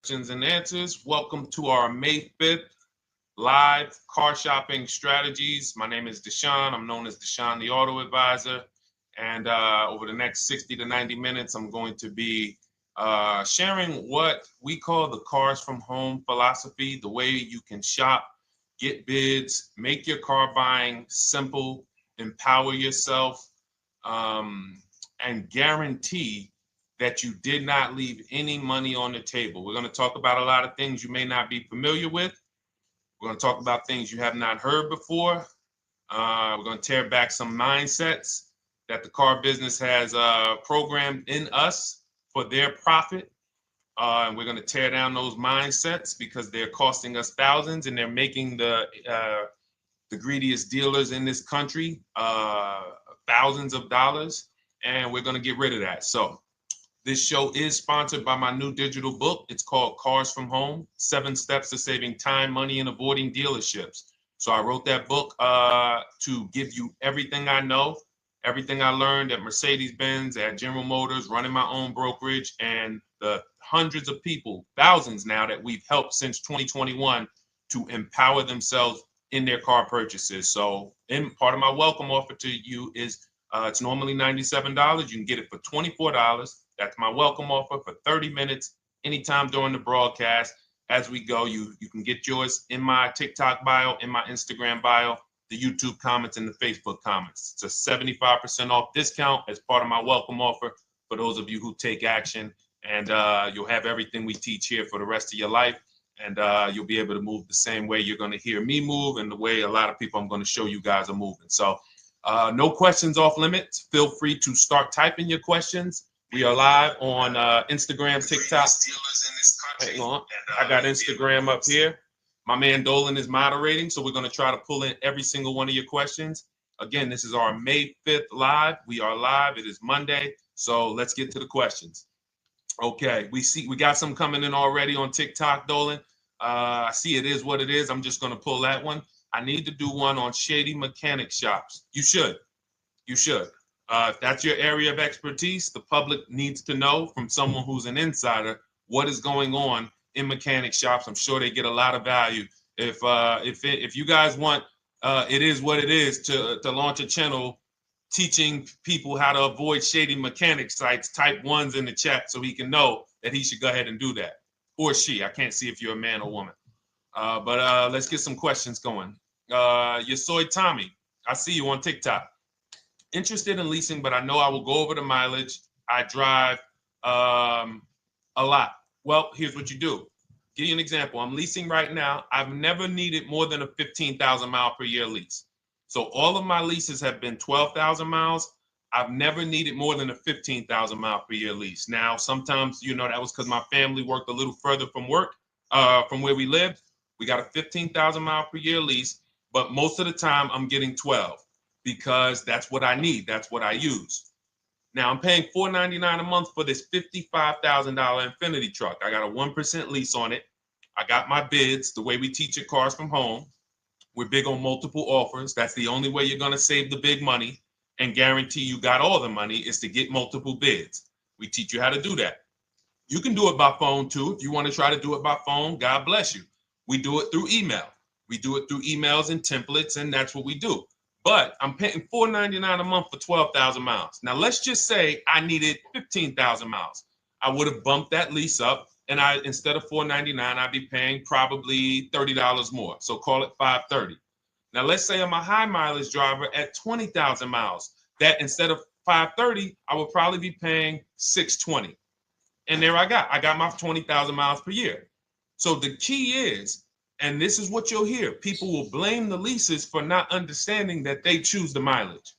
questions and answers. Welcome to our May 5th live car shopping strategies. My name is Deshone. I'm known as Deshone the Auto Advisor. And over the next 60 to 90 minutes, I'm going to be sharing what we call the cars from home philosophy, the way you can shop, get bids, make your car buying simple, empower yourself, and guarantee that you did not leave any money on the table. We're going to talk about a lot of things you may not be familiar with. We're going to talk about things you have not heard before. We're going to tear back some mindsets that the car business has programmed in us for their profit. And we're going to tear down those mindsets because they're costing us thousands and they're making the greediest dealers in this country thousands of dollars. And we're going to get rid of that. So this show is sponsored by my new digital book. It's called Cars from Home, 7 Steps to Saving Time, Money, and Avoiding Dealerships. So I wrote that book to give you everything I know, everything I learned at Mercedes-Benz, at General Motors, running my own brokerage, and the hundreds of people, thousands now, that we've helped since 2021 to empower themselves in their car purchases. So part of my welcome offer to you is it's normally $97. You can get it for $24. That's my welcome offer for 30 minutes, anytime during the broadcast. As we go, you can get yours in my TikTok bio, in my Instagram bio, the YouTube comments, and the Facebook comments. It's a 75% off discount as part of my welcome offer for those of you who take action. And you'll have everything we teach here for the rest of your life. And you'll be able to move the same way you're going to hear me move and the way a lot of people I'm going to show you guys are moving. So no questions off limits. Feel free to start typing your questions. We are live on Instagram, TikTok. Hang on. I got Instagram up here. My man Dolan is moderating, so we're going to try to pull in every single one of your questions. Again, this is our May 5th live. We are live. It is Monday, so let's get to the questions. Okay, we got some coming in already on TikTok, Dolan. I see it is what it is. I'm just going to pull that one. I need to do one on shady mechanic shops. You should. If that's your area of expertise, the public needs to know from someone who's an insider what is going on in mechanic shops. I'm sure they get a lot of value. If you guys want, it is what it is to launch a channel teaching people how to avoid shady mechanic sites. Type ones in the chat so he can know that he should go ahead and do that, or she. I can't see if you're a man or woman. But let's get some questions going. Yosoy Tommy, I see you on TikTok. Interested in leasing, but I know I will go over the mileage. I drive a lot. Well, here's what you do. Give you an example. I'm leasing right now. I've never needed more than a 15,000 mile per year lease. So all of my leases have been 12,000 miles. I've never needed more than a 15,000 mile per year lease. Now, sometimes, that was because my family worked a little further from where we lived. We got a 15,000 mile per year lease, but most of the time I'm getting 12 because that's what I need. That's what I use. Now I'm paying $499 a month for this $55,000 Infinity truck. I got a 1% lease on it. I got my bids, the way we teach at Cars from Home. We're big on multiple offers. That's the only way you're going to save the big money and guarantee you got all the money is to get multiple bids. We teach you how to do that. You can do it by phone too. If you want to try to do it by phone, God bless you. We do it through email. We do it through emails and templates, and that's what we do. But I'm paying $499 a month for 12,000 miles. Now, let's just say I needed 15,000 miles. I would have bumped that lease up, and instead of $499, I'd be paying probably $30 more. So call it $530. Now, let's say I'm a high mileage driver at 20,000 miles. That instead of $530, I would probably be paying $620. And there I got my 20,000 miles per year. So the key is, and this is what you'll hear, people will blame the leases for not understanding that they choose the mileage.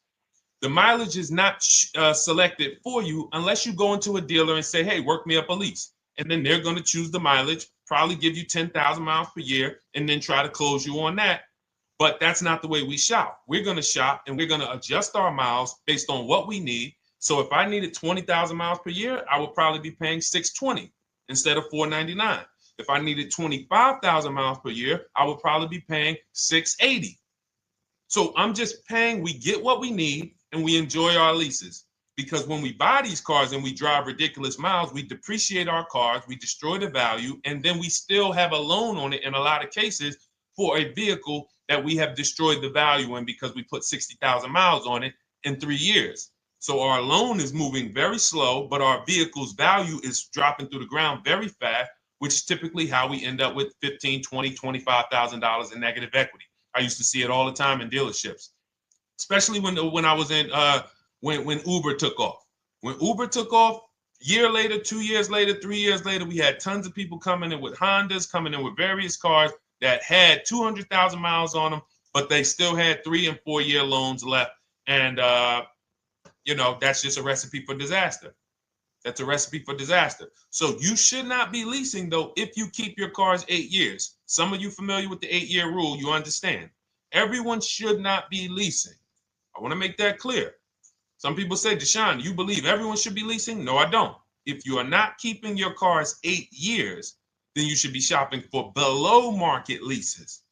The mileage is not selected for you unless you go into a dealer and say, hey, work me up a lease. And then they're going to choose the mileage, probably give you 10,000 miles per year, and then try to close you on that. But that's not the way we shop. We're going to shop and we're going to adjust our miles based on what we need. So if I needed 20,000 miles per year, I would probably be paying $620 instead of $499. If I needed 25,000 miles per year, I would probably be paying $680. So I'm just paying, we get what we need and we enjoy our leases. because when we buy these cars and we drive ridiculous miles, we depreciate our cars, we destroy the value, and then we still have a loan on it in a lot of cases for a vehicle that we have destroyed the value in because we put 60,000 miles on it in 3 years. So our loan is moving very slow, but our vehicle's value is dropping through the ground very fast, which is typically how we end up with $15,000, $20,000, $25,000 in negative equity. I used to see it all the time in dealerships, especially when I was in when Uber took off. When Uber took off, year later, 2 years later, 3 years later, we had tons of people coming in with Hondas, coming in with various cars that had 200,000 miles on them, but they still had 3 and 4 year loans left. And, that's just a recipe for disaster. That's a recipe for disaster. So you should not be leasing, though, if you keep your cars 8 years. Some of you familiar with the 8-year rule, you understand. Everyone should not be leasing. I want to make that clear. Some people say, Deshone, you believe everyone should be leasing? No, I don't. If you are not keeping your cars 8 years, then you should be shopping for below market leases.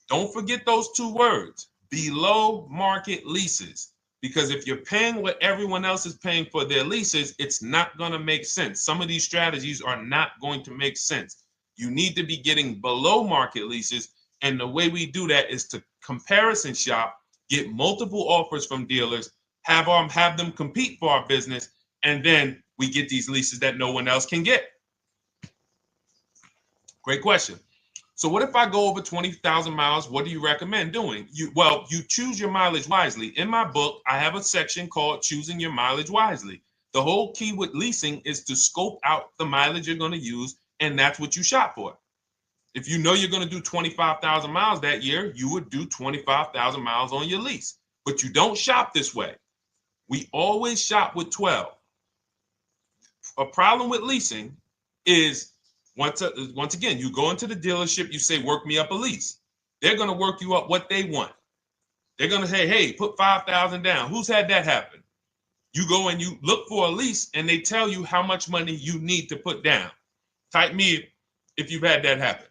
Don't forget those 2 words, below market leases. Because if you're paying what everyone else is paying for their leases, it's not going to make sense. Some of these strategies are not going to make sense. You need to be getting below market leases. And the way we do that is to comparison shop, get multiple offers from dealers, have them compete for our business, and then we get these leases that no one else can get. Great question. So what if I go over 20,000 miles? What do you recommend doing? You choose your mileage wisely. In my book, I have a section called Choosing Your Mileage Wisely. The whole key with leasing is to scope out the mileage you're going to use, and that's what you shop for. If you know you're going to do 25,000 miles that year, you would do 25,000 miles on your lease. But you don't shop this way. We always shop with 12. A problem with leasing is once again, you go into the dealership, you say, work me up a lease. They're going to work you up what they want. They're going to say, hey, put 5,000 down. Who's had that happen? You go and you look for a lease and they tell you how much money you need to put down. Type me if you've had that happen.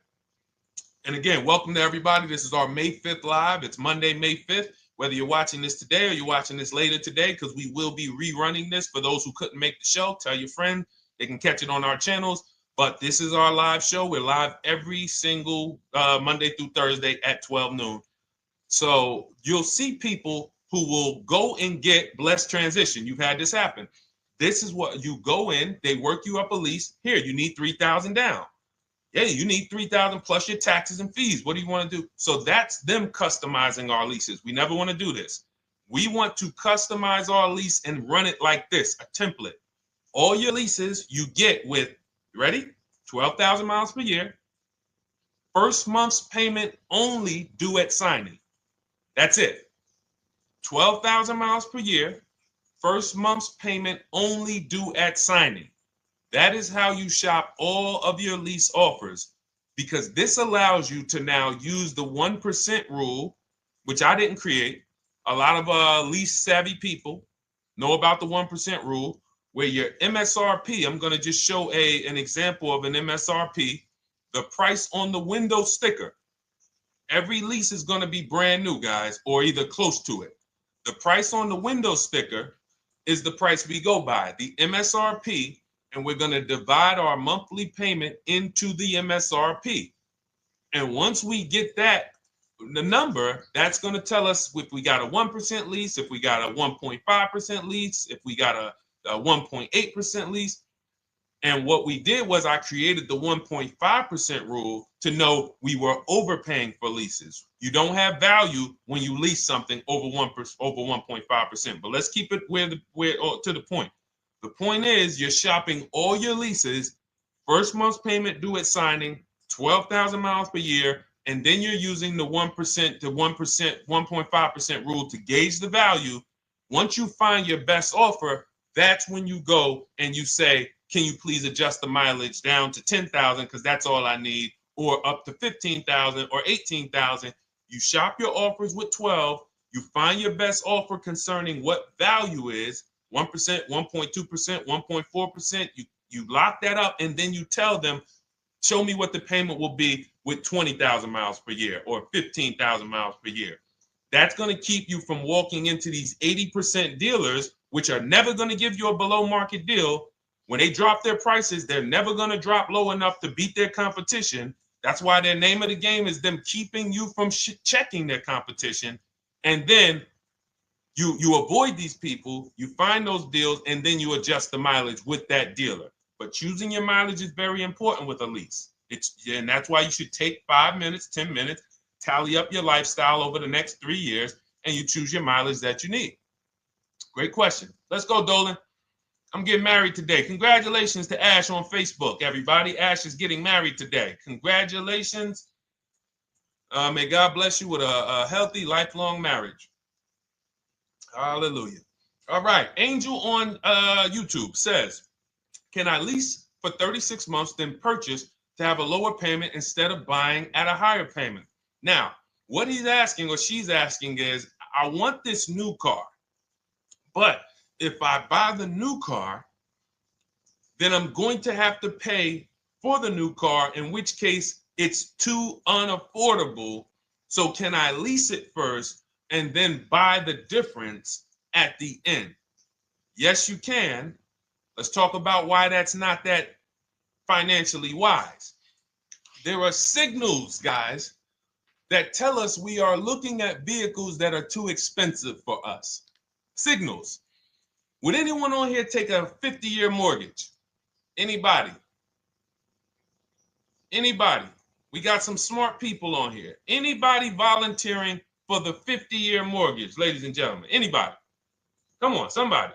And again, welcome to everybody. This is our May 5th live. It's Monday, May 5th. Whether you're watching this today or you're watching this later today, because we will be rerunning this for those who couldn't make the show. Tell your friend they can catch it on our channels. But this is our live show. We're live every single Monday through Thursday at 12 noon. So you'll see people who will go and get blessed transition. You've had this happen. This is what you go in. They work you up a lease. Here, you need 3,000 down. Yeah, you need 3,000 plus your taxes and fees. What do you want to do? So that's them customizing our leases. We never want to do this. We want to customize our lease and run it like this, a template. All your leases you get with, ready? 12,000 miles per year. First month's payment only due at signing. That's it. 12,000 miles per year. First month's payment only due at signing. That is how you shop all of your lease offers, because this allows you to now use the 1% rule, which I didn't create. A lot of lease savvy people know about the 1% rule, where your MSRP, I'm going to just show an example of an MSRP, the price on the window sticker. Every lease is going to be brand new, guys, or either close to it. The price on the window sticker is the price we go by, the MSRP, and we're going to divide our monthly payment into the MSRP. And once we get that, the number, that's going to tell us if we got a 1% lease, if we got a 1.5% lease, if we got a 1.8% lease. And what we did was I created the 1.5% rule to know we were overpaying for leases. You don't have value when you lease something over 1.5%. But let's keep it to the point. The point is you're shopping all your leases, first month's payment due at signing, 12,000 miles per year, and then you're using the 1% to 1.5% rule to gauge the value. Once you find your best offer, that's when you go and you say, can you please adjust the mileage down to 10,000 because that's all I need, or up to 15,000 or 18,000. You shop your offers with 12. You find your best offer concerning what value is, 1%, 1.2%, 1.4%. You lock that up, and then you tell them, show me what the payment will be with 20,000 miles per year or 15,000 miles per year. That's going to keep you from walking into these 80% dealers which are never going to give you a below market deal. When they drop their prices, they're never going to drop low enough to beat their competition. That's why their name of the game is them keeping you from checking their competition. And then you avoid these people, you find those deals, and then you adjust the mileage with that dealer. But choosing your mileage is very important with a lease. And that's why you should take 5 minutes, 10 minutes, tally up your lifestyle over the next 3 years, and you choose your mileage that you need. Great question. Let's go, Dolan. I'm getting married today. Congratulations to Ash on Facebook, everybody. Ash is getting married today. Congratulations. May God bless you with a healthy, lifelong marriage. Hallelujah. All right. Angel on YouTube says, can I lease for 36 months, then purchase to have a lower payment instead of buying at a higher payment? Now, what he's asking or she's asking is, I want this new car, but if I buy the new car, then I'm going to have to pay for the new car, in which case it's too unaffordable. So can I lease it first and then buy the difference at the end? Yes, you can. Let's talk about why that's not that financially wise. There are signals, guys, that tell us we are looking at vehicles that are too expensive for us. Signals. Would anyone on here take a 50-year mortgage? Anybody? Anybody? We got some smart people on here. Anybody volunteering for the 50-year mortgage, ladies and gentlemen? Anybody? Come on, somebody.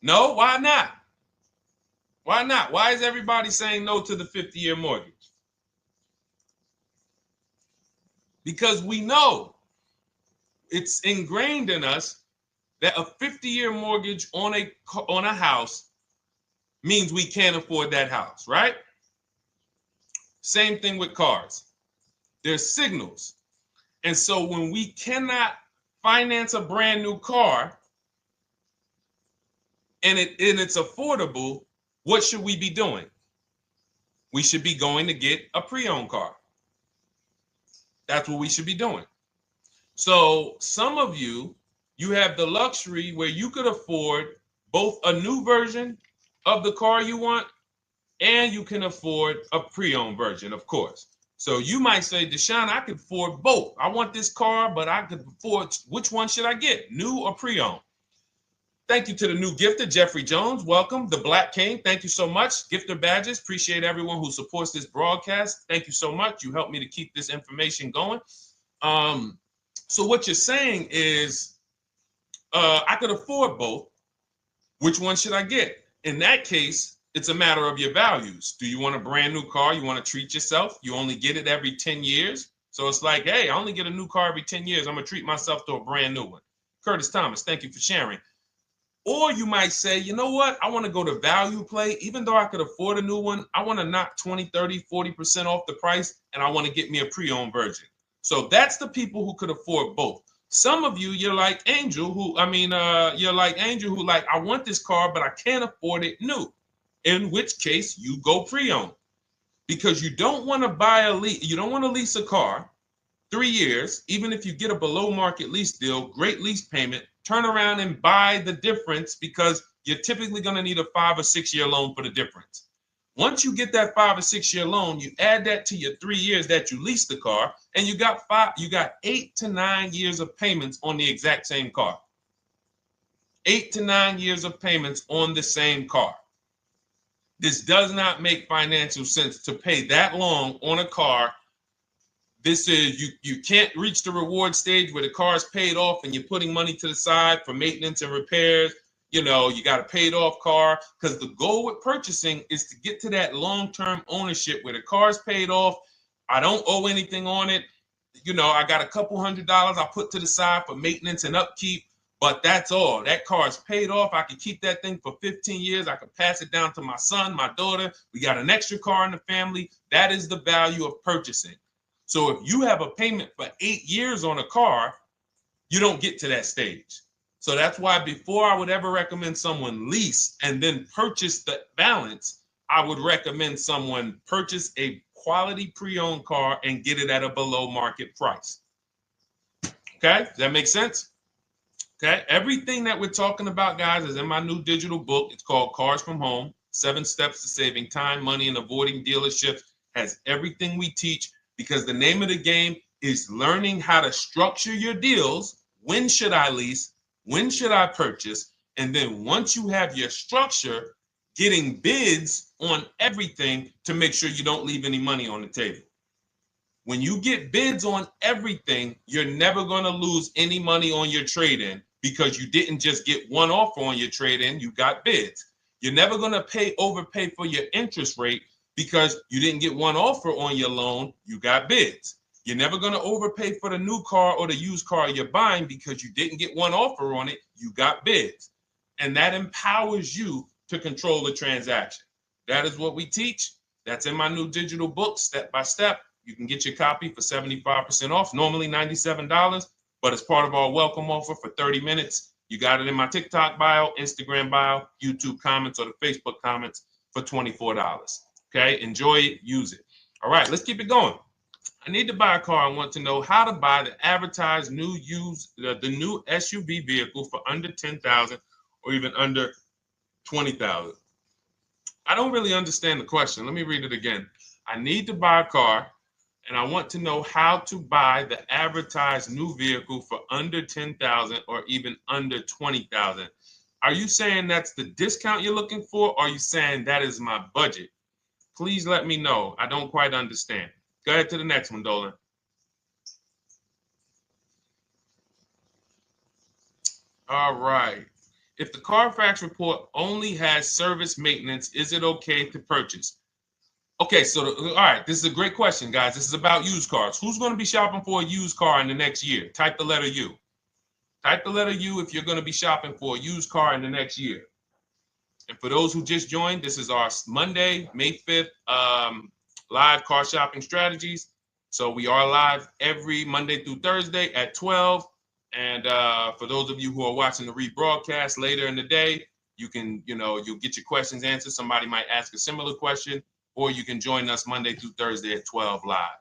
No, why not? Why not? Why is everybody saying no to the 50-year mortgage? Because we know it's ingrained in us that a 50-year mortgage on a house means we can't afford that house, right? Same thing with cars. There's signals. And so when we cannot finance a brand new car and it's affordable, what should we be doing? We should be going to get a pre-owned car. That's what we should be doing. So some of you have the luxury where you could afford both a new version of the car you want, and you can afford a pre-owned version, of course. So you might say, Deshone, I could afford both. I want this car, but I could afford, which one should I get, new or pre-owned? Thank you to the new gifter, Jeffrey Jones. Welcome. The Black King. Thank you so much. Gifter badges. Appreciate everyone who supports this broadcast. Thank you so much. You helped me to keep this information going. So what you're saying is, I could afford both. Which one should I get? In that case, it's a matter of your values. Do you want a brand new car? You want to treat yourself? You only get it every 10 years. So it's like, hey, I only get a new car every 10 years. I'm going to treat myself to a brand new one. Curtis Thomas, thank you for sharing. Or you might say, you know what? I want to go to value play. Even though I could afford a new one, I want to knock 20, 30, 40% off the price, and I want to get me a pre-owned version. So that's the people who could afford both. Some of you, you're like Angel, who like, I want this car, but I can't afford it new. In which case you go pre-owned, because you don't want to you don't want to lease a car 3 years, even if you get a below market lease deal, great lease payment, turn around and buy the difference, because you're typically going to need a 5 or 6 year loan for the difference. Once you get that 5 or 6 year loan, you add that to your 3 years that you leased the car, and you got 8 to 9 years of payments on the exact same car. 8 to 9 years of payments on the same car. This does not make financial sense to pay that long on a car. This is, you can't reach the reward stage where the car is paid off and you're putting money to the side for maintenance and repairs. You know, you got a paid off car, because the goal with purchasing is to get to that long-term ownership where the car's paid off. I don't owe anything on it. You know, I got a couple $100 I put to the side for maintenance and upkeep, but that's all. That car is paid off. I can keep that thing for 15 years. I can pass it down to my son, my daughter. We got an extra car in the family. That is the value of purchasing. So if you have a payment for 8 years on a car, you don't get to that stage. So that's why before I would ever recommend someone lease and then purchase the balance, I would recommend someone purchase a quality pre-owned car and get it at a below market price. Okay, does that make sense? Okay, everything that we're talking about, guys, is in my new digital book. It's called Cars from Home, 7 Steps to Saving Time, Money, and Avoiding Dealerships. Has everything we teach, because the name of the game is learning how to structure your deals. When should I lease? When should I purchase? And then once you have your structure, getting bids on everything to make sure you don't leave any money on the table. When you get bids on everything, you're never going to lose any money on your trade-in, because you didn't just get one offer on your trade-in, you got bids. You're never going to overpay for your interest rate, because you didn't get one offer on your loan, you got bids. You're never going to overpay for the new car or the used car you're buying, because you didn't get one offer on it, you got bids. And that empowers you to control the transaction. That is what we teach. That's in my new digital book, step by step. You can get your copy for 75% off, normally $97, but it's part of our welcome offer for 30 minutes. You got it in my TikTok bio, Instagram bio, YouTube comments, or the Facebook comments for $24. Okay, enjoy it, use it. All right, let's keep it going. I need to buy a car. I want to know how to buy the advertised new the new SUV vehicle for under $10,000 or even under $20,000. I don't really understand the question. Let me read it again. I need to buy a car, and I want to know how to buy the advertised new vehicle for under $10,000 or even under $20,000. Are you saying that's the discount you're looking for, or are you saying that is my budget? Please let me know. I don't quite understand. Go ahead to the next one, Dolan. All right. If the Carfax report only has service maintenance, is it okay to purchase? Okay, so all right, this is a great question, guys. This is about used cars. Who's going to be shopping for a used car in the next year? Type the letter U. Type the letter U if you're going to be shopping for a used car in the next year. And for those who just joined, this is our Monday, May 5th, live car shopping strategies. So we are live every Monday through Thursday at 12. And for those of you who are watching the rebroadcast later in the day, you can, you'll get your questions answered. Somebody might ask a similar question, or you can join us Monday through Thursday at 12 live.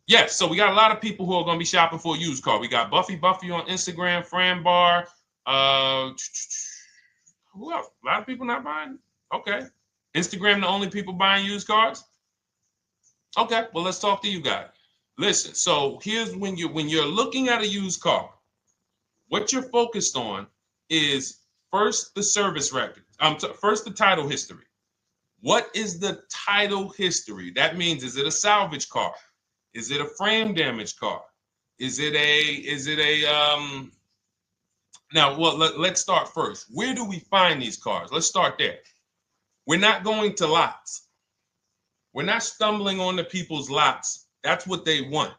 Yes, so we got a lot of people who are going to be shopping for a used car. We got Buffy on Instagram, Fran Bar. Who else? A lot of people not buying? Okay. Instagram, the only people buying used cars? Okay, well, let's talk to you guys. Listen, so here's when you're looking at a used car, what you're focused on is first the service record. First the title history. What is the title history? That means, is it a salvage car? Is it a frame damage car? Is it a now, well, let's start first. Where do we find these cars? Let's start there. We're not going to lots. We're not stumbling onto people's lots. That's what they want.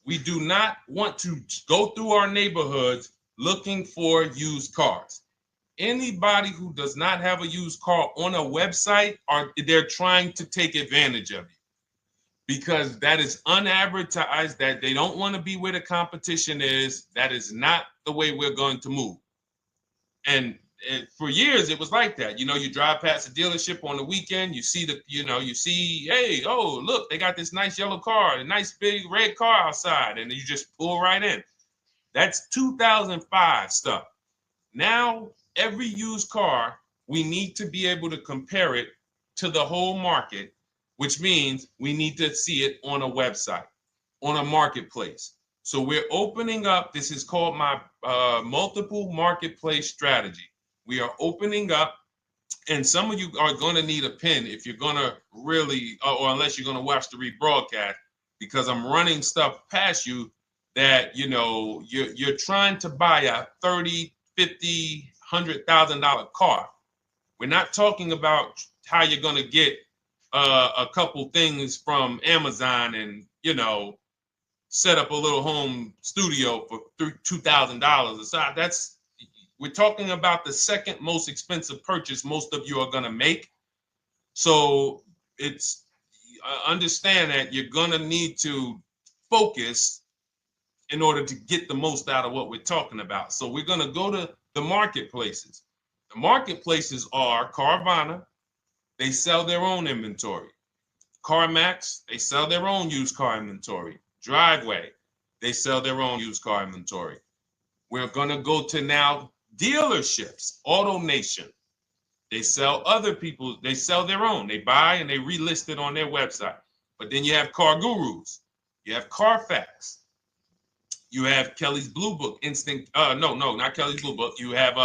We do not want to go through our neighborhoods looking for used cars. Anybody who does not have a used car on a website, they're trying to take advantage of you, because that is unadvertised, that they don't want to be where the competition is. That is not the way we're going to move. And for years, it was like that. You drive past a dealership on the weekend, you see hey, oh, look, they got this nice yellow car, a nice big red car outside, and you just pull right in. That's 2005 stuff. Now, every used car, we need to be able to compare it to the whole market, which means we need to see it on a website, on a marketplace. So we're opening up, this is called my multiple marketplace strategy. We are opening up, and some of you are going to need a pen if you're going to really, or unless you're going to watch the rebroadcast, because I'm running stuff past you that, you're trying to buy a $30,000, $50,000, $100,000 car. We're not talking about how you're going to get a couple things from Amazon and, set up a little home studio for $2,000. We're talking about the second most expensive purchase most of you are going to make. So it's understand that you're going to need to focus in order to get the most out of what we're talking about. So we're going to go to the marketplaces. The marketplaces are Carvana. They sell their own inventory. CarMax, they sell their own used car inventory. Driveway, they sell their own used car inventory. We're going to go to now dealerships. AutoNation, they sell other people's, they sell their own. They buy and they relist it on their website. But then you have Car Gurus, you have Carfax, you have Kelly's Blue Book, no, not Kelly's Blue Book. You have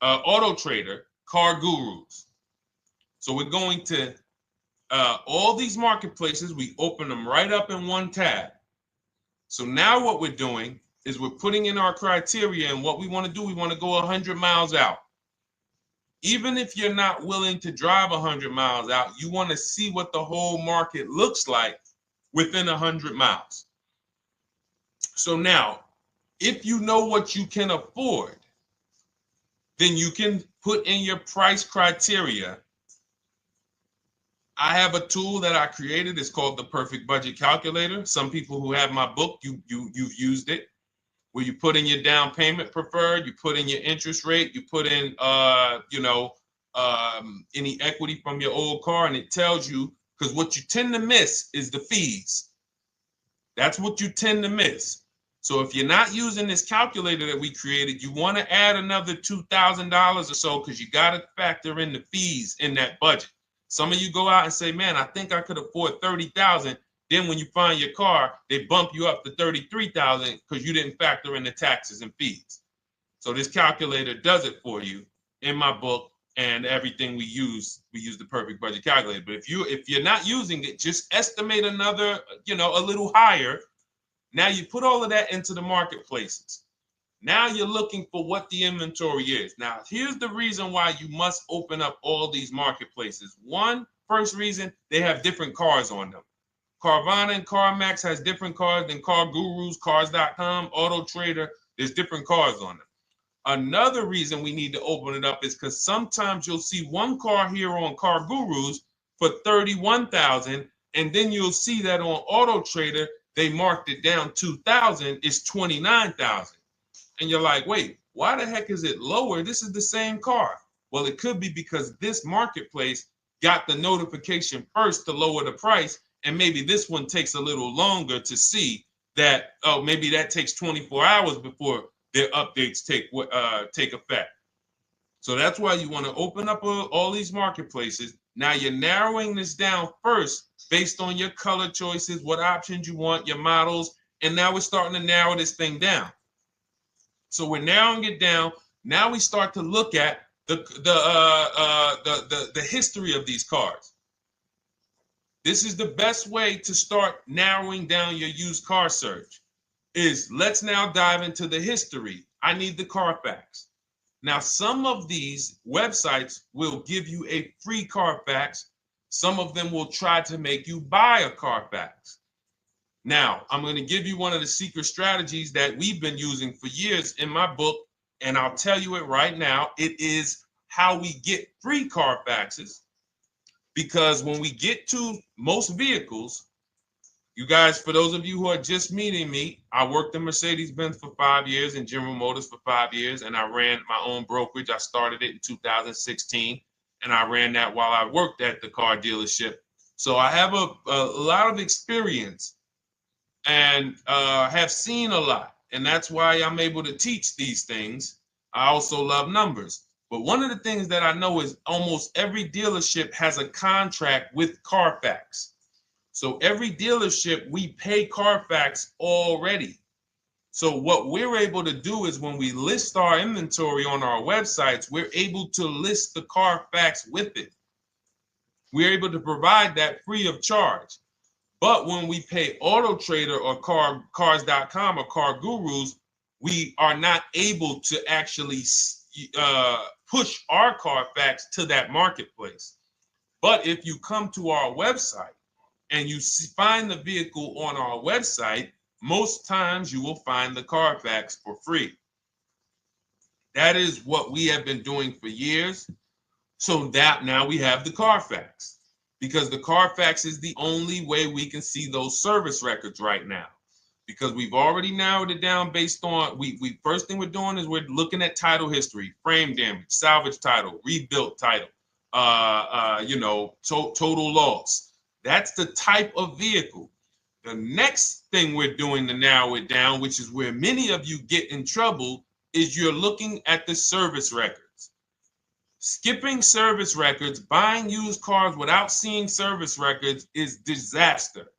Auto Trader, Car Gurus. So we're going to all these marketplaces, we open them right up in one tab. So now what we're doing is we're putting in our criteria, and what we want to do, we want to go 100 miles out. Even if you're not willing to drive 100 miles out, you want to see what the whole market looks like within 100 miles. So now, if you know what you can afford, then you can put in your price criteria. I have a tool that I created. It's called the Perfect Budget Calculator. Some people who have my book, you've used it, where you put in your down payment preferred, you put in your interest rate, you put in any equity from your old car, and it tells you, because what you tend to miss is the fees. That's what you tend to miss. So if you're not using this calculator that we created, you want to add another $2,000 or so, because you got to factor in the fees in that budget. Some of you go out and say, man, I think I could afford $30,000. Then when you find your car, they bump you up to $33,000 because you didn't factor in the taxes and fees. So this calculator does it for you in my book, and everything we use the Perfect Budget Calculator. But if you're not using it, just estimate another, a little higher. Now you put all of that into the marketplaces. Now you're looking for what the inventory is. Now, here's the reason why you must open up all these marketplaces. First reason, they have different cars on them. Carvana and CarMax has different cars than Car Gurus, Cars.com, Auto Trader. There's different cars on them. Another reason we need to open it up is because sometimes you'll see one car here on Car Gurus for $31,000, and then you'll see that on Auto Trader they marked it down $2,000. It's $29,000. And you're like, wait, why the heck is it lower? This is the same car. Well, it could be because this marketplace got the notification first to lower the price, and maybe this one takes a little longer to see that, oh, maybe that takes 24 hours before their updates take effect. So that's why you want to open up all these marketplaces. Now you're narrowing this down first based on your color choices, what options you want, your models, and now we're starting to narrow this thing down. So we're narrowing it down. Now we start to look at the history of these cars. This is the best way to start narrowing down your used car search. Let's now dive into the history. I need the Carfax. Now, some of these websites will give you a free Carfax. Some of them will try to make you buy a Carfax. Now, I'm going to give you one of the secret strategies that we've been using for years in my book, and I'll tell you it right now. It is how we get free Carfaxes, because when we get to most vehicles, you guys, for those of you who are just meeting me, I worked in Mercedes-Benz for 5 years and General Motors for 5 years, and I ran my own brokerage. I started it in 2016, and I ran that while I worked at the car dealership. So I have a lot of experience and have seen a lot, and that's why I'm able to teach these things. I also love numbers. But one of the things that I know is almost every dealership has a contract with Carfax. So every dealership, we pay Carfax already. So what we're able to do is when we list our inventory on our websites, we're able to list the Carfax with it. We're able to provide that free of charge. But when we pay Auto Trader or Cars.com or Car Gurus, we are not able to actually push our Carfax to that marketplace. But if you come to our website and you find the vehicle on our website, most times you will find the Carfax for free. That is what we have been doing for years. So that now we have the Carfax, because the Carfax is the only way we can see those service records right now, because we've already narrowed it down based on, first thing we're doing is we're looking at title history, frame damage, salvage title, rebuilt title, total loss. That's the type of vehicle. The next thing we're doing to narrow it down, which is where many of you get in trouble, is you're looking at the service records. Skipping service records, buying used cars without seeing service records is disaster.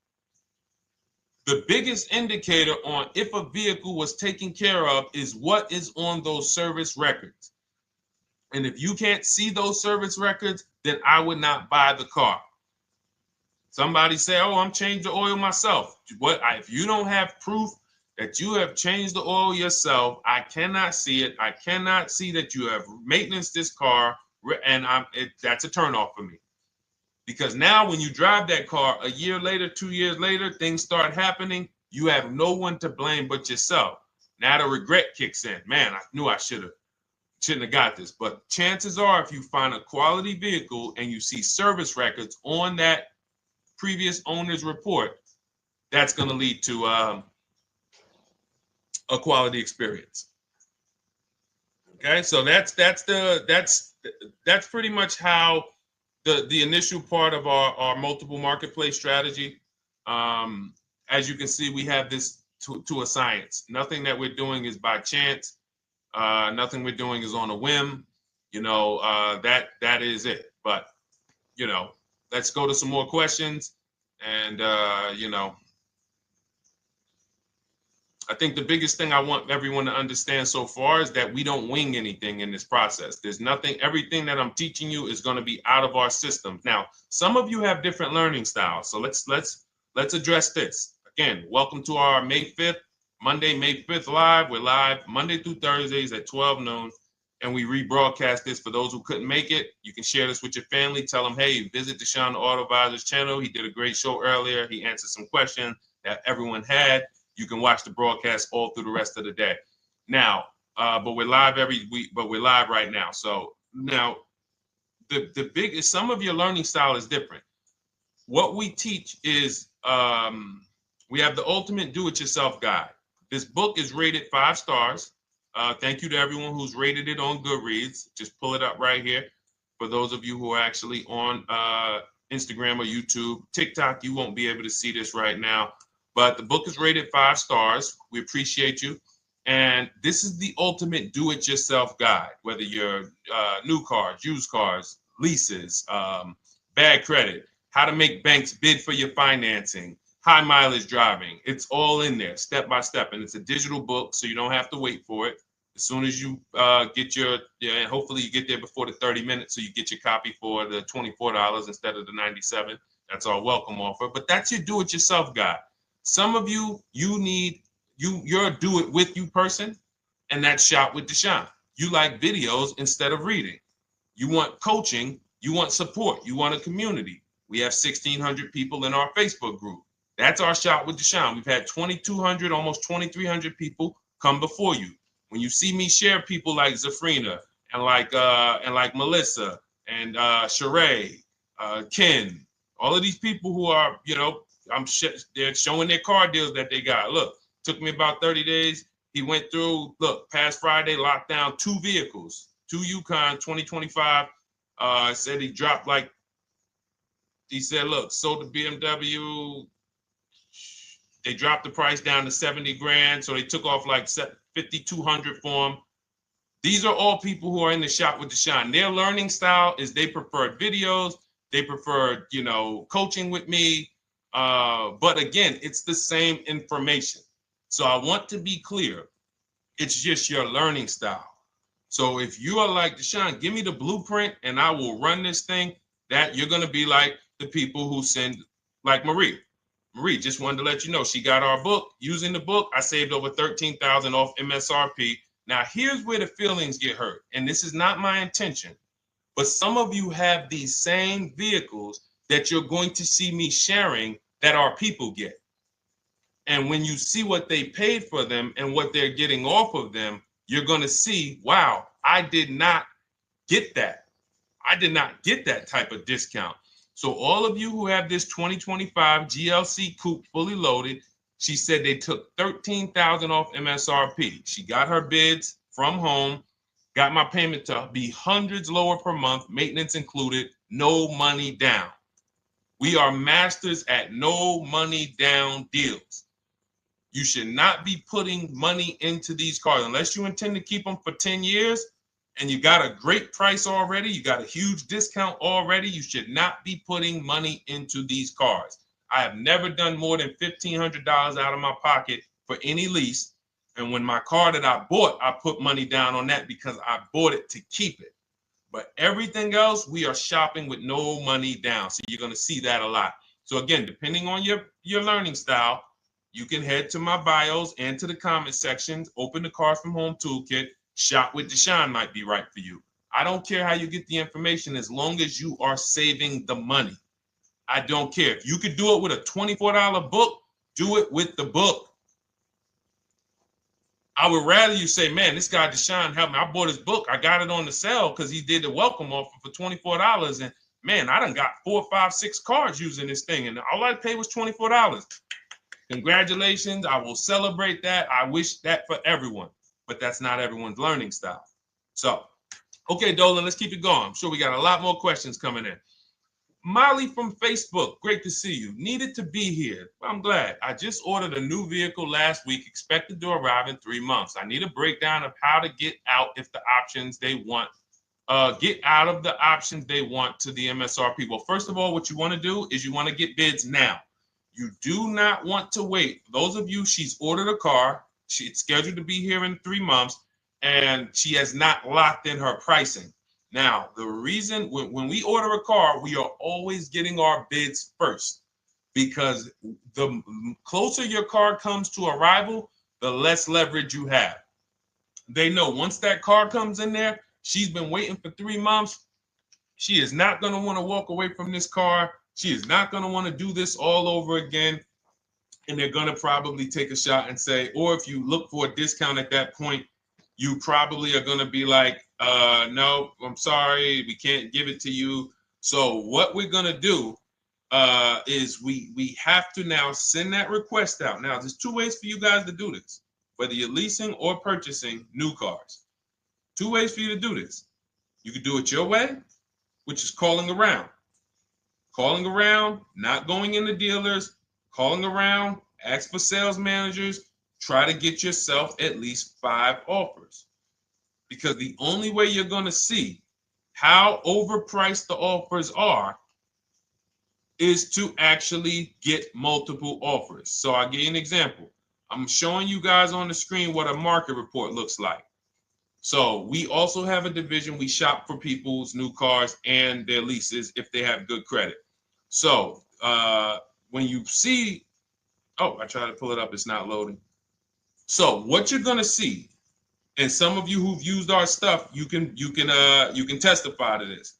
The biggest indicator on if a vehicle was taken care of is what is on those service records. And if you can't see those service records, then I would not buy the car. Somebody say, oh, I'm changing the oil myself. If you don't have proof that you have changed the oil yourself, I cannot see it. I cannot see that you have maintenance this car, and that's a turnoff for me. Because now when you drive that car a year later, 2 years later, things start happening. You have no one to blame but yourself. Now the regret kicks in. Man, I knew I shouldn't have got this. But chances are, if you find a quality vehicle and you see service records on that previous owner's report, that's going to lead to a quality experience. Okay, so that's pretty much how the initial part of our multiple marketplace strategy. As you can see, we have this to a science. Nothing that we're doing is by chance. Nothing we're doing is on a whim. That is it. But let's go to some more questions. And I think the biggest thing I want everyone to understand so far is that we don't wing anything in this process. There's nothing, everything that I'm teaching you is going to be out of our system. Now, some of you have different learning styles. So let's address this. Again, welcome to our May 5th, Monday, May 5th live. We're live Monday through Thursdays at 12 noon. And we rebroadcast this for those who couldn't make it. You can share this with your family. Tell them, hey, visit Deshone the Auto Advisor's channel. He did a great show earlier. He answered some questions that everyone had. You can watch the broadcast all through the rest of the day. Now, but we're live every week, but we're live right now. So now the biggest, some of your learning style is different. What we teach is we have the ultimate do-it-yourself guide. This book is rated 5 stars. Thank you to everyone who's rated it on Goodreads. Just pull it up right here. For those of you who are actually on Instagram or YouTube, TikTok, you won't be able to see this right now. But the book is rated 5 stars. We appreciate you. And this is the ultimate do-it-yourself guide, whether you're new cars, used cars, leases, bad credit, how to make banks bid for your financing, high mileage driving. It's all in there, step by step. And it's a digital book, so you don't have to wait for it. As soon as you get and hopefully you get there before the 30 minutes, so you get your copy for the $24 instead of the $97. That's our welcome offer. But that's your do-it-yourself guide. Some of you, you're a do-it-with-you person, and that's Shop with Deshone. You like videos instead of reading. You want coaching. You want support. You want a community. We have 1,600 people in our Facebook group. That's our Shop with Deshone. We've had 2,200, almost 2,300 people come before you. When you see me share people like Zafrina and like Melissa and Sheree, Ken, all of these people who are, they're showing their car deals that they got. Look, took me about 30 days. He went through, past Friday, locked down 2 vehicles, 2 Yukon 2025. Said he dropped he said, look, sold the BMW. They dropped the price down to 70 grand. So they took off like 5,200 for him. These are all people who are in the Shop with Deshone. Their learning style is they prefer videos. They prefer, coaching with me. But again, it's the same information. So I want to be clear. It's just your learning style. So if you are like Deshone, give me the blueprint and I will run this thing. That you're going to be like the people who send, like Marie. Marie just wanted to let you know she got our book. Using the book, I saved over $13,000 off MSRP. Now, here's where the feelings get hurt. And this is not my intention. But some of you have these same vehicles that you're going to see me sharing that our people get. And when you see what they paid for them and what they're getting off of them, you're going to see, wow, I did not get that. I did not get that type of discount. So all of you who have this 2025 GLC coupe fully loaded, she said they took $13,000 off MSRP. She got her bids from home, got my payment to be hundreds lower per month, maintenance included, no money down. We are masters at no money down deals. You should not be putting money into these cars unless you intend to keep them for 10 years and you got a great price already. You got a huge discount already. You should not be putting money into these cars. I have never done more than $1,500 out of my pocket for any lease. And when my car that I bought, I put money down on that because I bought it to keep it. But everything else, we are shopping with no money down. So you're going to see that a lot. So again, depending on your learning style, you can head to my bios and to the comment sections, open the Cars from Home Toolkit, Shop with Deshone might be right for you. I don't care how you get the information as long as you are saving the money. I don't care. If you could do it with a $24 book, do it with the book. I would rather you say, man, this guy Deshone helped me. I bought his book. I got it on the sale because he did the welcome offer for $24. And man, I done got 4, 5, 6 cars using this thing. And all I paid was $24. Congratulations. I will celebrate that. I wish that for everyone, but that's not everyone's learning style. So, okay, Dolan, let's keep it going. I'm sure we got a lot more questions coming in. Molly from Facebook, great to see you. Needed to be here. I'm glad. I just ordered a new vehicle last week, expected to arrive in 3 months. I need a breakdown of how to get out if the options they want, get out of the options they want to the MSRP. Well, first of all, what you want to do is you want to get bids now. You do not want to wait. For those of you, she's ordered a car. She's scheduled to be here in 3 months, and she has not locked in her pricing. Now, the reason when we order a car, we are always getting our bids first because the closer your car comes to arrival, the less leverage you have. They know once that car comes in there, she's been waiting for 3 months. She is not going to want to walk away from this car. She is not going to want to do this all over again. And they're going to probably take a shot and say, or if you look for a discount at that point, you probably are going to be like, no, I'm sorry, we can't give it to you. So what we're going to do is we have to now send that request out. Now, there's 2 ways for you guys to do this, whether you're leasing or purchasing new cars. 2 ways for you to do this. You can do it your way, which is calling around. Calling around, not going into dealers, calling around, ask for sales managers, try to get yourself at least 5 offers. Because the only way you're going to see how overpriced the offers are is to actually get multiple offers. So I'll give you an example. I'm showing you guys on the screen what a market report looks like. So we also have a division. We shop for people's new cars and their leases if they have good credit. So when you see, oh, I tried to pull it up. It's not loading. So what you're going to see, and some of you who've used our stuff, you can testify to this.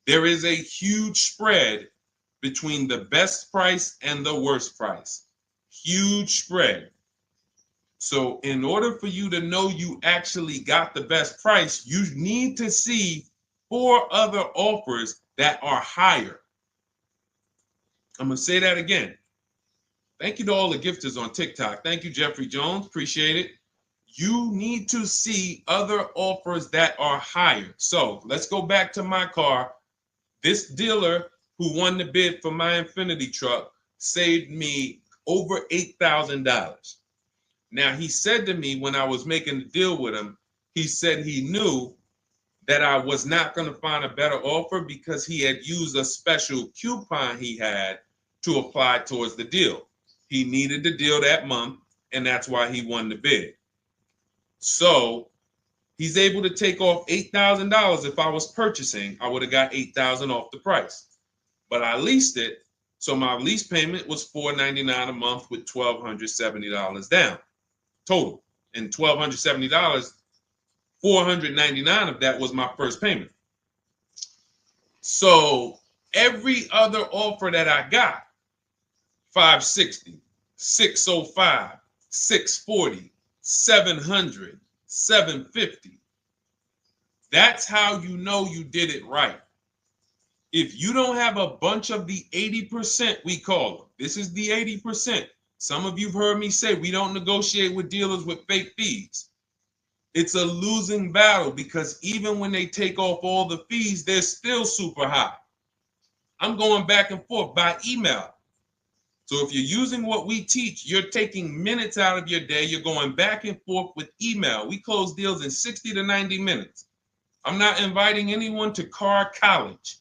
There is a huge spread between the best price and the worst price. Huge spread. So in order for you to know you actually got the best price, you need to see 4 other offers that are higher. I'm going to say that again. Thank you to all the gifters on TikTok. Thank you, Jeffrey Jones. Appreciate it. You need to see other offers that are higher. So let's go back to my car. This dealer who won the bid for my Infinity truck saved me over $8,000. Now, he said to me when I was making the deal with him, he said he knew that I was not going to find a better offer because he had used a special coupon he had to apply towards the deal. He needed the deal that month, and that's why he won the bid. So he's able to take off $8,000. If I was purchasing, I would have got $8,000 off the price. But I leased it, so my lease payment was $499 a month with $1,270 down total. And $1,270, $499 of that was my first payment. So every other offer that I got, 560, 605, 640, 700, 750. That's how you know you did it right. If you don't have a bunch of the 80%, we call them. This is the 80%. Some of you have heard me say we don't negotiate with dealers with fake fees. It's a losing battle because even when they take off all the fees, they're still super high. I'm going back and forth by email. So if you're using what we teach, you're taking minutes out of your day. You're going back and forth with email. We close deals in 60 to 90 minutes. I'm not inviting anyone to car college.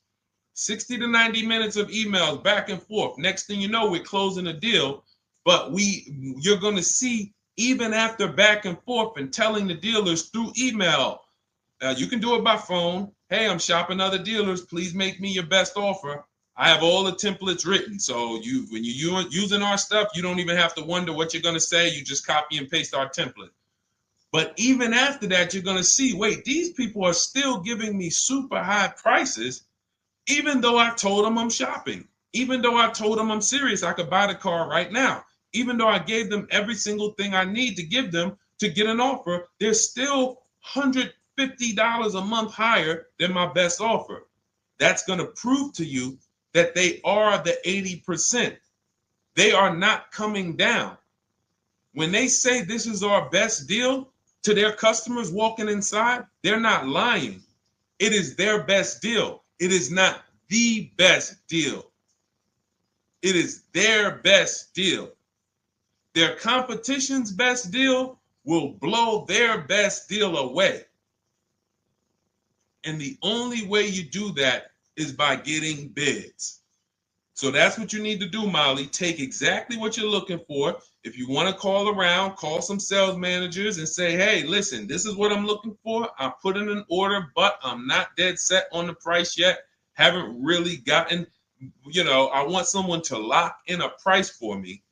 60 to 90 minutes of emails back and forth. Next thing you know, we're closing a deal. But you're going to see, even after back and forth and telling the dealers through email, you can do it by phone. Hey, I'm shopping other dealers. Please make me your best offer. I have all the templates written. So when you're using our stuff, you don't even have to wonder what you're going to say. You just copy and paste our template. But even after that, you're going to see, wait, these people are still giving me super high prices, even though I told them I'm shopping, even though I told them I'm serious, I could buy the car right now. Even though I gave them every single thing I need to give them to get an offer, they're still $150 a month higher than my best offer. That's going to prove to you that they are the 80%. They are not coming down. When they say this is our best deal to their customers walking inside, they're not lying. It is their best deal. It is not the best deal. It is their best deal. Their competition's best deal will blow their best deal away. And the only way you do that is by getting bids. So that's what you need to do, Molly. Take exactly what you're looking for. If you want to call around, call some sales managers and say, hey, listen, this is what I'm looking for. I put in an order, but I'm not dead set on the price yet. Haven't really gotten, I want someone to lock in a price for me.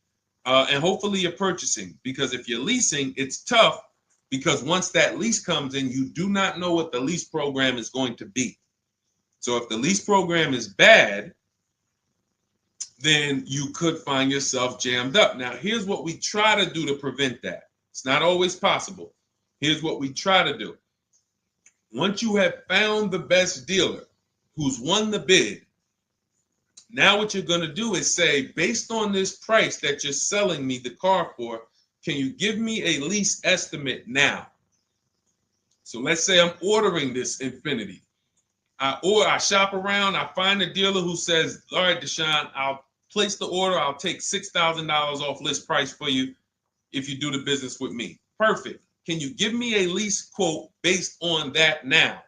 And hopefully you're purchasing, because if you're leasing, it's tough, because once that lease comes in, you do not know what the lease program is going to be. So if the lease program is bad, then you could find yourself jammed up. Now, here's what we try to do to prevent that. It's not always possible. Here's what we try to do. Once you have found the best dealer who's won the bid, now what you're going to do is say, based on this price that you're selling me the car for, can you give me a lease estimate now? So let's say I'm ordering this Infiniti. I shop around, I find a dealer who says, all right, Deshone, I'll place the order. I'll take $6,000 off list price for you if you do the business with me. Perfect. Can you give me a lease quote based on that now?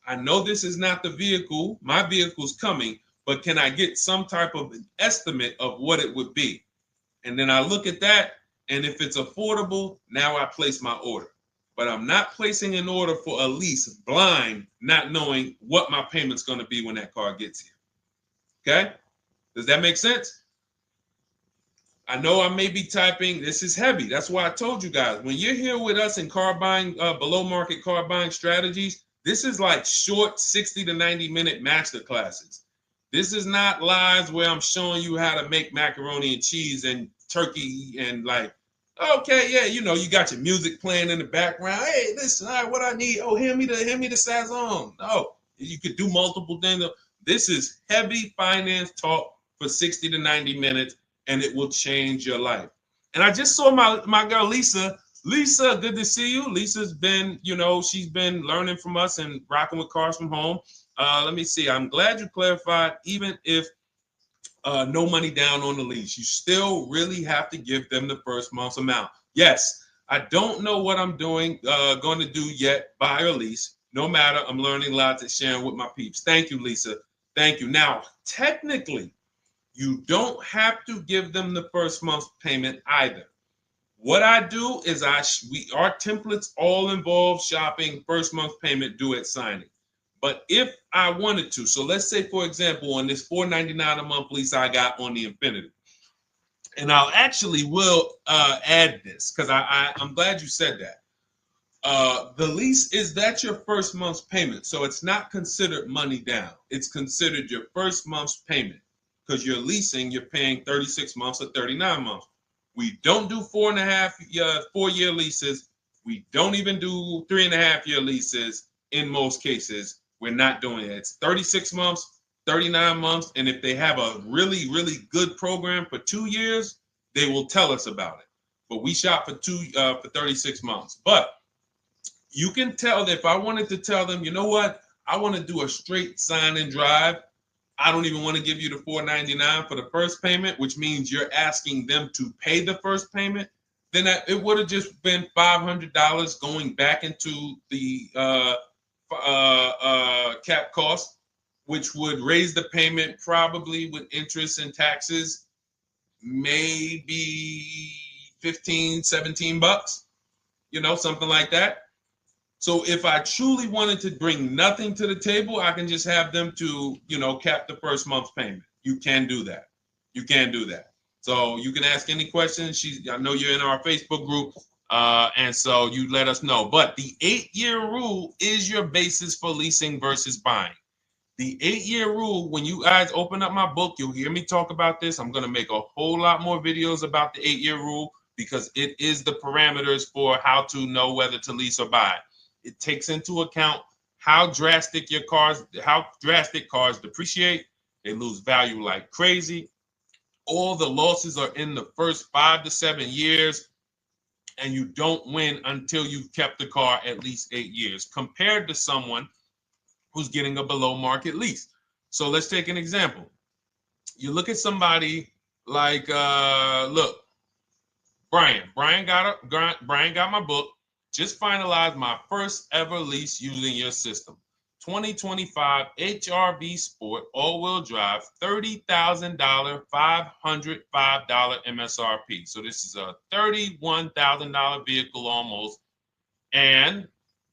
I know this is not the vehicle. My vehicle's coming, but can I get some type of an estimate of what it would be? And then I look at that, and if it's affordable, now I place my order. But I'm not placing an order for a lease blind, not knowing what my payment's going to be when that car gets here. Okay? Does that make sense? I know I may be typing, this is heavy. That's why I told you guys, when you're here with us in car buying, below market car buying strategies, this is like short 60 to 90 minute master classes. This is not lives where I'm showing you how to make macaroni and cheese and turkey and like, okay, yeah, you got your music playing in the background. Hey, listen, all right, what I need? Oh, hand me the Sazon. No, you could do multiple things. This is heavy finance talk for 60 to 90 minutes, and it will change your life. And I just saw my girl, Lisa. Lisa, good to see you. Lisa's been, she's been learning from us and rocking with Cars from Home. Let me see. I'm glad you clarified, even if no money down on the lease, you still really have to give them the first month's amount. Yes, I don't know what I'm going to do yet, buy or lease. No matter, I'm learning lots and sharing with my peeps. Thank you, Lisa. Thank you. Now, technically, you don't have to give them the first month's payment either. What I do is our templates all involve shopping, first month payment due at signing. But if I wanted to, so let's say, for example, on this $499 a month lease I got on the Infiniti, and I'll actually will add this because I'm glad you said that. The lease is that's your first month's payment, so it's not considered money down. It's considered your first month's payment because you're leasing, you're paying 36 months or 39 months. We don't do 4-year leases. We don't even do 3.5-year leases in most cases. We're not doing it. It's 36 months, 39 months. And if they have a really, really good program for 2 years, they will tell us about it. But we shop for 36 months. But you can tell that if I wanted to tell them, you know what, I want to do a straight sign and drive, I don't even want to give you the $499 for the first payment, which means you're asking them to pay the first payment, then it would have just been $500 going back into the cap cost, which would raise the payment probably with interest and taxes, maybe 15, 17 bucks, something like that. So if I truly wanted to bring nothing to the table, I can just have them to, cap the first month's payment. You can do that. You can do that. So you can ask any questions. I know you're in our Facebook group, and so you let us know. But the 8-year rule is your basis for leasing versus buying. The 8-year rule, when you guys open up my book, you'll hear me talk about this. I'm going to make a whole lot more videos about the 8-year rule because it is the parameters for how to know whether to lease or buy. It takes into account how drastic cars depreciate. They lose value like crazy. All the losses are in the first 5 to 7 years, and you don't win until you've kept the car at least 8 years, compared to someone who's getting a below market lease. So let's take an example. You look at somebody like, Brian. Brian got my book. Just finalized my first ever lease using your system. 2025 HRV Sport all-wheel drive, $30,000, $505 MSRP. So this is a $31,000 vehicle almost, and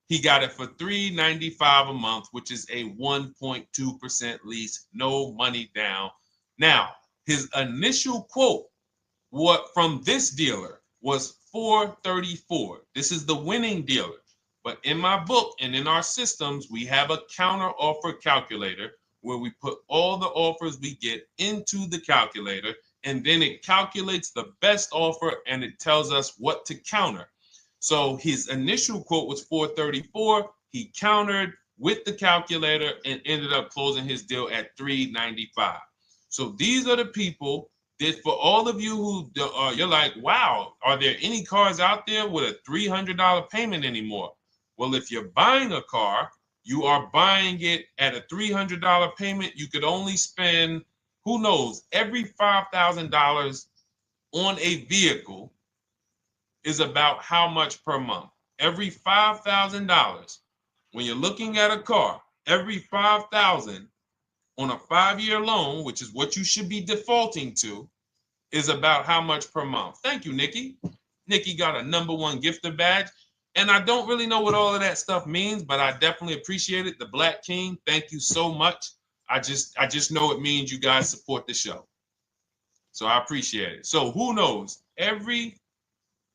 he got it for $395 a month, which is a 1.2% lease, no money down. Now, his initial quote from this dealer was $434. This is the winning dealer. But in my book and in our systems, we have a counter offer calculator where we put all the offers we get into the calculator, and then it calculates the best offer and it tells us what to counter. So his initial quote was $434. He countered with the calculator and ended up closing his deal at $395. So these are the people that, for all of you who you're like, wow, are there any cars out there with a $300 payment anymore? Well, if you're buying a car, you are buying it at a $300 payment. You could only spend, who knows, every $5,000 on a vehicle is about how much per month? Every $5,000. When you're looking at a car, every $5,000 on a 5-year loan, which is what you should be defaulting to, is about how much per month. Thank you, Nikki. Nikki got a #1 gifter badge. And I don't really know what all of that stuff means, but I definitely appreciate it. The Black King, thank you so much. I just know it means you guys support the show. So I appreciate it. So who knows? Every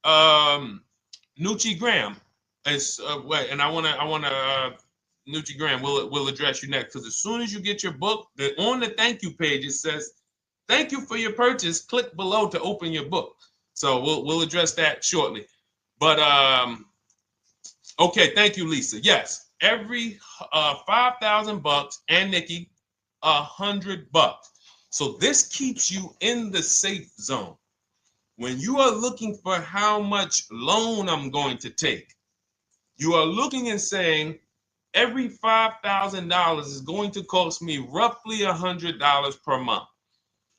Nucci Graham is and I wanna Nucci Graham will address you next, because as soon as you get your book, on the thank you page it says, "Thank you for your purchase. Click below to open your book." So we'll address that shortly. But okay, thank you, Lisa. Yes, every $5,000, and Nikki, $100. So this keeps you in the safe zone. When you are looking for how much loan I'm going to take, you are looking and saying, every $5,000 is going to cost me roughly $100 per month.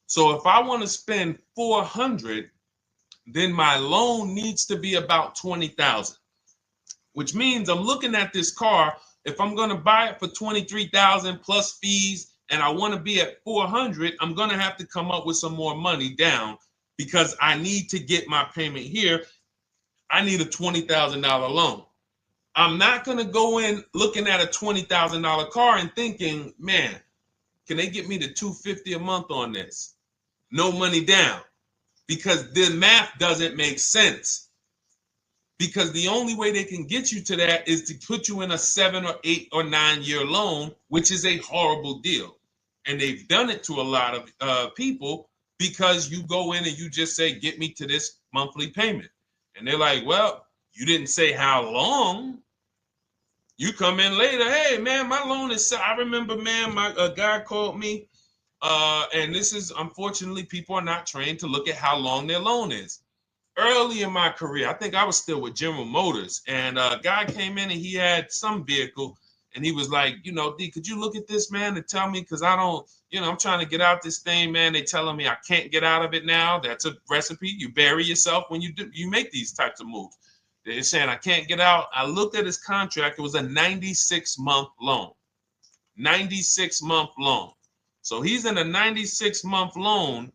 So if I want to spend $400, then my loan needs to be about $20,000, which means I'm looking at this car. If I'm going to buy it for $23,000 plus fees, and I want to be at $400, I'm going to have to come up with some more money down, because I need to get my payment here. I need a $20,000 loan. I'm not going to go in looking at a $20,000 car and thinking, man, can they get me to $250 a month on this? No money down, because the math doesn't make sense. Because the only way they can get you to that is to put you in a 7 or 8 or 9 year loan, which is a horrible deal. And they've done it to a lot of people, because you go in and you just say, get me to this monthly payment. And they're like, well, you didn't say how long. You come in later, hey, man, my loan is, I remember, man, a guy called me, and this is, unfortunately, people are not trained to look at how long their loan is. Early in my career, I think I was still with General Motors, and a guy came in and he had some vehicle, And he was like, D, could you look at this, man, and tell me, because I don't, I'm trying to get out this thing, man. They telling me I can't get out of it now. That's a recipe. You bury yourself when you make these types of moves. They're saying I can't get out. I looked at his contract. It was a 96-month loan. 96-month loan. So he's in a 96-month loan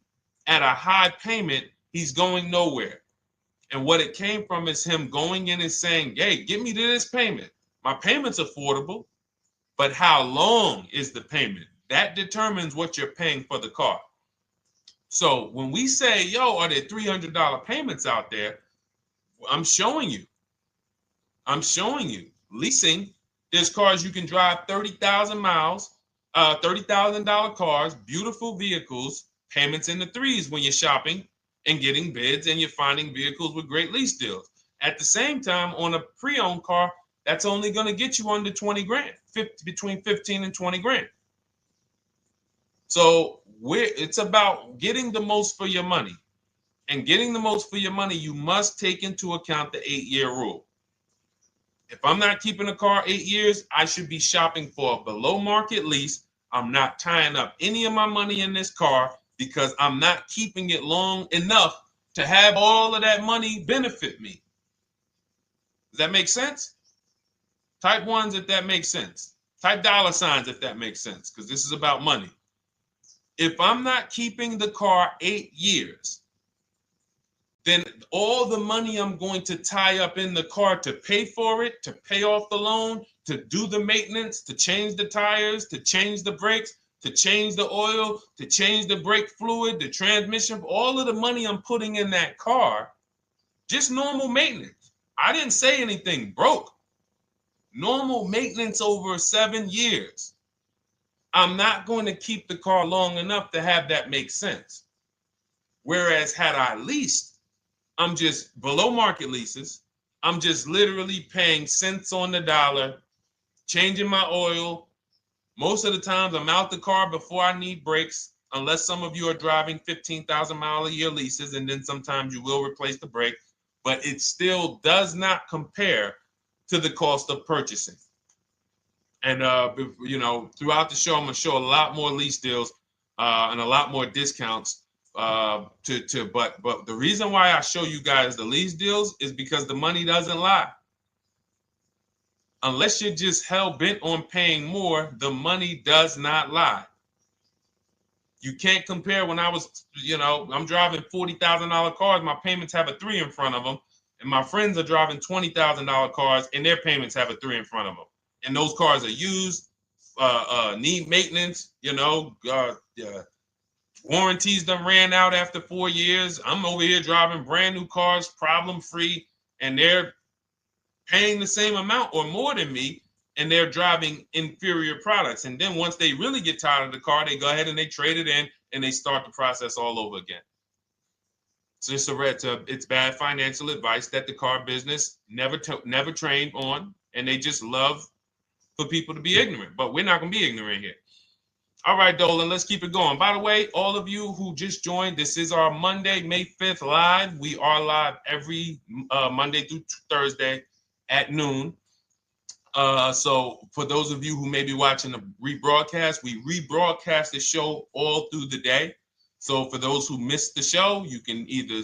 at a high payment. He's going nowhere. And what it came from is him going in and saying, hey, get me to this payment. My payment's affordable, but how long is the payment? That determines what you're paying for the car. So when we say, yo, are there $300 payments out there? I'm showing you. Leasing, there's cars you can drive 30,000 miles, $30,000 cars, beautiful vehicles, payments in the threes when you're shopping and getting bids, and you're finding vehicles with great lease deals. At the same time, on a pre-owned car, that's only going to get you under 20 grand, between 15 and 20 grand. So it's about getting the most for your money. And getting the most for your money, you must take into account the 8-year rule. If I'm not keeping a car 8 years, I should be shopping for a below market lease. I'm not tying up any of my money in this car because I'm not keeping it long enough to have all of that money benefit me. Does that make sense? Type ones if that makes sense. Type dollar signs if that makes sense, because this is about money. If I'm not keeping the car 8 years, then all the money I'm going to tie up in the car to pay for it, to pay off the loan, to do the maintenance, to change the tires, to change the brakes, to change the oil, to change the brake fluid, the transmission, all of the money I'm putting in that car, just normal maintenance. I didn't say anything broke. Normal maintenance over 7 years. I'm not going to keep the car long enough to have that make sense. Whereas had I leased, I'm just below market leases. I'm just literally paying cents on the dollar, changing my oil. Most of the times I'm out the car before I need brakes, unless some of you are driving 15,000 mile a year leases, and then sometimes you will replace the brake, but it still does not compare to the cost of purchasing. And throughout the show, I'm gonna show a lot more lease deals and a lot more discounts. But the reason why I show you guys the lease deals is because the money doesn't lie. Unless you're just hell bent on paying more, the money does not lie. You can't compare when I was, I'm driving $40,000 cars, my payments have a 3 in front of them, and my friends are driving $20,000 cars and their payments have a 3 in front of them. And those cars are used, need maintenance, warranties done ran out after 4 years. I'm over here driving brand new cars, problem free, and they're paying the same amount or more than me, and they're driving inferior products. And then once they really get tired of the car, they go ahead and they trade it in and they start the process all over again. So it's bad financial advice that the car business never trained on, and they just love for people to be ignorant. But we're not going to be ignorant here. All right, Dolan, let's keep it going. By the way, all of you who just joined, this is our Monday, May 5th live. We are live every Monday through Thursday at noon. So for those of you who may be watching the rebroadcast, we rebroadcast the show all through the day. So for those who missed the show, you can either,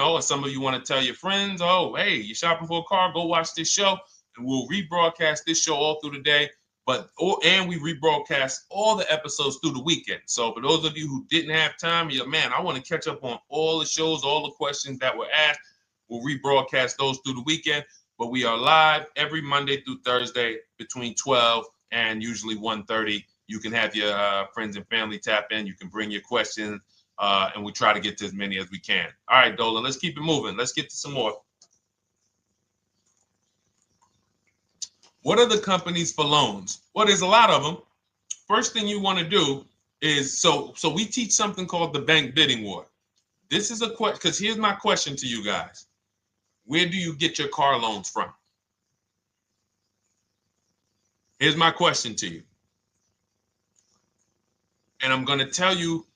or some of you want to tell your friends, oh, hey, you're shopping for a car, go watch this show. And we'll rebroadcast this show all through the day. And we rebroadcast all the episodes through the weekend. So for those of you who didn't have time, you're, man, I want to catch up on all the shows, all the questions that were asked. We'll rebroadcast those through the weekend. But we are live every Monday through Thursday between 12 and usually 1:30. You can have your friends and family tap in. You can bring your questions, and we try to get to as many as we can. All right, Dolan, let's keep it moving. Let's get to some more. What are the companies for loans? Well, there's a lot of them. First thing you want to do is, so we teach something called the bank bidding war. This is a question, because here's my question to you guys. Where do you get your car loans from? Here's my question to you. And I'm going to tell you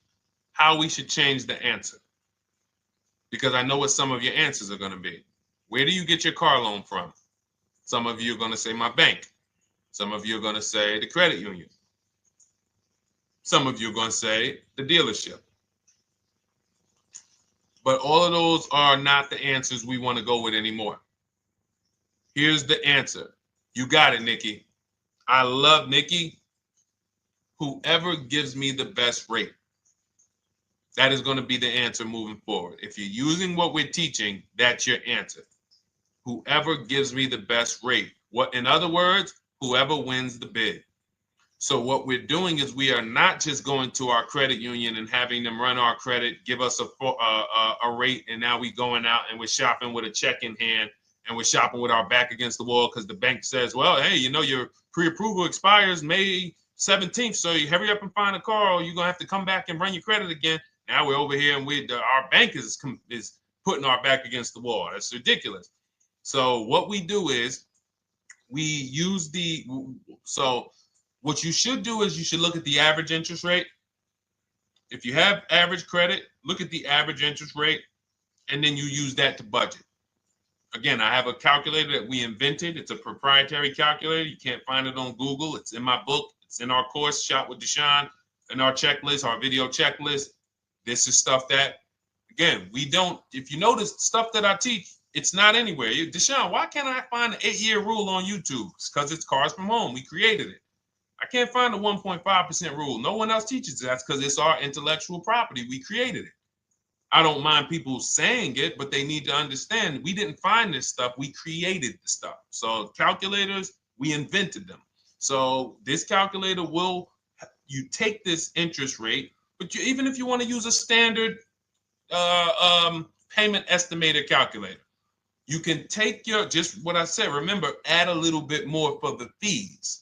how we should change the answer, because I know what some of your answers are going to be. Where do you get your car loan from? Some of you are going to say my bank. Some of you are going to say the credit union. Some of you are going to say the dealership. But all of those are not the answers we want to go with anymore. Here's the answer. You got it, Nikki. I love Nikki. Whoever gives me the best rate. That is going to be the answer moving forward. If you're using what we're teaching, that's your answer. Whoever gives me the best rate. In other words, whoever wins the bid. So what we're doing is we are not just going to our credit union and having them run our credit, give us a rate, and now we going out and we're shopping with a check in hand and we're shopping with our back against the wall because the bank says, well, hey, you know, your pre-approval expires May 17th, so you hurry up and find a car or you're going to have to come back and run your credit again. Now we're over here and our bank is putting our back against the wall. That's ridiculous. So what we do is we use what you should do is you should look at the average interest rate. If you have average credit, look at the average interest rate, and then you use that to budget. Again, I have a calculator that we invented. It's a proprietary calculator. You can't find it on Google. It's in my book. It's in our course, Shop with Deshone, in our checklist, our video checklist. This is stuff that, again, we don't, if you notice stuff that I teach, it's not anywhere. Deshone, why can't I find an 8-year rule on YouTube? It's because it's Cars from Home. We created it. I can't find the 1.5% rule. No one else teaches that because it's our intellectual property. We created it. I don't mind people saying it, but they need to understand we didn't find this stuff. We created the stuff. So calculators, we invented them. So this calculator you take this interest rate, but even if you want to use a standard payment estimator calculator, you can take just what I said. Remember, add a little bit more for the fees,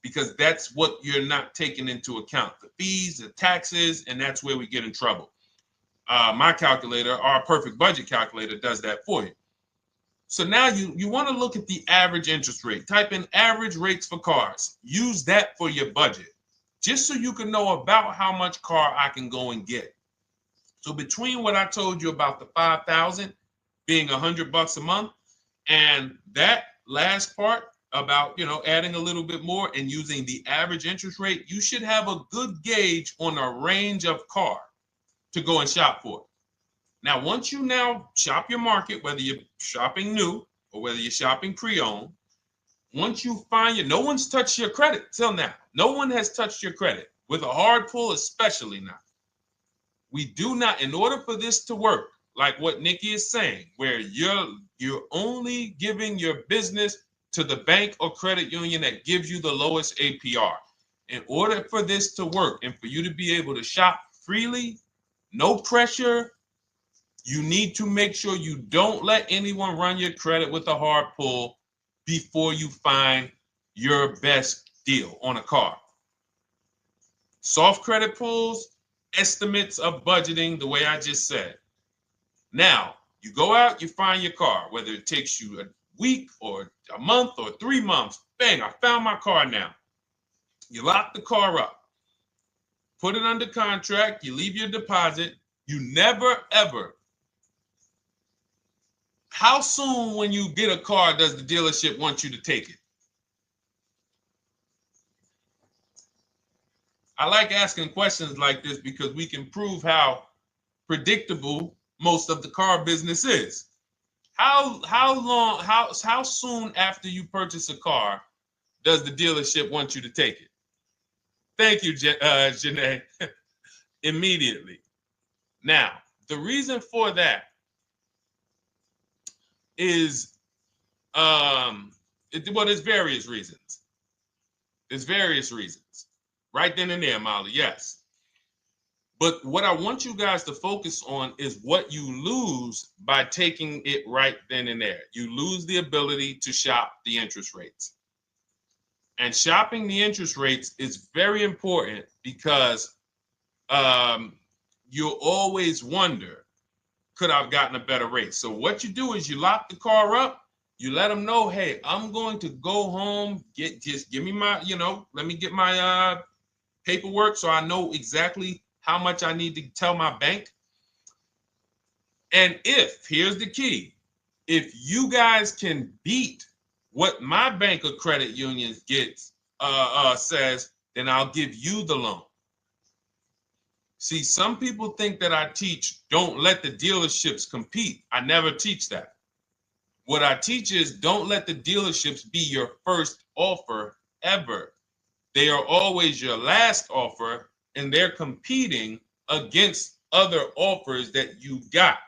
because that's what you're not taking into account. The fees, the taxes, and that's where we get in trouble. My calculator, our perfect budget calculator, does that for you. So now you want to look at the average interest rate. Type in average rates for cars. Use that for your budget, just so you can know about how much car I can go and get. So between what I told you about the $5,000 being $100 a month, and that last part about, adding a little bit more and using the average interest rate, you should have a good gauge on a range of car to go and shop for. Now, once you now shop your market, whether you're shopping new or whether you're shopping pre-owned, once you find no one's touched your credit till now. No one has touched your credit with a hard pull, especially not. We do not, in order for this to work, like what Nikki is saying, where you're only giving your business to the bank or credit union that gives you the lowest APR. In order for this to work and for you to be able to shop freely, no pressure, you need to make sure you don't let anyone run your credit with a hard pull before you find your best deal on a car. Soft credit pulls, estimates of budgeting, the way I just said. Now, you go out, you find your car, whether it takes you a week or a month or 3 months. Bang, I found my car now. You lock the car up, put it under contract, you leave your deposit. You never, ever. How soon when you get a car does the dealership want you to take it? I like asking questions like this because we can prove how predictable most of the car business is. How soon after you purchase a car does the dealership want you to take it? Thank you, Janae. Immediately. Now, the reason for that is, there's various reasons. There's various reasons. Right then and there, Molly, yes. But what I want you guys to focus on is what you lose by taking it right then and there. You lose the ability to shop the interest rates. And shopping the interest rates is very important because you'll always wonder, could I have gotten a better rate? So what you do is you lock the car up, you let them know, hey, I'm going to go home, just give me my, let me get my paperwork so I know exactly how much I need to tell my bank. And here's the key, if you guys can beat what my bank or credit union gets says, then I'll give you the loan. See, some people think that I teach don't let the dealerships compete. I never teach that. What I teach is don't let the dealerships be your first offer ever. They are always your last offer, and they're competing against other offers that you got.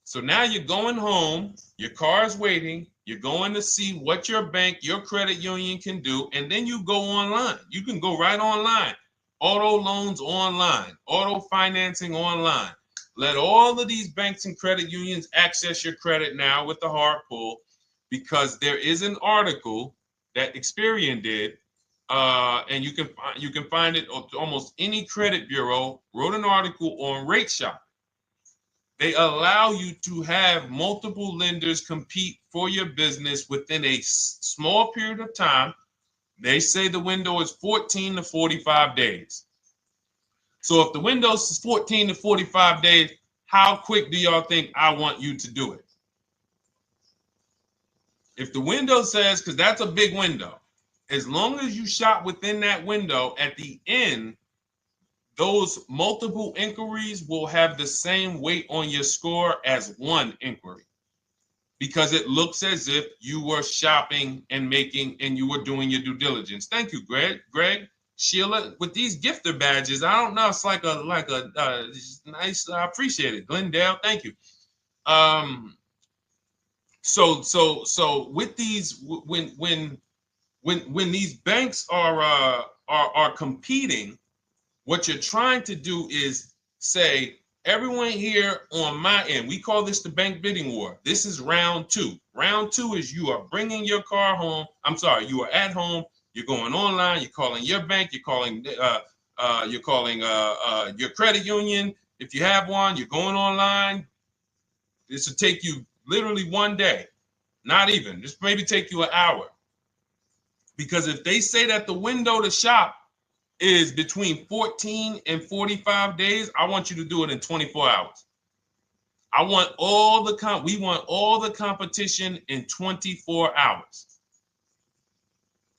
So now you're going home, your car's waiting, you're going to see what your bank, your credit union can do, and then you go online. You can go right online. Auto loans online, auto financing online. Let all of these banks and credit unions access your credit now with the hard pull, because there is an article that Experian did, and you can find it at almost any credit bureau, wrote an article on rate shopping. They allow you to have multiple lenders compete for your business within a small period of time. They say the window is 14 to 45 days. So if the window is 14 to 45 days, how quick do y'all think I want you to do it? If the window says, because that's a big window, as long as you shop within that window, at the end, those multiple inquiries will have the same weight on your score as one inquiry, because it looks as if you were shopping and you were doing your due diligence. Thank you, Greg, Sheila, with these gifter badges. I don't know. It's like a nice. I appreciate it, Glendale. Thank you. So with these, when these banks are competing, what you're trying to do is say, everyone here on my end, we call this the bank bidding war. This is round two. Round two is you are bringing your car home. I'm sorry, you are at home. You're going online. You're calling your bank. You're calling your credit union. If you have one, you're going online. This will take you literally one day, not even. Just maybe take you an hour. Because if they say that the window to shop is between 14 and 45 days, I want you to do it in 24 hours. We want all the competition in 24 hours.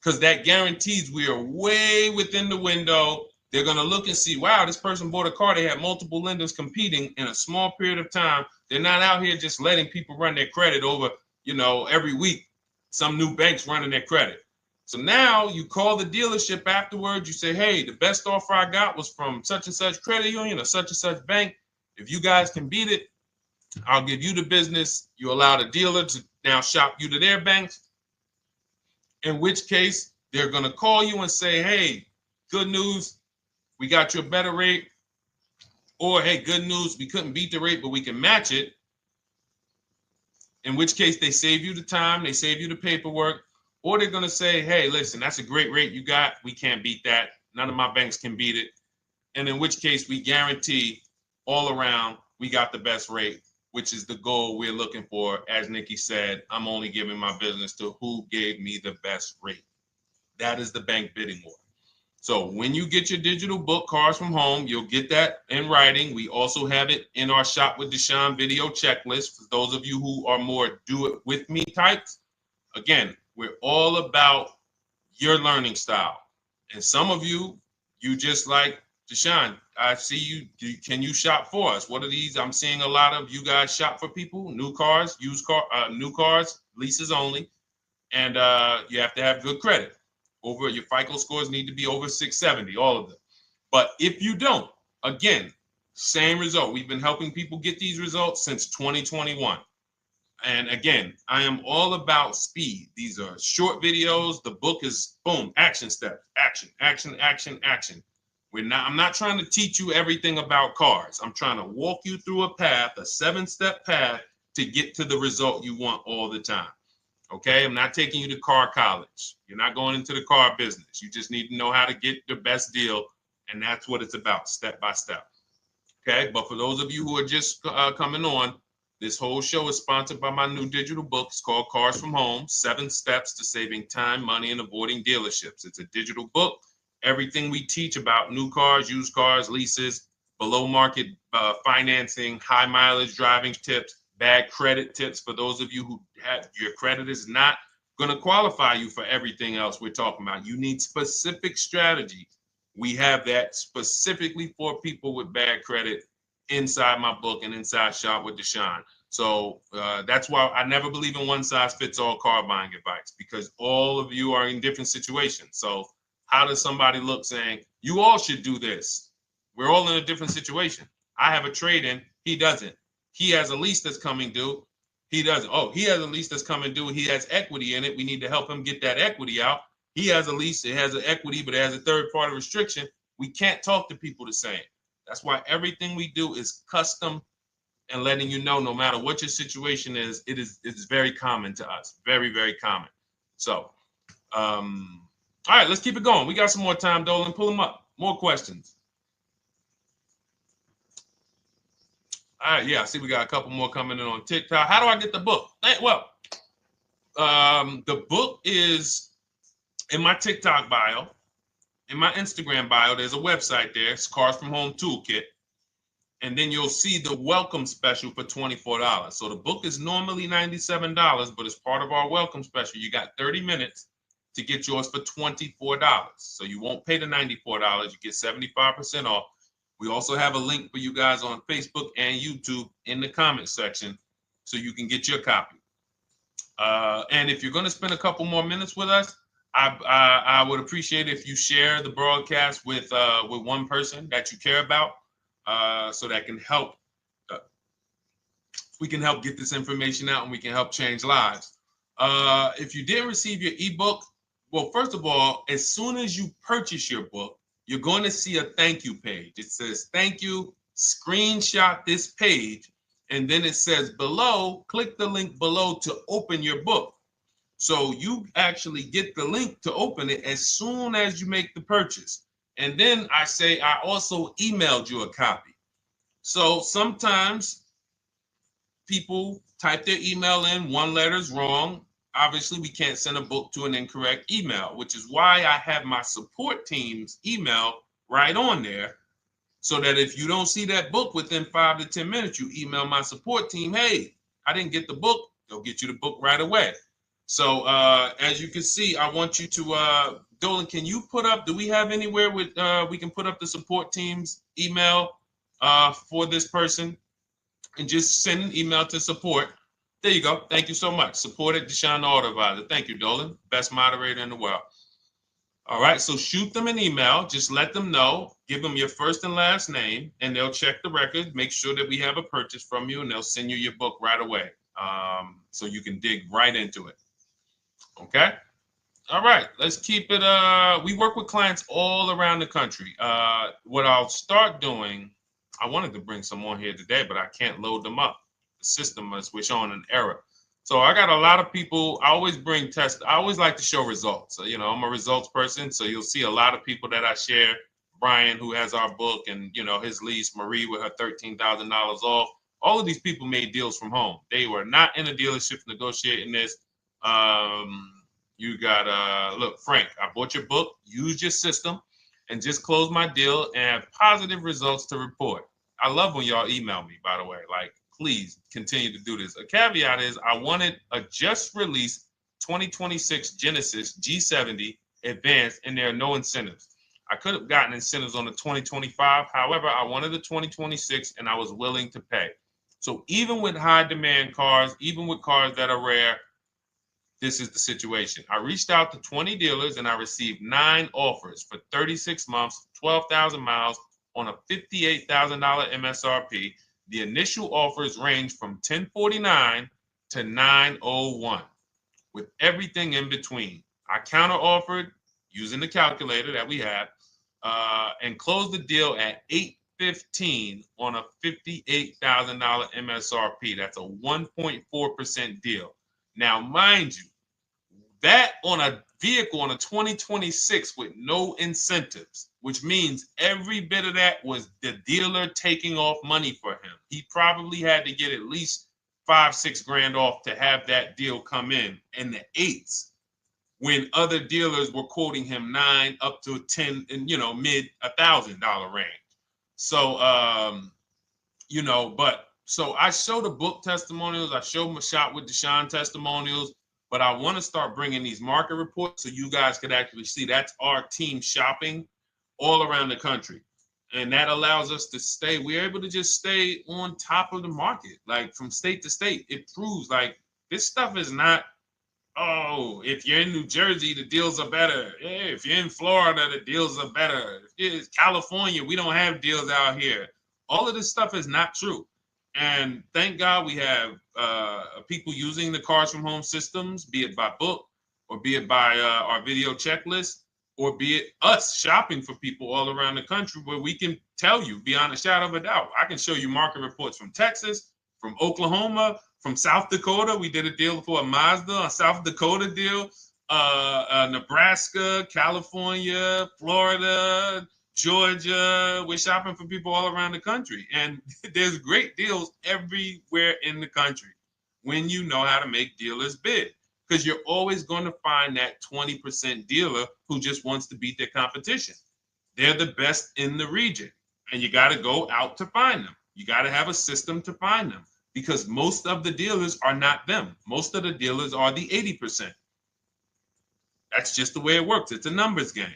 Because that guarantees we are way within the window. They're going to look and see, wow, this person bought a car. They had multiple lenders competing in a small period of time. They're not out here just letting people run their credit over, every week. Some new banks running their credit. So now you call the dealership afterwards. You say, hey, the best offer I got was from such and such credit union or such and such bank. If you guys can beat it, I'll give you the business. You allow the dealer to now shop you to their banks. In which case, they're going to call you and say, hey, good news, we got you a better rate. Or, hey, good news, we couldn't beat the rate, but we can match it. In which case, they save you the time, they save you the paperwork. Or they're going to say, hey, listen, that's a great rate you got. We can't beat that. None of my banks can beat it. And in which case, we guarantee all around we got the best rate, which is the goal we're looking for. As Nikki said, I'm only giving my business to who gave me the best rate. That is the bank bidding war. So when you get your digital book, Cars from Home, you'll get that in writing. We also have it in our Shop with Deshone video checklist. For those of you who are more do-it-with-me types, again, we're all about your learning style. And some of you just like, Deshone, I see you. Can you shop for us? What are these? I'm seeing a lot of you guys shop for people, new cars, new cars, leases only. And you have to have good credit. Your FICO scores need to be over 670, all of them. But if you don't, again, same result. We've been helping people get these results since 2021. And again, I am all about speed. These are short videos. The book is boom, action steps, action, action, action, action. I'm not trying to teach you everything about cars. I'm trying to walk you through a path, a 7-step path to get to the result you want all the time. Okay, I'm not taking you to car college. You're not going into the car business. You just need to know how to get the best deal. And that's what it's about, step by step. Okay, but for those of you who are just coming on, this whole show is sponsored by my new digital book. It's called Cars from Home, 7 Steps to Saving Time, Money, and Avoiding Dealerships. It's a digital book. Everything we teach about new cars, used cars, leases, below market financing, high mileage driving tips, bad credit tips for those of you who have your credit is not going to qualify you for everything else we're talking about. You need specific strategy. We have that specifically for people with bad credit inside my book and inside Shop with Deshone. So that's why I never believe in one size fits all car buying advice, because all of you are in different situations. So how does somebody look saying, you all should do this? We're all in a different situation. I have a trade-in. He doesn't. He has a lease that's coming due. He doesn't. Oh, he has a lease that's coming due. He has equity in it. We need to help him get that equity out. He has a lease. It has an equity, but it has a third-party restriction. We can't talk to people the same. That's why everything we do is custom and letting you know, no matter what your situation is, it's very common to us. Very, very common. So, all right, let's keep it going. We got some more time, Dolan. Pull them up. More questions. All right, yeah, I see we got a couple more coming in on TikTok. How do I get the book? Well, the book is in my TikTok bio. In my Instagram bio, there's a website there. It's Cars from Home Toolkit. And then you'll see the welcome special for $24. So the book is normally $97, but as part of our welcome special, you got 30 minutes to get yours for $24. So you won't pay the $94. You get 75% off. We also have a link for you guys on Facebook and YouTube in the comment section so you can get your copy. And if you're going to spend a couple more minutes with us, I would appreciate if you share the broadcast with one person that you care about, so that can help. We can help get this information out, and we can help change lives. If you didn't receive your ebook, well, first of all, as soon as you purchase your book, you're going to see a thank you page. It says, thank you, screenshot this page, and then it says below, click the link below to open your book. So you actually get the link to open it as soon as you make the purchase. And then I say, I also emailed you a copy. So sometimes people type their email in, one letter's wrong. Obviously, we can't send a book to an incorrect email, which is why I have my support team's email right on there, so that if you don't see that book within 5 to 10 minutes, you email my support team, hey, I didn't get the book. They'll get you the book right away. So as you can see, I want you to, Dolan, can you put up, do we have anywhere with, we can put up the support team's email for this person, and just send an email to support. There you go. Thank you so much. Support at Deshone the Auto Advisor. Thank you, Dolan. Best moderator in the world. All right, so shoot them an email. Just let them know. Give them your first and last name, and they'll check the record, make sure that we have a purchase from you, and they'll send you your book right away, so you can dig right into it. Okay? All right, let's keep it. We work with clients all around the country. What I'll start doing, I wanted to bring some on here today, but I can't load them up. The system is showing an error. So I got a lot of people. I always bring tests. I always like to show results. So, you know, I'm a results person. So you'll see a lot of people that I share. Brian, who has our book, and, you know, his lease, Marie with her $13,000 off. All of these people made deals from home. They were not in a dealership negotiating this. You got, look, Frank, I bought your book, used your system, and just closed my deal and have positive results to report. I love when y'all email me, by the way. Like, please continue to do this. A caveat is I wanted a just released 2026 Genesis G70 Advanced, and there are no incentives. I could have gotten incentives on the 2025. However, I wanted the 2026, and I was willing to pay. So even with high demand cars, even with cars that are rare, this is the situation. I reached out to 20 dealers, and I received 9 offers for 36 months, 12,000 miles on a $58,000 MSRP. The initial offers range from $1049 to $901, with everything in between. I counter offered using the calculator that we have, and closed the deal at $815 on a $58,000 MSRP. That's a 1.4% deal. Now, mind you, that on a vehicle on a 2026 with no incentives, which means every bit of that was the dealer taking off money for him. He probably had to get at least $5-6 grand off to have that deal come in the 8s, when other dealers were quoting him 9 up to 10 and, you know, mid $1,000 range. So, you know, but so I show the book testimonials. I show my Shop with Deshone testimonials. But I want to start bringing these market reports so you guys could actually see that's our team shopping all around the country. And that allows us to stay, we're able to just stay on top of the market, like from state to state. It proves like this stuff is not, oh, if you're in New Jersey, the deals are better. Yeah, if you're in Florida, the deals are better. If it's California, we don't have deals out here. All of this stuff is not true. And thank God we have people using the Cars from Home systems, be it by book or be it by our video checklist, or be it us shopping for people all around the country where we can tell you beyond a shadow of a doubt. I can show you market reports from Texas, from Oklahoma, from South Dakota. We did a deal for a Mazda, a South Dakota deal, Nebraska, California, Florida, Georgia. We're shopping for people all around the country. And there's great deals everywhere in the country when you know how to make dealers bid. Because you're always going to find that 20% dealer who just wants to beat their competition. They're the best in the region. And you got to go out to find them. You got to have a system to find them. Because most of the dealers are not them. Most of the dealers are the 80%. That's just the way it works. It's a numbers game.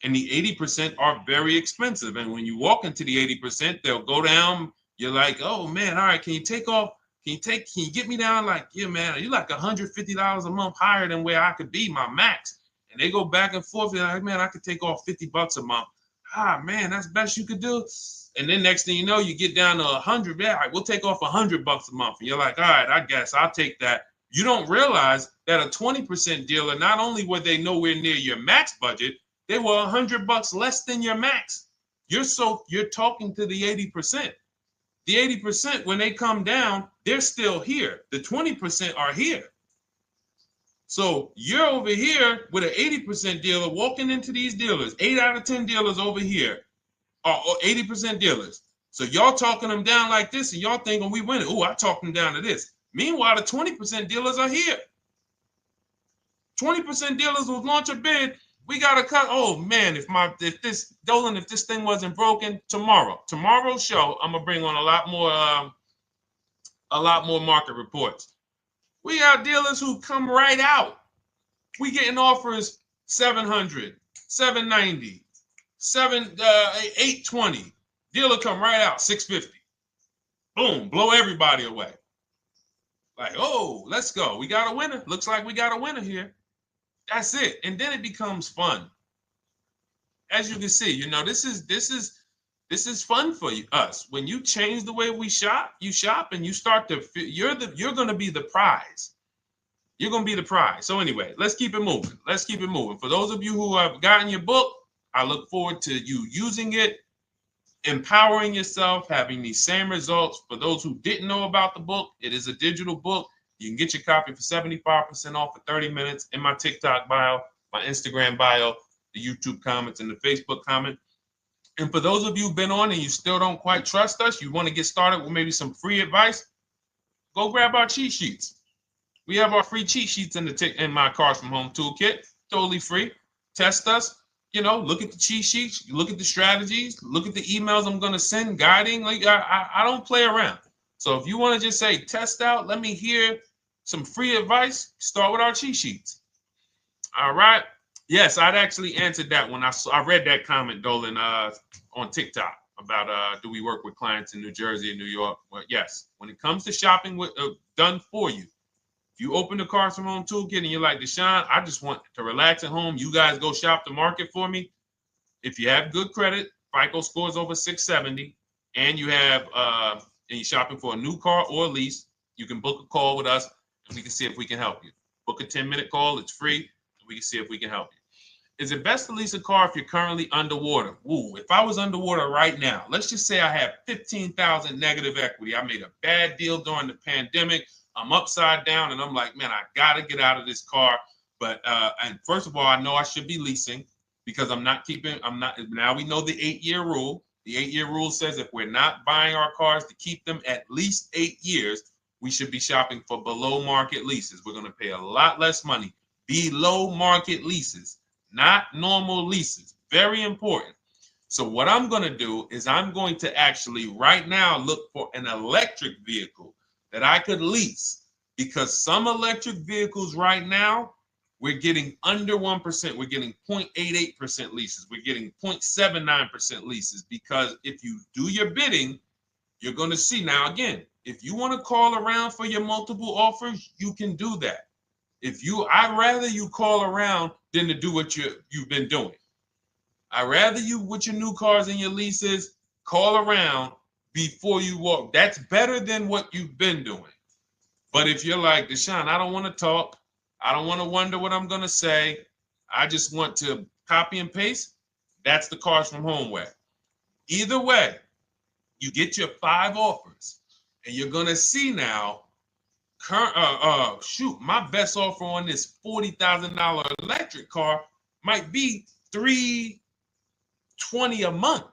And the 80% are very expensive. And when you walk into the 80%, they'll go down. You're like, oh man, all right, can you take off? Can you get me down? Like, yeah, man, you're like $150 a month higher than where I could be, my max. And they go back and forth. They're like, man, I could take off $50 a month. Ah, man, that's the best you could do. And then next thing you know, you get down to 100. Yeah, all right, we'll take off $100 a month. And you're like, all right, I guess I'll take that. You don't realize that a 20% dealer, not only were they nowhere near your max budget, they were $100 less than your max. You're talking to the 80%. The 80%, when they come down, they're still here. The 20% are here. So you're over here with an 80% dealer walking into these dealers. 8 out of 10 dealers over here are 80% dealers. So y'all talking them down like this, and y'all thinking we winning. Oh, I talked them down to this. Meanwhile, the 20% dealers are here. 20% dealers will launch a bid. We gotta cut. Oh man, if this thing wasn't broken, tomorrow's show, I'm gonna bring on a lot more market reports. We got dealers who come right out. We getting offers 700, 790, 820. Dealer come right out 650. Boom, blow everybody away. Like, oh, let's go. We got a winner. Looks like we got a winner here. That's it. And then it becomes fun. As you can see, this is fun for us. When you change the way we shop, you shop and you start to you're going to be the prize. You're going to be the prize. So anyway, let's keep it moving. For those of you who have gotten your book, I look forward to you using it, empowering yourself, having these same results. For those who didn't know about the book, it is a digital book. You can get your copy for 75% off for 30 minutes in my TikTok bio, my Instagram bio, the YouTube comments, and the Facebook comment. And for those of you who've been on and you still don't quite trust us, you want to get started with maybe some free advice, go grab our cheat sheets. We have our free cheat sheets in my Cars from Home toolkit, totally free. Test us, look at the cheat sheets, look at the strategies, look at the emails I'm going to send, guiding. Like I don't play around. So if you want to just say, test out, let me hear some free advice, start with our cheat sheets. All right. Yes, I'd actually answered that when I read that comment, Dolan, on TikTok about do we work with clients in New Jersey and New York? Well, yes. When it comes to shopping done for you, if you open the Cars from Home toolkit and you're like, Deshone, I just want to relax at home. You guys go shop the market for me. If you have good credit, FICO scores over 670, and you have and you're shopping for a new car or a lease, you can book a call with us and we can see if we can help you. Book a 10-minute call. It's free. And we can see if we can help you. Is it best to lease a car if you're currently underwater? Ooh, if I was underwater right now, let's just say I have 15,000 negative equity. I made a bad deal during the pandemic. I'm upside down and I'm like, man, I got to get out of this car. But and first of all, I know I should be leasing because now we know the 8-year rule. The 8-year rule says if we're not buying our cars to keep them at least 8 years, we should be shopping for below market leases. We're going to pay a lot less money. Below market leases, not normal leases. Very important. So what I'm going to do is I'm going to actually right now look for an electric vehicle that I could lease because some electric vehicles right now, we're getting under 1%. We're getting 0.88% leases. We're getting 0.79% leases, because if you do your bidding, you're going to see. Now, again, if you want to call around for your multiple offers, you can do that. I'd rather you call around than to do what you've been doing. I'd rather you, with your new cars and your leases, call around before you walk. That's better than what you've been doing. But if you're like, Deshone, I don't want to talk. I don't want to wonder what I'm going to say. I just want to copy and paste. That's the Cars from Home way. Either way, you get your 5 offers, and you're going to see now, my best offer on this $40,000 electric car might be $320 a month.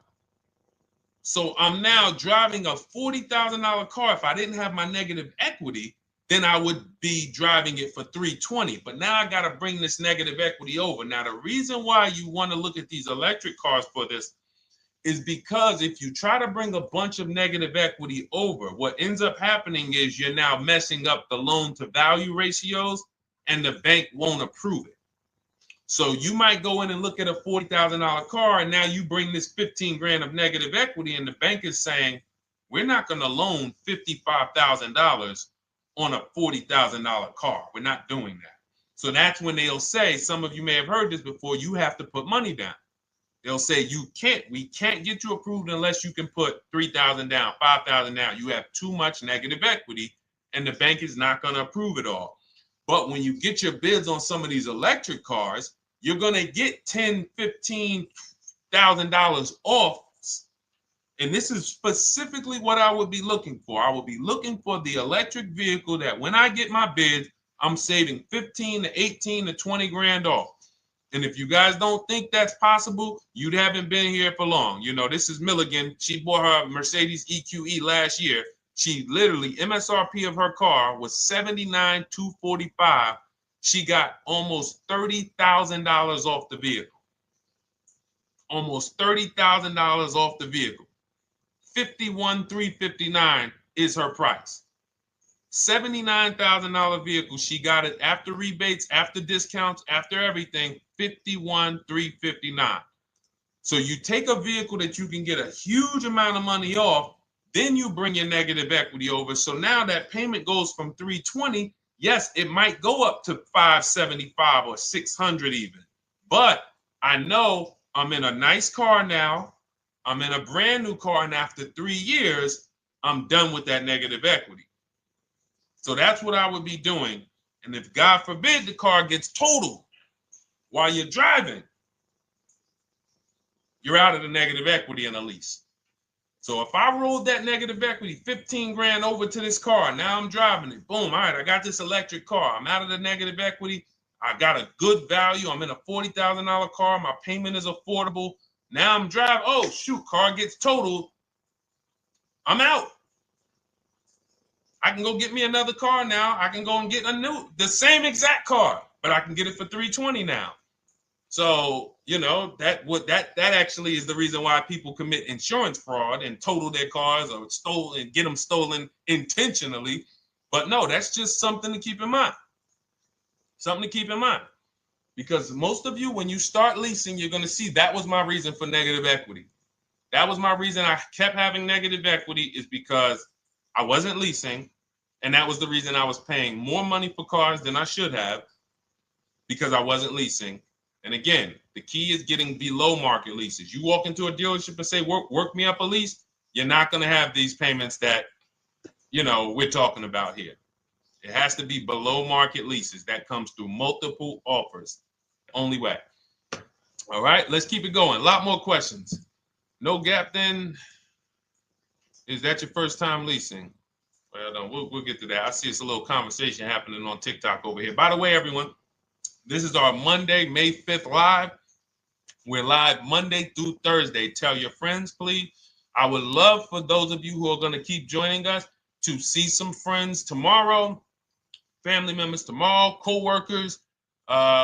So I'm now driving a $40,000 car. If I didn't have my negative equity, then I would be driving it for $320. But now I got to bring this negative equity over. Now, the reason why you want to look at these electric cars for this is because if you try to bring a bunch of negative equity over, what ends up happening is you're now messing up the loan to value ratios, and the bank won't approve it. So you might go in and look at a $40,000 car, and now you bring this 15 grand of negative equity, and the bank is saying, we're not going to loan $55,000 on a $40,000 car. We're not doing that. So that's when they'll say, some of you may have heard this before, you have to put money down. They'll say, we can't get you approved unless you can put $3,000 down, $5,000 down. You have too much negative equity, and the bank is not going to approve it all. But when you get your bids on some of these electric cars, you're going to get $10,000, $15,000 off. And this is specifically what I would be looking for. I would be looking for the electric vehicle that when I get my bids, I'm saving 15 to 18 to 20 grand off. And if you guys don't think that's possible, you haven't been here for long. You know, this is Milligan. She bought her Mercedes EQE last year. She literally, MSRP of her car was $79,245. She got almost $30,000 off the vehicle. Almost $30,000 off the vehicle. $51,359 is her price. $79,000 vehicle. She got it after rebates, after discounts, after everything. $51,359. So you take a vehicle that you can get a huge amount of money off, then you bring your negative equity over. So now that payment goes from $320. Yes, it might go up to $575 or $600 even. But I know I'm in a nice car now. I'm in a brand new car, and after 3 years, I'm done with that negative equity. So that's what I would be doing. And if God forbid the car gets totaled while you're driving, you're out of the negative equity in a lease. So if I rolled that negative equity, 15 grand over to this car, now I'm driving it. Boom. All right, I got this electric car. I'm out of the negative equity. I got a good value. I'm in a $40,000 car. My payment is affordable. Now I'm driving. Oh, shoot, car gets totaled. I'm out. I can go get me another car now. I can go and get the same exact car, but I can get it for $320 now. So, you know, that actually is the reason why people commit insurance fraud and total their cars or get them stolen intentionally. But no, that's just something to keep in mind. Something to keep in mind. Because most of you, when you start leasing, you're going to see that was my reason for negative equity. That was my reason I kept having negative equity, is because I wasn't leasing. And that was the reason I was paying more money for cars than I should have, because I wasn't leasing. And again, the key is getting below market leases. You walk into a dealership and say, work me up a lease, you're not going to have these payments that, you know, we're talking about here. It has to be below market leases. That comes through multiple offers. Only way. All right, let's keep it going. A lot more questions. No gap then. Is that your first time leasing? Well, no, we'll get to that. I see it's a little conversation happening on TikTok over here. By the way, everyone, this is our Monday, May 5th live. We're live Monday through Thursday. Tell your friends, please. I would love for those of you who are going to keep joining us to see some friends tomorrow, family members tomorrow, co-workers.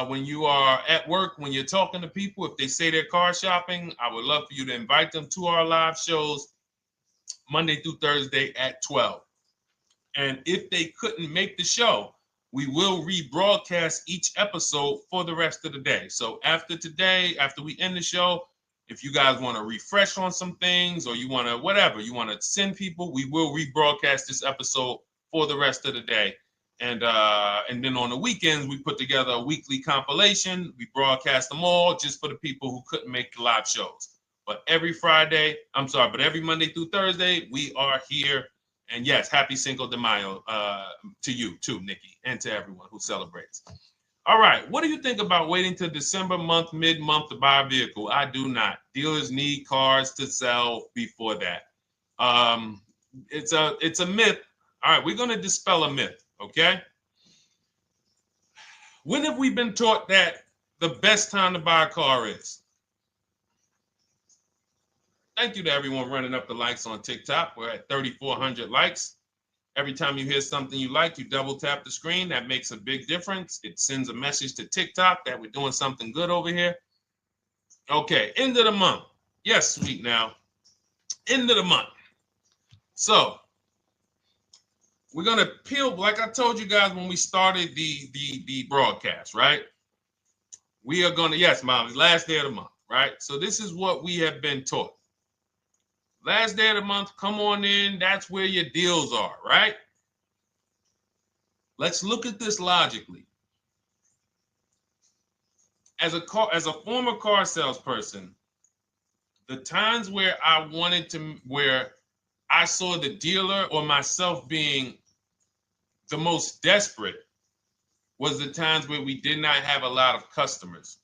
When you are at work, when you're talking to people, if they say they're car shopping, I would love for you to invite them to our live shows Monday through Thursday at 12. And if they couldn't make the show, we will rebroadcast each episode for the rest of the day. So after today, after we end the show, if you guys want to refresh on some things or you want to whatever, you want to send people, we will rebroadcast this episode for the rest of the day. And then on the weekends, we put together a weekly compilation. We broadcast them all just for the people who couldn't make the live shows. But every Monday through Thursday, we are here. And yes, happy Cinco de Mayo to you too, Nikki, and to everyone who celebrates. All right, what do you think about waiting till December month, mid-month to buy a vehicle? I do not. Dealers need cars to sell before that. It's a myth. All right, we're going to dispel a myth, okay? When have we been taught that the best time to buy a car is? Thank you to everyone running up the likes on TikTok. We're at 3,400 likes. Every time you hear something you like, you double tap the screen. That makes a big difference. It sends a message to TikTok that we're doing something good over here. Okay, end of the month. Yes, sweet now. End of the month. So we're gonna peel, like I told you guys when we started the broadcast, right? We are gonna, yes, Molly, last day of the month, right? So this is what we have been taught. Last day of the month, come on in. That's where your deals are, right? Let's look at this logically. As a former car salesperson, the times where where I saw the dealer or myself being the most desperate was the times where we did not have a lot of customers.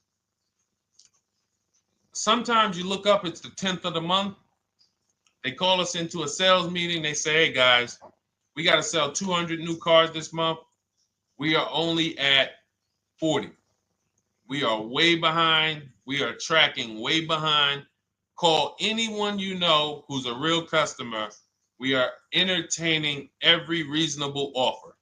Sometimes you look up, it's the 10th of the month. They call us into a sales meeting. They say, hey, guys, we got to sell 200 new cars this month. We are only at 40. We are way behind. We are tracking way behind. Call anyone you know who's a real customer. We are entertaining every reasonable offer.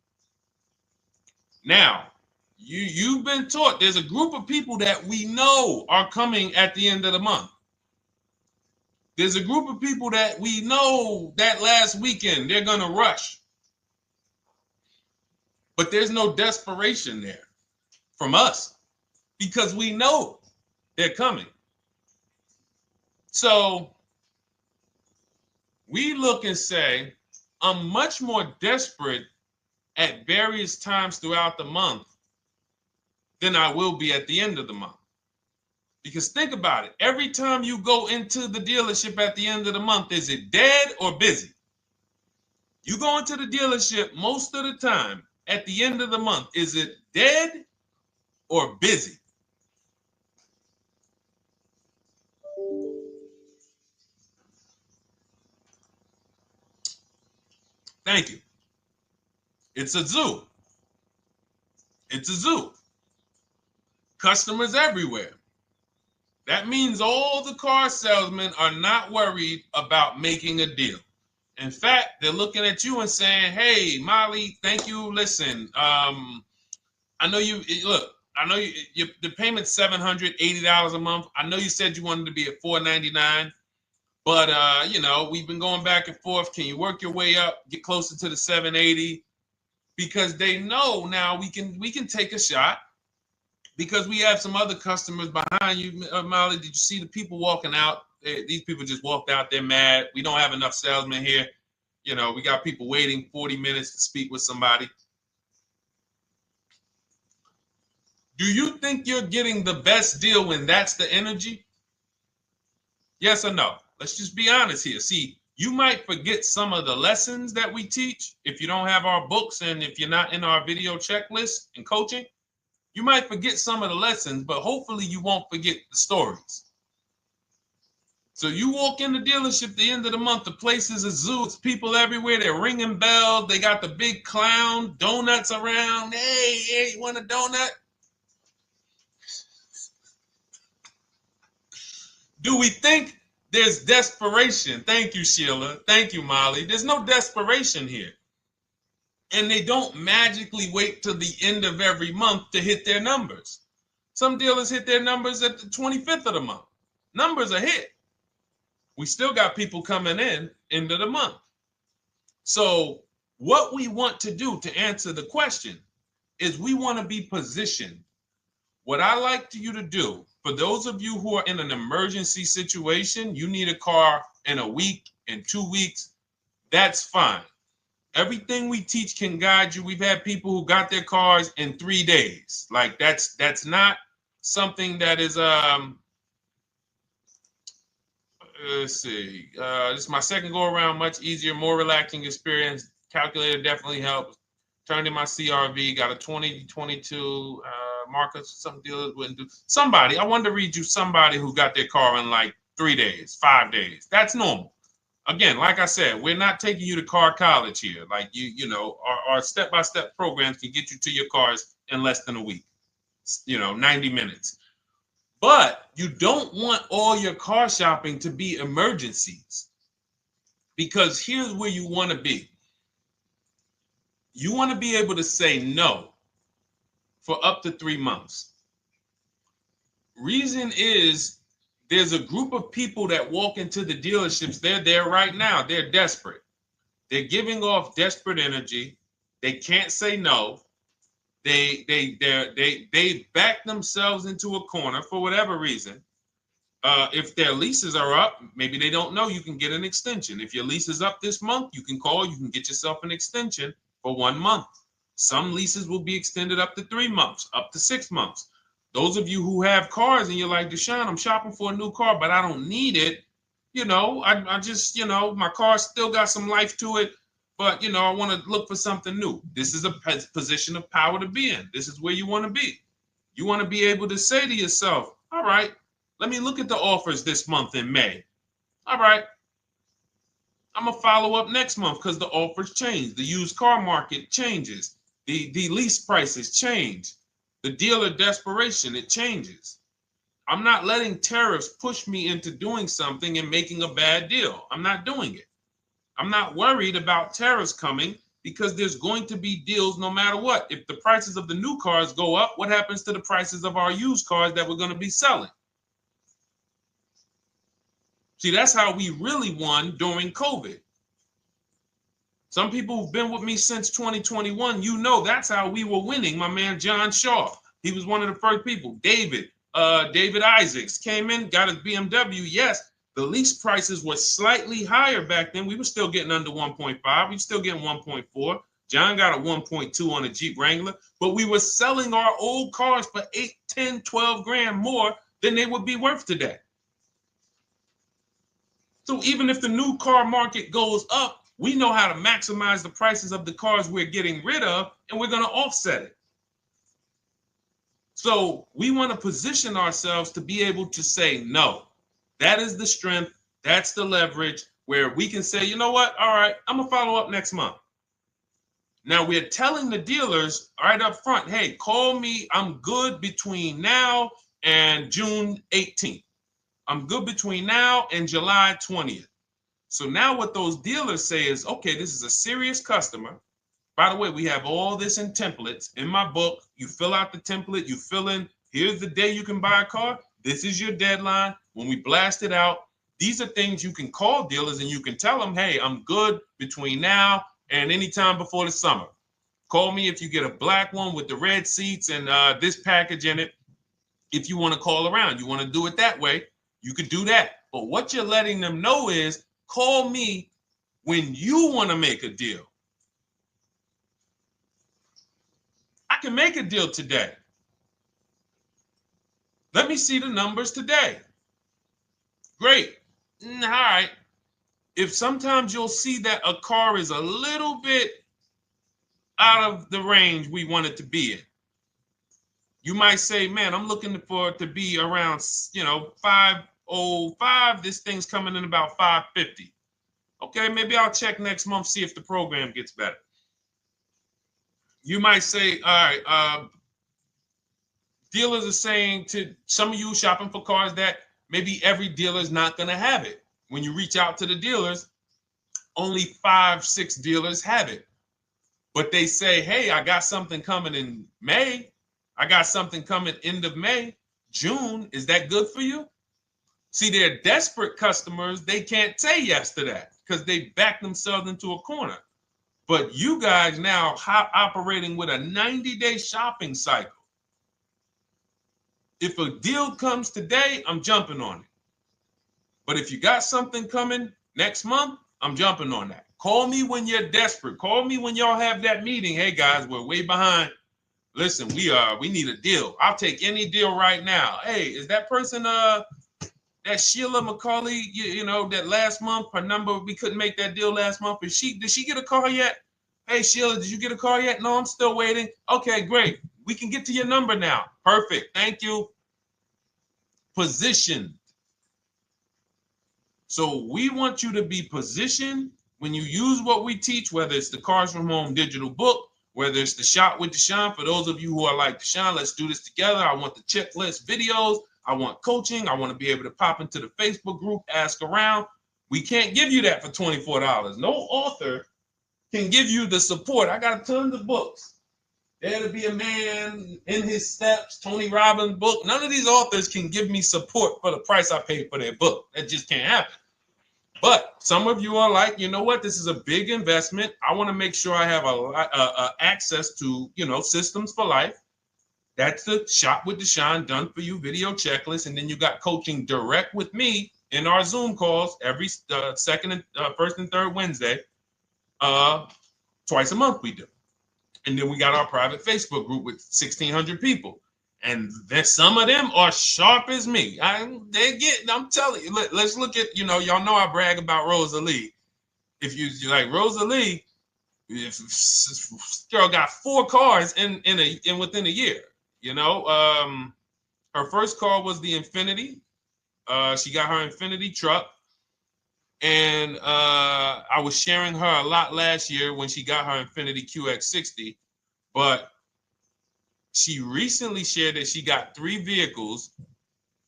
Now, you've been taught there's a group of people that we know are coming at the end of the month. There's a group of people that we know that last weekend they're going to rush. But there's no desperation there from us because we know they're coming. So we look and say, I'm much more desperate at various times throughout the month than I will be at the end of the month. Because think about it. Every time you go into the dealership at the end of the month, is it dead or busy? You go into the dealership most of the time at the end of the month, is it dead or busy? Thank you. It's a zoo. It's a zoo. Customers everywhere. That means all the car salesmen are not worried about making a deal. In fact, they're looking at you and saying, hey, Molly, thank you. Listen, I know you, look, I know the payment's $780 a month. I know you said you wanted to be at $499, but, we've been going back and forth. Can you work your way up, get closer to the $780? Because they know now we can take a shot. Because we have some other customers behind you, Molly. Did you see the people walking out? These people just walked out. They're mad. We don't have enough salesmen here. We got people waiting 40 minutes to speak with somebody. Do you think you're getting the best deal when that's the energy? Yes or no? Let's just be honest here. See, you might forget some of the lessons that we teach if you don't have our books and if you're not in our video checklist and coaching. You might forget some of the lessons, but hopefully you won't forget the stories. So you walk in the dealership at the end of the month, the place is a zoo. It's people everywhere. They're ringing bells. They got the big clown, donuts around. Hey, you want a donut? Do we think there's desperation? Thank you, Sheila. Thank you, Molly. There's no desperation here. And they don't magically wait till the end of every month to hit their numbers. Some dealers hit their numbers at the 25th of the month. Numbers are hit. We still got people coming in end of the month. So What we want to do to answer the question is we want to be positioned. What I like you to do, for those of you who are in an emergency situation, you need a car in a week, in 2 weeks, that's fine. Everything we teach can guide you. We've had people who got their cars in 3 days. Like that's not something that is let's see. This is my second go around, much easier, more relaxing experience. Calculator definitely helps. Turned in my CRV, got a 2022 Marcus, some dealers wouldn't do. Somebody, I wanted to read you somebody who got their car in like 3 days, 5 days. That's normal. Again, like I said, we're not taking you to car college here. Like you know, our step-by-step programs can get you to your cars in less than a week, 90 minutes. But you don't want all your car shopping to be emergencies, because here's where you want to be. You want to be able to say no for up to 3 months. Reason is, there's a group of people that walk into the dealerships. They're there right now. They're desperate. They're giving off desperate energy. They can't say no. They back themselves into a corner for whatever reason. If their leases are up, maybe they don't know you can get an extension. If your lease is up this month, you can call. You can get yourself an extension for 1 month. Some leases will be extended up to 3 months, up to 6 months. Those of you who have cars and you're like, Deshone, I'm shopping for a new car, but I don't need it. I just, my car still got some life to it, but, I want to look for something new. This is a position of power to be in. This is where you want to be. You want to be able to say to yourself, all right, let me look at the offers this month in May. All right, I'm going to follow up next month because the offers change. The used car market changes. The lease prices change. The dealer desperation, it changes. I'm not letting tariffs push me into doing something and making a bad deal. I'm not doing it. I'm not worried about tariffs coming, because there's going to be deals no matter what. If the prices of the new cars go up, what happens to the prices of our used cars that we're going to be selling? See, that's how we really won during COVID. Some people who've been with me since 2021, that's how we were winning. My man John Shaw, he was one of the first people. David Isaacs came in, got his BMW. Yes, the lease prices were slightly higher back then. We were still getting under 1.5. We were still getting 1.4. John got a 1.2 on a Jeep Wrangler, but we were selling our old cars for 8, 10, 12 grand more than they would be worth today. So even if the new car market goes up, we know how to maximize the prices of the cars we're getting rid of, and we're going to offset it. So we want to position ourselves to be able to say no. That is the strength. That's the leverage where we can say, you know what? All right, I'm going to follow up next month. Now we're telling the dealers right up front, hey, call me. I'm good between now and June 18th. I'm good between now and July 20th. So now what those dealers say is, okay, this is a serious customer. By the way, we have all this in templates in my book. You fill out the template, you fill in, here's the day you can buy a car. This is your deadline. When we blast it out, these are things you can call dealers and you can tell them, hey, I'm good between now and anytime before the summer. Call me if you get a black one with the red seats and this package in it. If you want to call around, you want to do it that way, you could do that. But what you're letting them know is, call me when you want to make a deal. I can make a deal today. Let me see the numbers today. Great. All right. If sometimes you'll see that a car is a little bit out of the range we want it to be in, you might say, man, I'm looking for it to be around, 505. This thing's coming in about 550. Okay, maybe I'll check next month, see if the program gets better. You might say, all right, dealers are saying to some of you shopping for cars that maybe every dealer is not going to have it. When you reach out to the dealers, only 5, 6 dealers have it. But they say, hey, I got something coming in May. I got something coming end of May, June. Is that good for you? See, they're desperate customers. They can't say yes to that because they back themselves into a corner. But you guys now operating with a 90-day shopping cycle. If a deal comes today, I'm jumping on it. But if you got something coming next month, I'm jumping on that. Call me when you're desperate. Call me when y'all have that meeting. Hey guys, we're way behind. Listen, we need a deal. I'll take any deal right now. Hey, is that person that Sheila McCauley, you know, that last month, her number, we couldn't make that deal last month. Did she get a call yet? Hey, Sheila, did you get a call yet? No, I'm still waiting. Okay, great. We can get to your number now. Perfect. Thank you. Positioned. So we want you to be positioned when you use what we teach, whether it's the Cars from Home digital book, whether it's the Shop with Deshone. For those of you who are like, Deshone, let's do this together. I want the checklist videos. I want coaching. I want to be able to pop into the Facebook group, ask around. We can't give you that for $24. No author can give you the support. I got tons of books. Dare to Be a Man, In His Steps, Tony Robbins' book. None of these authors can give me support for the price I paid for their book. That just can't happen. But some of you are like, you know what? This is a big investment. I want to make sure I have access to, you know, systems for life. That's the Shop with Deshone done for you video checklist. And then you got coaching direct with me in our Zoom calls every first and third Wednesday. Twice a month we do. And then we got our private Facebook group with 1,600 people. And then some of them are sharp as me. I'm telling you, let's look at, you know, y'all know I brag about Rosalie. If you like Rosalie, if girl got 4 cars in within a year, you know. Her first car was the Infinity. She got her Infinity truck. And I was sharing her a lot last year when she got her Infinity QX60, but she recently shared that she got 3 vehicles.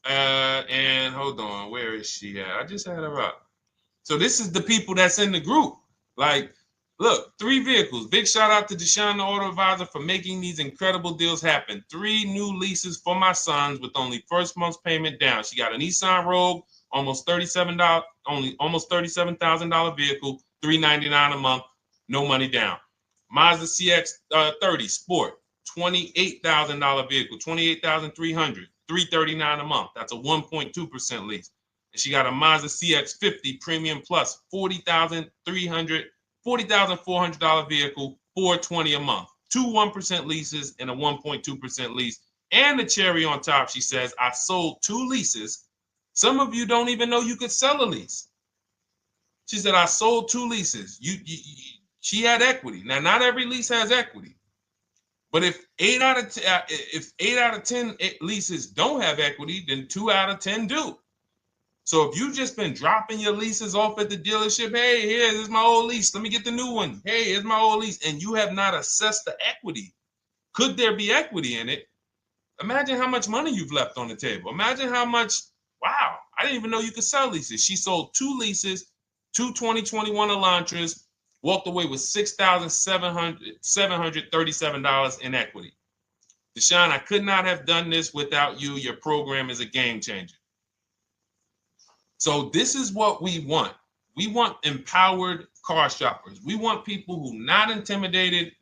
And hold on, where is she at? I just had her up. So this is the people that's in the group. Like, look, 3 vehicles. Big shout out to Deshone the Auto Advisor for making these incredible deals happen. 3 new leases for my sons with only first month's payment down. She got a Nissan Rogue, almost $37,000 vehicle, $399 a month, no money down. Mazda CX-30 Sport, $28,000 vehicle, $28,300, $339 a month. That's a 1.2% lease. And she got a Mazda CX-50 Premium Plus, $40,400 vehicle, $420 a month. 2 1% leases and a 1.2% lease. And the cherry on top, she says, I sold 2 leases. Some of you don't even know you could sell a lease. She said, I sold 2 leases. She had equity. Now, not every lease has equity. But if 8 out of 10 leases don't have equity, then 2 out of 10 do. So if you've just been dropping your leases off at the dealership, hey, here's my old lease. Let me get the new one. Hey, here's my old lease. And you have not assessed the equity. Could there be equity in it? Imagine how much money you've left on the table. Imagine how much, wow, I didn't even know you could sell leases. She sold 2 leases, 2 2021 Elantras, walked away with $6,737 in equity. Deshone, I could not have done this without you. Your program is a game changer. So this is what we want. We want empowered car shoppers. We want people who are not intimidated.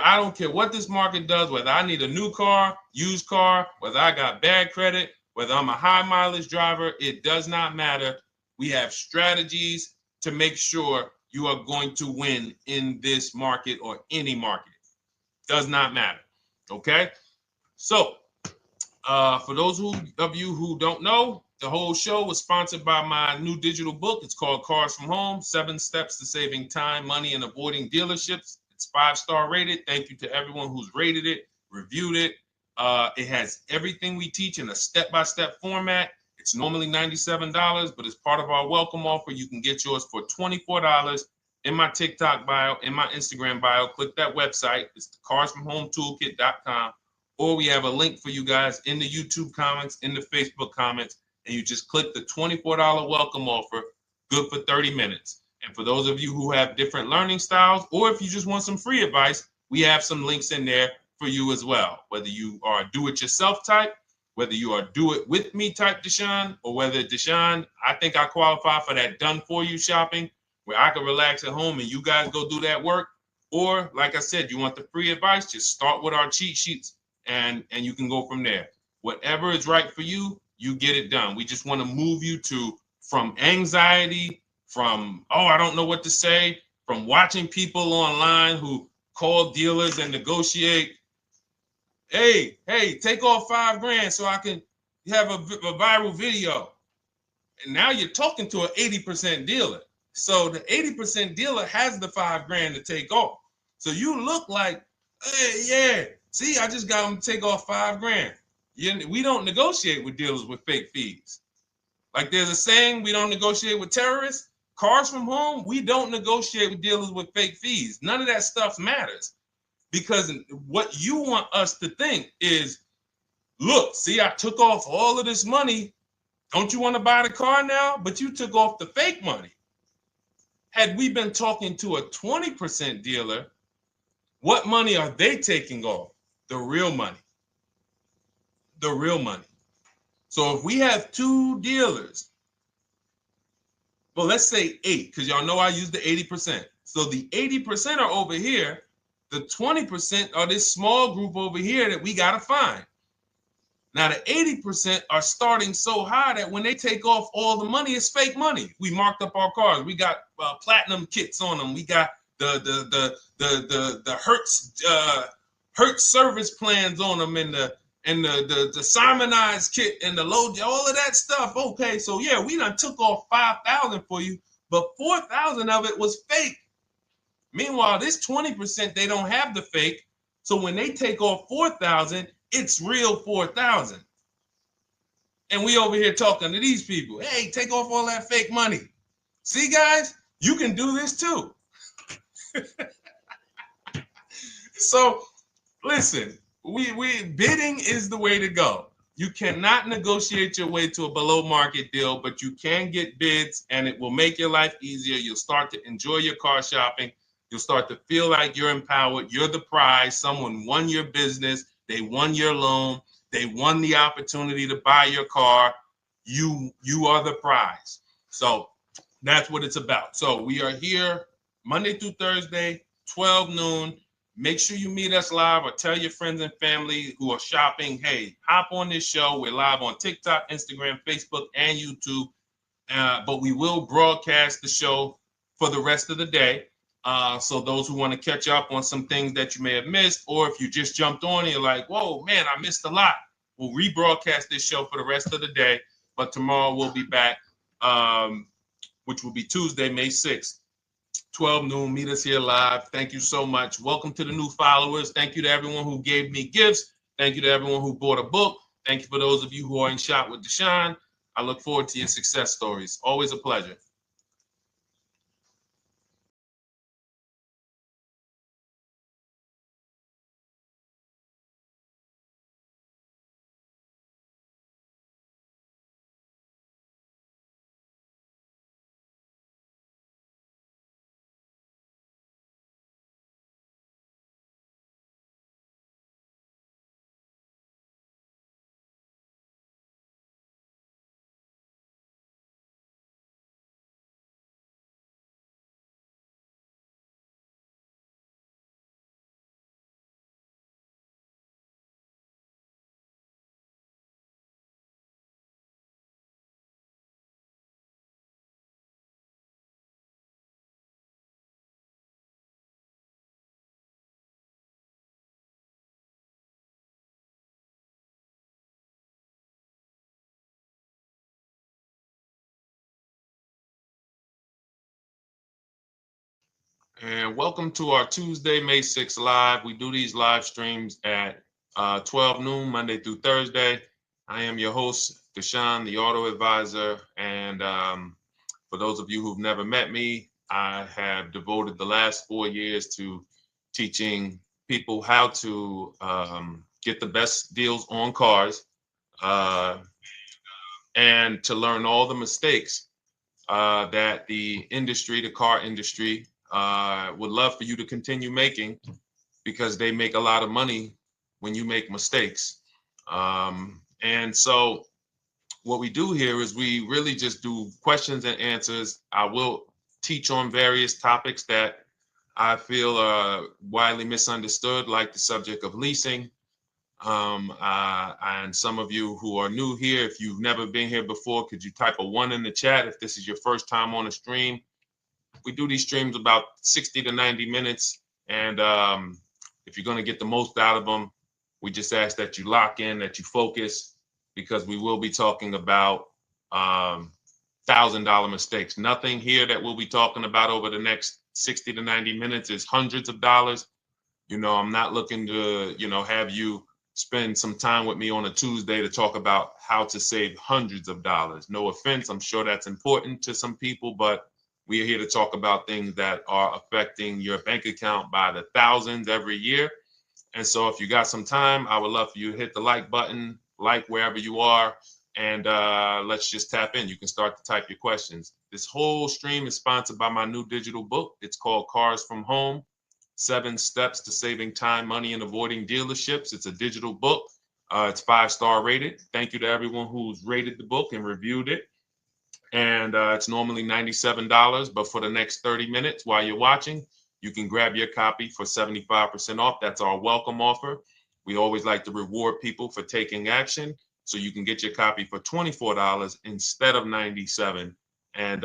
I don't care what this market does, whether I need a new car, used car, whether I got bad credit, whether I'm a high mileage driver, it does not matter. We have strategies to make sure you are going to win in this market or any market. Does not matter. Okay? So, for those of you who don't know, the whole show was sponsored by my new digital book. It's called Cars from Home, 7 Steps to Saving Time, Money, and Avoiding Dealerships. It's 5-star rated. Thank you to everyone who's rated it, reviewed it. It has everything we teach in a step-by-step format. It's normally $97, but as part of our welcome offer, you can get yours for $24 in my TikTok bio, in my Instagram bio. Click that website. It's the carsfromhometoolkit.com. Or we have a link for you guys in the YouTube comments, in the Facebook comments, and you just click the $24 welcome offer, good for 30 minutes. And for those of you who have different learning styles, or if you just want some free advice, we have some links in there for you as well. Whether you are a do-it-yourself type, whether you are do-it-with-me type Deshone, or whether Deshone, I think I qualify for that done-for-you shopping, where I can relax at home and you guys go do that work. Or like I said, you want the free advice, just start with our cheat sheets and you can go from there. Whatever is right for you, you get it done. We just want to move you from anxiety, from, oh, I don't know what to say, from watching people online who call dealers and negotiate. Hey, take off $5,000 so I can have a viral video. And now you're talking to an 80% dealer. So the 80% dealer has the $5,000 to take off. So you look like, hey, yeah, see, I just got them to take off $5,000. We don't negotiate with dealers with fake fees. Like there's a saying, we don't negotiate with terrorists. Cars from home, we don't negotiate with dealers with fake fees. None of that stuff matters. Because what you want us to think is, look, see, I took off all of this money. Don't you want to buy the car now? But you took off the fake money. Had we been talking to a 20% dealer, what money are they taking off? The real money. The real money. So if we have two dealers, well, let's say 8, because y'all know I use the 80%. So the 80% are over here. The 20% are this small group over here that we got to find. Now, the 80% are starting so high that when they take off all the money, it's fake money. We marked up our cars. We got platinum kits on them. We got the Hertz service plans on them, and the Simonized kit and the low, all of that stuff. Okay, so yeah, we done took off 5,000 for you, but 4,000 of it was fake. Meanwhile, this 20%, they don't have the fake. So when they take off 4,000, it's real 4,000. And we over here talking to these people. Hey, take off all that fake money. See, guys, you can do this too. So listen, we bidding is the way to go. You cannot negotiate your way to a below market deal, but you can get bids and it will make your life easier. You'll start to enjoy your car shopping. You'll start to feel like you're empowered. You're the prize. Someone won your business. They won your loan. They won the opportunity to buy your car. You are the prize. So that's what it's about. So we are here Monday through Thursday, 12 noon. Make sure you meet us live or tell your friends and family who are shopping, hey, hop on this show. We're live on TikTok, Instagram, Facebook, and YouTube. But we will broadcast the show for the rest of the day. So those who want to catch up on some things that you may have missed, or if you just jumped on and you're like, whoa, man, I missed a lot. We'll rebroadcast this show for the rest of the day. But tomorrow we'll be back, which will be Tuesday, May 6th, 12 noon. Meet us here live. Thank you so much. Welcome to the new followers. Thank you to everyone who gave me gifts. Thank you to everyone who bought a book. Thank you for those of you who are in Shop with Deshone. I look forward to your success stories. Always a pleasure. And welcome to our Tuesday, May 6th live. We do these live streams at 12 noon, Monday through Thursday. I am your host, Deshone the Auto Advisor. And for those of you who've never met me, I have devoted the last 4 years to teaching people how to get the best deals on cars and to learn all the mistakes that the industry, the car industry, would love for you to continue making, because they make a lot of money when you make mistakes. And so what we do here is we really just do questions and answers. I will teach on various topics that I feel are widely misunderstood, like the subject of leasing. And some of you who are new here, if you've never been here before, could you type a 1 in the chat if this is your first time on a stream? We do these streams about 60 to 90 minutes. And if you're going to get the most out of them, we just ask that you lock in, that you focus, because we will be talking about $1,000 mistakes. Nothing here that we'll be talking about over the next 60 to 90 minutes is hundreds of dollars. I'm not looking to, have you spend some time with me on a Tuesday to talk about how to save hundreds of dollars. No offense, I'm sure that's important to some people, but we are here to talk about things that are affecting your bank account by the thousands every year. And so if you got some time, I would love for you to hit the like button, like wherever you are, and let's just tap in. You can start to type your questions. This whole stream is sponsored by my new digital book. It's called Cars from Home, 7 Steps to Saving Time, Money, and Avoiding Dealerships. It's a digital book. It's 5-star rated. Thank you to everyone who's rated the book and reviewed it. And it's normally $97, but for the next 30 minutes while you're watching, you can grab your copy for 75% off. That's our welcome offer. We always like to reward people for taking action. So you can get your copy for $24 instead of $97. And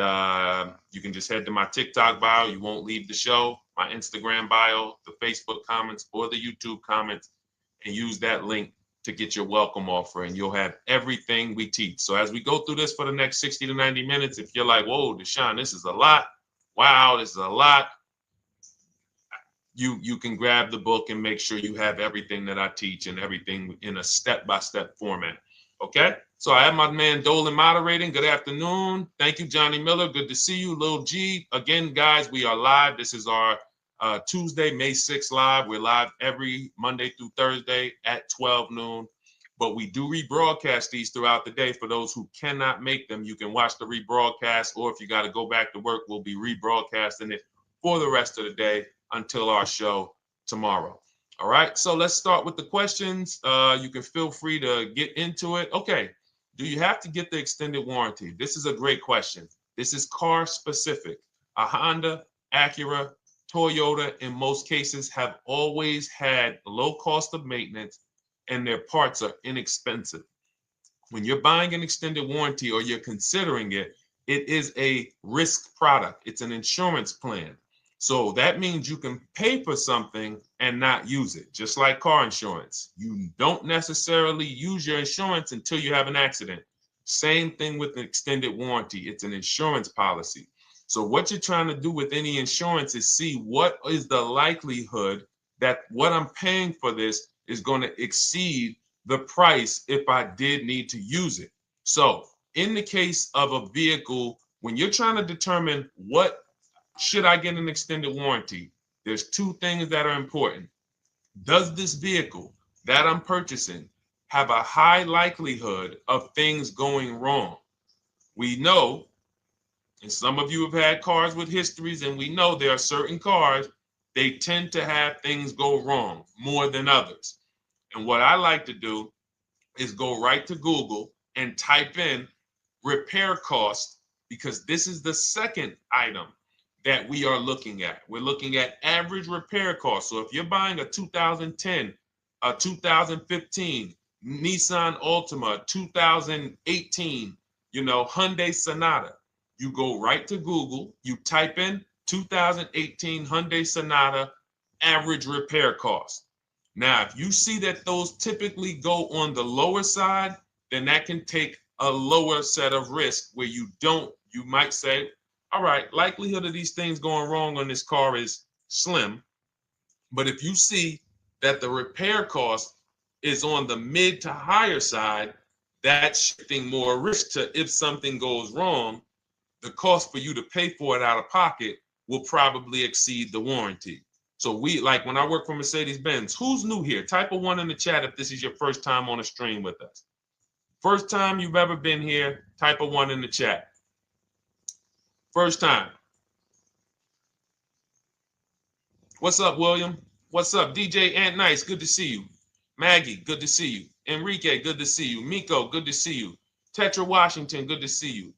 you can just head to my TikTok bio. You won't leave the show, my Instagram bio, the Facebook comments, or the YouTube comments, and use that link to get your welcome offer, and you'll have everything we teach. So as we go through this for the next 60 to 90 minutes, if you're like, whoa, Deshone, this is a lot. Wow, this is a lot. You can grab the book and make sure you have everything that I teach and everything in a step-by-step format. Okay? So I have my man Dolan moderating. Good afternoon. Thank you, Johnny Miller. Good to see you, Lil G. Again, guys, we are live. This is our Tuesday, May 6th live. We're live every Monday through Thursday at 12 noon. But we do rebroadcast these throughout the day. For those who cannot make them, you can watch the rebroadcast, or if you got to go back to work, we'll be rebroadcasting it for the rest of the day until our show tomorrow. All right, so let's start with the questions. You can feel free to get into it. Okay, do you have to get the extended warranty? This is a great question. This is car specific. A Honda, Acura, Toyota, in most cases, have always had low cost of maintenance and their parts are inexpensive. When you're buying an extended warranty or you're considering it, it is a risk product. It's an insurance plan. So that means you can pay for something and not use it, just like car insurance. You don't necessarily use your insurance until you have an accident. Same thing with an extended warranty. It's an insurance policy. So what you're trying to do with any insurance is see what is the likelihood that what I'm paying for this is going to exceed the price if I did need to use it. So in the case of a vehicle, when you're trying to determine what should I get an extended warranty, there's 2 things that are important. Does this vehicle that I'm purchasing have a high likelihood of things going wrong? We know, and some of you have had cars with histories, and we know there are certain cars, they tend to have things go wrong more than others. And what I like to do is go right to Google and type in repair cost, because this is the second item that we are looking at. We're looking at average repair cost. So if you're buying a 2010, a 2015 Nissan Altima, 2018, Hyundai Sonata, you go right to Google, you type in 2018 Hyundai Sonata average repair cost. Now, if you see that those typically go on the lower side, then that can take a lower set of risk where you might say, all right, likelihood of these things going wrong on this car is slim. But if you see that the repair cost is on the mid to higher side, that's shifting more risk to if something goes wrong, the cost for you to pay for it out of pocket will probably exceed the warranty. So like when I work for Mercedes-Benz, who's new here? Type a 1 in the chat if this is your first time on a stream with us. First time you've ever been here, type a 1 in the chat. First time. What's up, William? What's up? DJ Ant Nice, good to see you. Maggie, good to see you. Enrique, good to see you. Miko, good to see you. Tetra Washington, good to see you.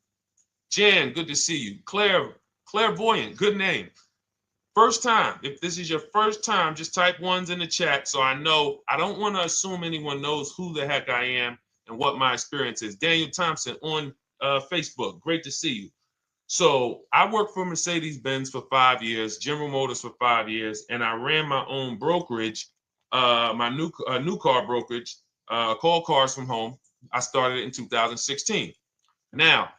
Jan, good to see you. Claire, Clairvoyant, good name. First time, if this is your first time, just type ones in the chat so I know. I don't want to assume anyone knows who the heck I am and what my experience is. Daniel Thompson on Facebook, great to see you. So I worked for Mercedes-Benz for 5 years, General Motors for 5 years, and I ran my own brokerage, my new car brokerage, called Cars from Home. I started it in 2016. Now,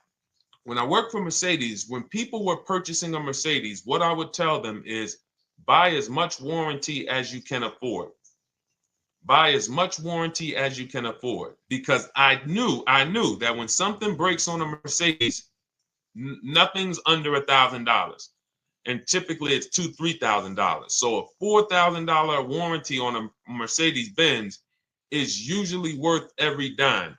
when I worked for Mercedes, when people were purchasing a Mercedes, what I would tell them is buy as much warranty as you can afford. Buy as much warranty as you can afford, because I knew that when something breaks on a Mercedes, nothing's under $1,000, and typically it's $2,000-$3,000. So a $4,000 warranty on a Mercedes-Benz is usually worth every dime.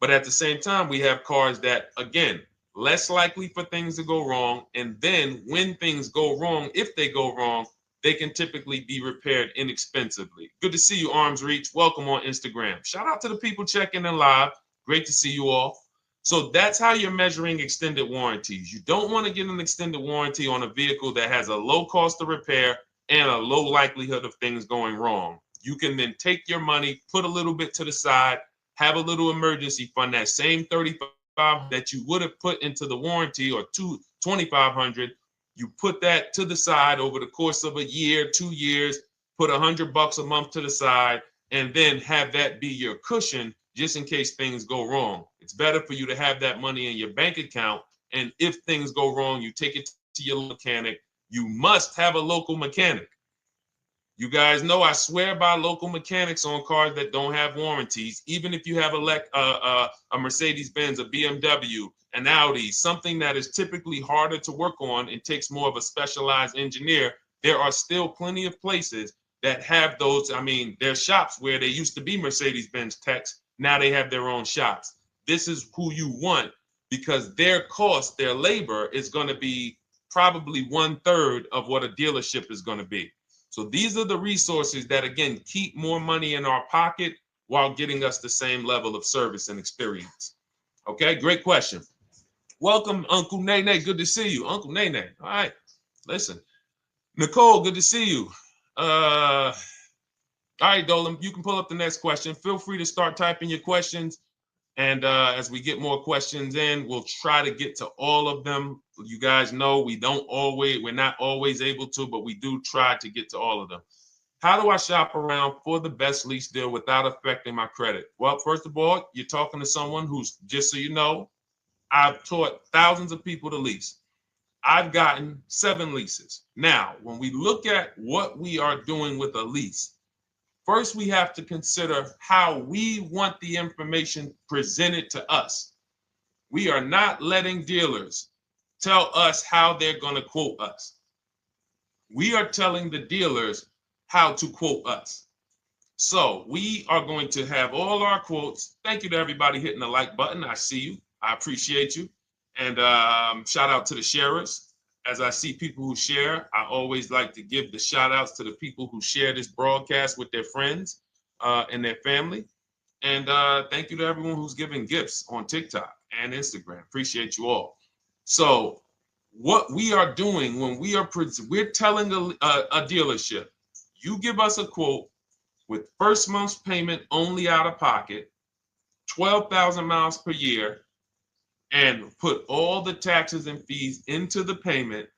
But at the same time, we have cars that, again, less likely for things to go wrong. And then when things go wrong, if they go wrong, they can typically be repaired inexpensively. Good to see you, Arms Reach. Welcome on Instagram. Shout out to the people checking in live. Great to see you all. So that's how you're measuring extended warranties. You don't want to get an extended warranty on a vehicle that has a low cost of repair and a low likelihood of things going wrong. You can then take your money, put a little bit to the side, have a little emergency fund, that same $35 that you would have put into the warranty, or $2,500, you put that to the side over the course of a year, 2 years, put $100 a month to the side, and then have that be your cushion just in case things go wrong. It's better for you to have that money in your bank account, and if things go wrong, you take it to your mechanic. You must have a local mechanic. You guys know I swear by local mechanics on cars that don't have warranties. Even if you have a Mercedes-Benz, a BMW, an Audi, something that is typically harder to work on and takes more of a specialized engineer, there are still plenty of places that have those. I mean, there's shops where they used to be Mercedes-Benz techs. Now they have their own shops. This is who you want, because their cost, their labor is going to be probably 1/3 of what a dealership is going to be. So these are the resources that, again, keep more money in our pocket while getting us the same level of service and experience. Okay, great question. Welcome, Uncle Nene. Good to see you. Uncle Nene. All right, listen. Nicole, good to see you. All right, Dolan, you can pull up the next question. Feel free to start typing your questions. And as we get more questions in, we'll try to get to all of them. You guys know we're not always able to, but we do try to get to all of them. How do I shop around for the best lease deal without affecting my credit? Well, first of all, you're talking to someone who's, just so you know, I've taught thousands of people to lease. I've gotten 7 leases. Now, when we look at what we are doing with a lease, first, we have to consider how we want the information presented to us. We are not letting dealers tell us how they're going to quote us. We are telling the dealers how to quote us. So we are going to have all our quotes. Thank you to everybody hitting the like button. I see you. I appreciate you. And shout out to the sharers. As I see people who share, I always like to give the shout outs to the people who share this broadcast with their friends and their family. And thank you to everyone who's giving gifts on TikTok and Instagram. Appreciate you all. So what we are doing when we're telling a dealership, you give us a quote with first month's payment only out of pocket, 12,000 miles per year, and put all the taxes and fees into the payment,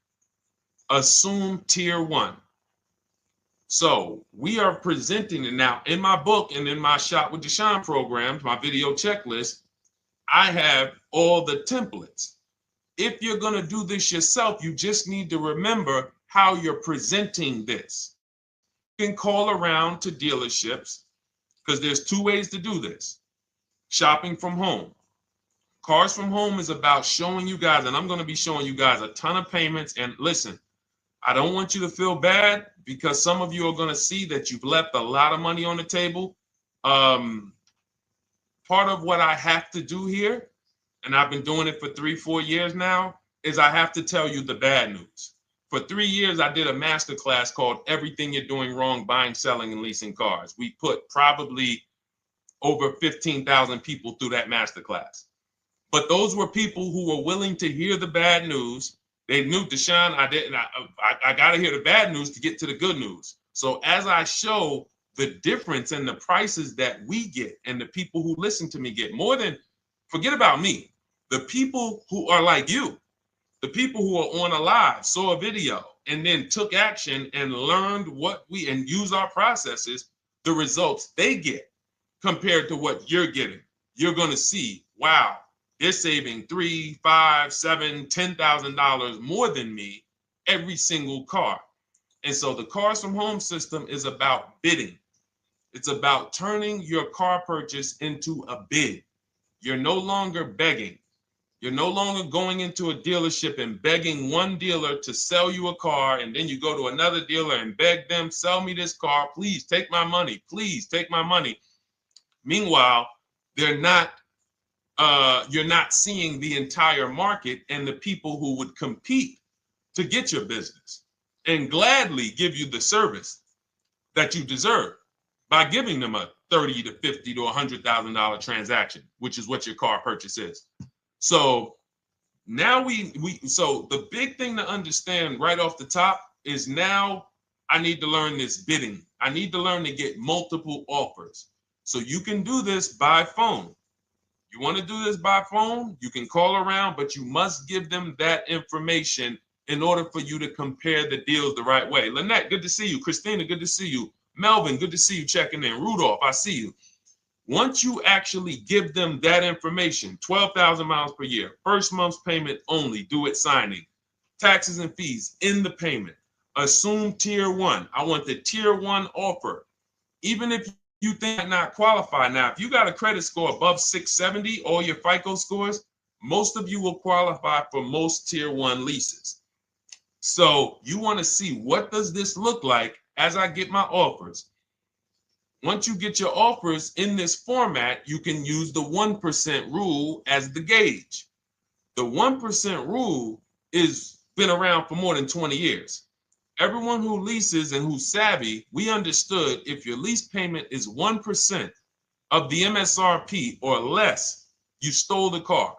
assume tier 1. So we are presenting it now in my book and in my Shop with Deshone programs, my video checklist. I have all the templates. If you're going to do this yourself, you just need to remember how you're presenting this. You can call around to dealerships, because there's 2 ways to do this. Shopping from home. Cars from Home is about showing you guys, and I'm going to be showing you guys a ton of payments. And listen, I don't want you to feel bad, because some of you are going to see that you've left a lot of money on the table. Part of what I have to do here, and I've been doing it for 3-4 years now, is I have to tell you the bad news. For 3 years, I did a masterclass called Everything You're Doing Wrong Buying, Selling, and Leasing Cars. We put probably over 15,000 people through that masterclass. But those were people who were willing to hear the bad news They knew, Deshone, I didn't. I got to hear the bad news to get to the good news. So as I show the difference in the prices that we get and the people who listen to me get, more than, forget about me, the people who are like you, the people who are on a live, saw a video, and then took action and learned what we, and use our processes, the results they get compared to what you're getting. You're going to see, wow, they're saving $3, $5, $7, $10,000 more than me every single car. And so the Cars from Home system is about bidding. It's about turning your car purchase into a bid. You're no longer begging. You're no longer going into a dealership and begging one dealer to sell you a car, and then you go to another dealer and beg them, sell me this car, please take my money, please take my money. Meanwhile, you're not seeing the entire market and the people who would compete to get your business and gladly give you the service that you deserve by giving them a $30 to $50 to $100,000 transaction, which is what your car purchase is. So now so the big thing to understand right off the top is, now I need to learn this bidding. I need to learn to get multiple offers. So you can do this by phone. You want to do this by phone, you can call around, but you must give them that information in order for you to compare the deals the right way. Lynette, good to see you. Christina, good to see you. Melvin, good to see you checking in. Rudolph, I see you. Once you actually give them that information, 12,000 miles per year, first month's payment only, due at signing, taxes and fees in the payment, assume tier one. I want the tier one offer. Even if you think I not qualify. Now, if you got a credit score above 670, all your FICO scores, most of you will qualify for most tier one leases. So you want to see, what does this look like as I get my offers? Once you get your offers in this format, you can use the 1% rule as the gauge. The 1% rule is been around for more than 20 years. Everyone who leases and who's savvy, we understood if your lease payment is 1% of the MSRP or less, you stole the car.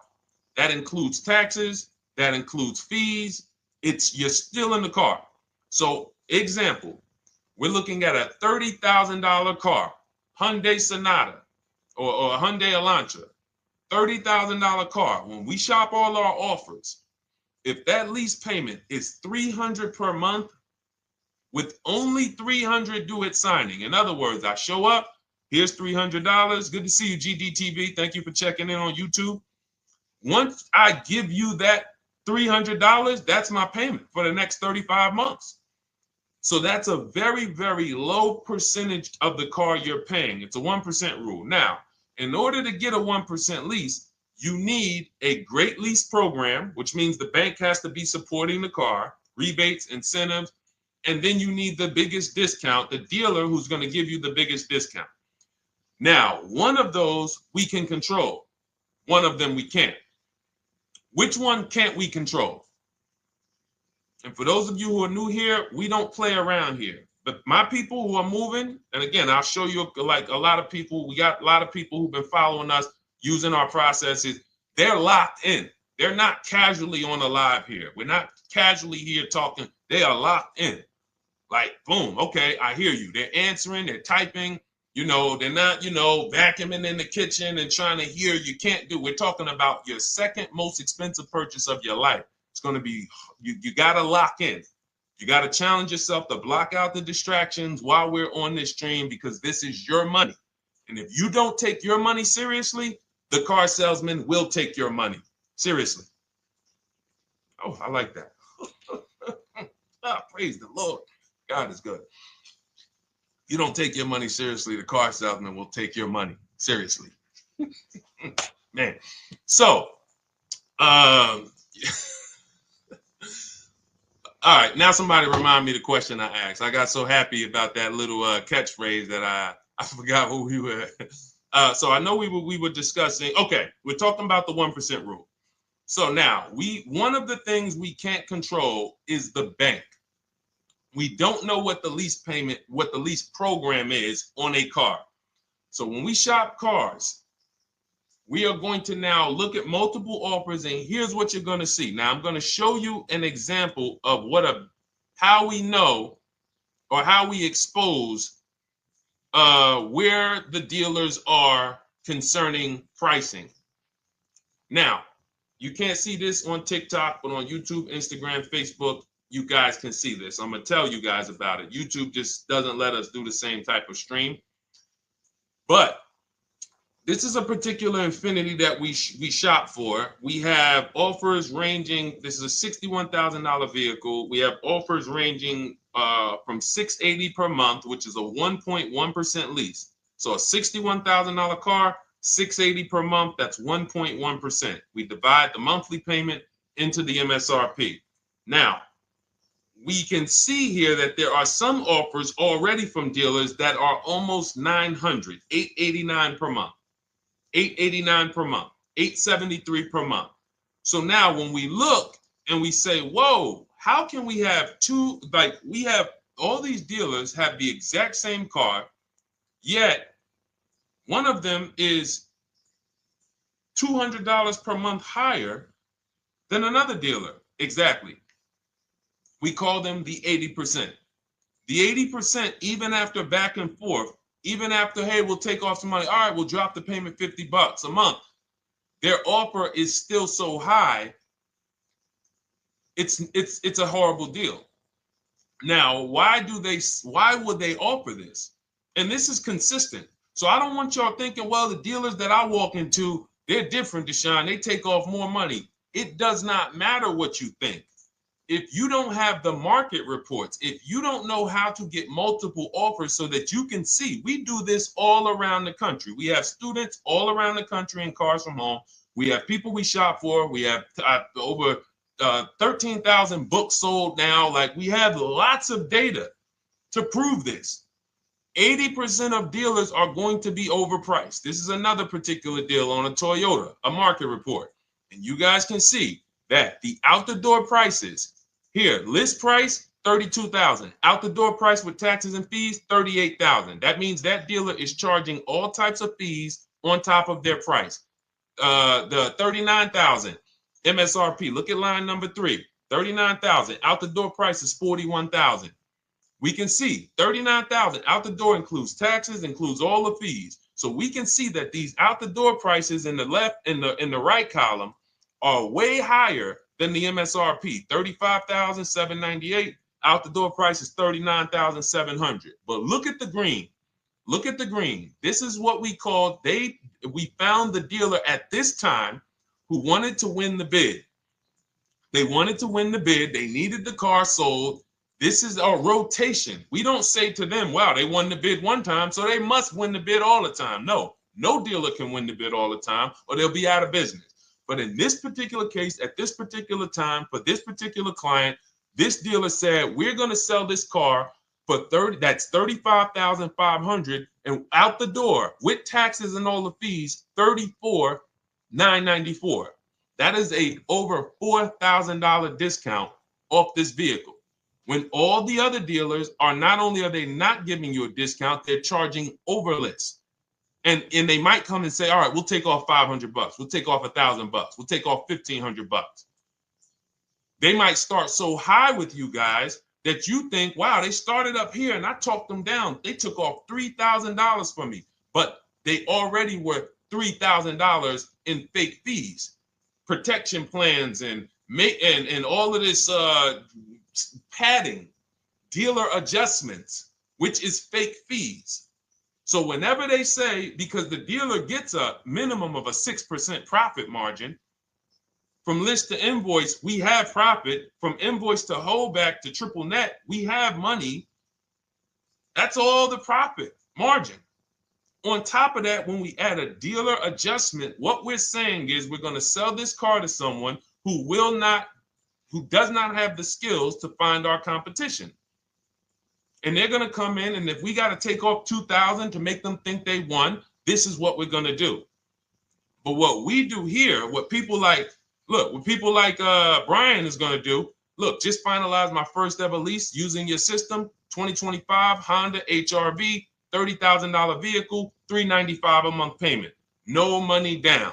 That includes taxes, that includes fees. You're still in the car. So example, we're looking at a $30,000 car, Hyundai Sonata or a Hyundai Elantra, $30,000 car. When we shop all our offers, if that lease payment is $300 per month, with only $300 due at signing. In other words, I show up, here's $300. Good to see you, GDTV. Thank you for checking in on YouTube. Once I give you that $300, that's my payment for the next 35 months. So that's a very, very low percentage of the car you're paying. It's a 1% rule. Now, in order to get a 1% lease, you need a great lease program, which means the bank has to be supporting the car, rebates, incentives, and then you need the biggest discount, the dealer who's going to give you the biggest discount. Now, one of those we can control. One of them we can't. Which one can't we control? And for those of you who are new here, we don't play around here. But my people who are moving, and again, I'll show you, like a lot of people, we got a lot of people who've been following us, using our processes. They're locked in. They're not casually on a live here. We're not casually here talking. They are locked in. Like, boom, okay, I hear you. They're answering, they're typing, they're not, vacuuming in the kitchen and trying to hear. You can't do. We're talking about your second most expensive purchase of your life. It's going to be, you got to lock in. You got to challenge yourself to block out the distractions while we're on this stream, because this is your money. And if you don't take your money seriously, the car salesman will take your money seriously. Oh, I like that. Praise the Lord. God is good. You don't take your money seriously, the car salesman will take your money seriously. Man. So, all right, now somebody remind me the question I asked. I got so happy about that little catchphrase that I forgot who we were. So I know we were discussing, okay, we're talking about the 1% rule. So now, one of the things we can't control is the bank. We don't know what the lease payment, what the lease program is on a car. So when we shop cars, we are going to now look at multiple offers, and here's what you're going to see. Now, I'm going to show you an example of how we know or how we expose where the dealers are concerning pricing. Now, you can't see this on TikTok, but on YouTube, Instagram, Facebook, you guys can see this. I'm going to tell you guys about it. YouTube just doesn't let us do the same type of stream. But this is a particular Infiniti that we shop for. We have offers ranging, this is a $61,000 vehicle. We have offers ranging from $680 per month, which is a 1.1% lease. So a $61,000 car, $680 per month, that's 1.1%. We divide the monthly payment into the MSRP. Now, we can see here that there are some offers already from dealers that are almost $900, $889 per month. $889 per month, $873 per month. So now when we look and we say, whoa, how can we have two, like we have all these dealers have the exact same car, yet one of them is $200 per month higher than another dealer. Exactly. We call them the 80%. The 80%, even after back and forth, even after, hey, we'll take off some money. All right, we'll drop the payment $50 a month. Their offer is still so high. It's a horrible deal. Now, why would they offer this? And this is consistent. So I don't want y'all thinking, well, the dealers that I walk into, they're different, Deshone. They take off more money. It does not matter what you think. If you don't have the market reports, if you don't know how to get multiple offers so that you can see, we do this all around the country. We have students all around the country in Cars from Home. We have people we shop for. We have over 13,000 books sold now. Like, we have lots of data to prove this. 80% of dealers are going to be overpriced. This is another particular deal on a Toyota, a market report. And you guys can see that the out the door prices here, list price $32,000, out the door price with taxes and fees $38,000. That means that dealer is charging all types of fees on top of their price. The $39,000 MSRP. Look at line number 3, $39,000. Out the door price is $41,000. We can see $39,000 out the door includes taxes, includes all the fees. So we can see that these out the door prices in the left, in the right column, are way higher than the MSRP. $35,798. Out the door price is $39,700. But look at the green. Look at the green. This is what we call, we found the dealer at this time who wanted to win the bid. They wanted to win the bid. They needed the car sold. This is a rotation. We don't say to them, wow, they won the bid one time, so they must win the bid all the time. No dealer can win the bid all the time, or they'll be out of business. But in this particular case, at this particular time, for this particular client, this dealer said, we're going to sell this car for that's $35,500, and out the door with taxes and all the fees, $34,994. That is a over $4,000 discount off this vehicle. When all the other dealers are, not only are they not giving you a discount, they're charging over list. And they might come and say, all right, we'll take off $500. We'll take off $1,000. We'll take off $1,500. They might start so high with you guys that you think, wow, they started up here and I talked them down. They took off $3,000 from me, but they already were $3,000 in fake fees, protection plans, and all of this padding, dealer adjustments, which is fake fees. So whenever they say, because the dealer gets a minimum of a 6% profit margin, from list to invoice, we have profit. From invoice to holdback to triple net, we have money. That's all the profit margin. On top of that, when we add a dealer adjustment, what we're saying is we're going to sell this car to someone who does not have the skills to find our competition. And they're going to come in, and if we got to take off $2,000 to make them think they won, this is what we're going to do. But what we do here, what people like Brian is going to do, look, just finalize my first ever lease using your system, 2025 Honda HRV, $30,000 vehicle, $395 a month payment. no money down.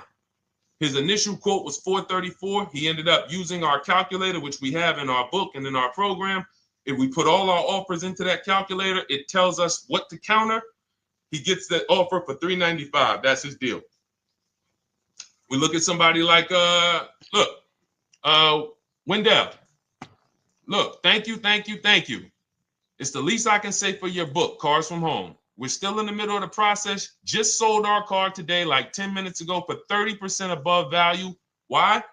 His initial quote was $434. He ended up using our calculator, which we have in our book and in our program. If we put all our offers into that calculator, it tells us what to counter. He gets that offer for $395. That's his deal. We look at somebody like Wendell. Look, thank you. It's the least I can say for your book, Cars from Home. We're still in the middle of the process. Just sold our car today, like 10 minutes ago, for 30% above value. Why?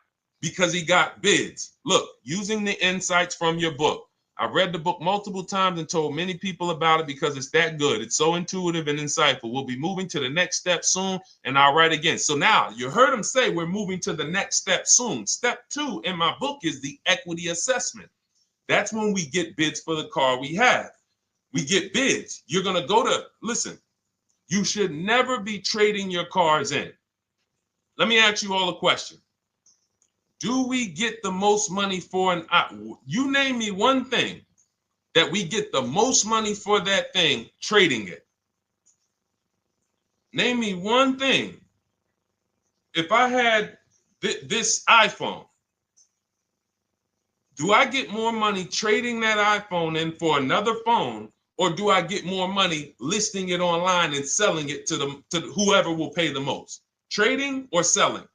Because he got bids. Look, using the insights from your book. I've read the book multiple times and told many people about it because it's that good. It's so intuitive and insightful. We'll be moving to the next step soon, and I'll write again. So now you heard him say we're moving to the next step soon. Step 2 in my book is the equity assessment. That's when we get bids for the car we have. We get bids. You're going to go to, listen, you should never be trading your cars in. Let me ask you all a question. Do we get the most money for an, you name me one thing that we get the most money for that thing trading it. Name me one thing. If I had this iPhone, do I get more money trading that iPhone in for another phone, or do I get more money listing it online and selling it to whoever will pay the most? Trading or selling?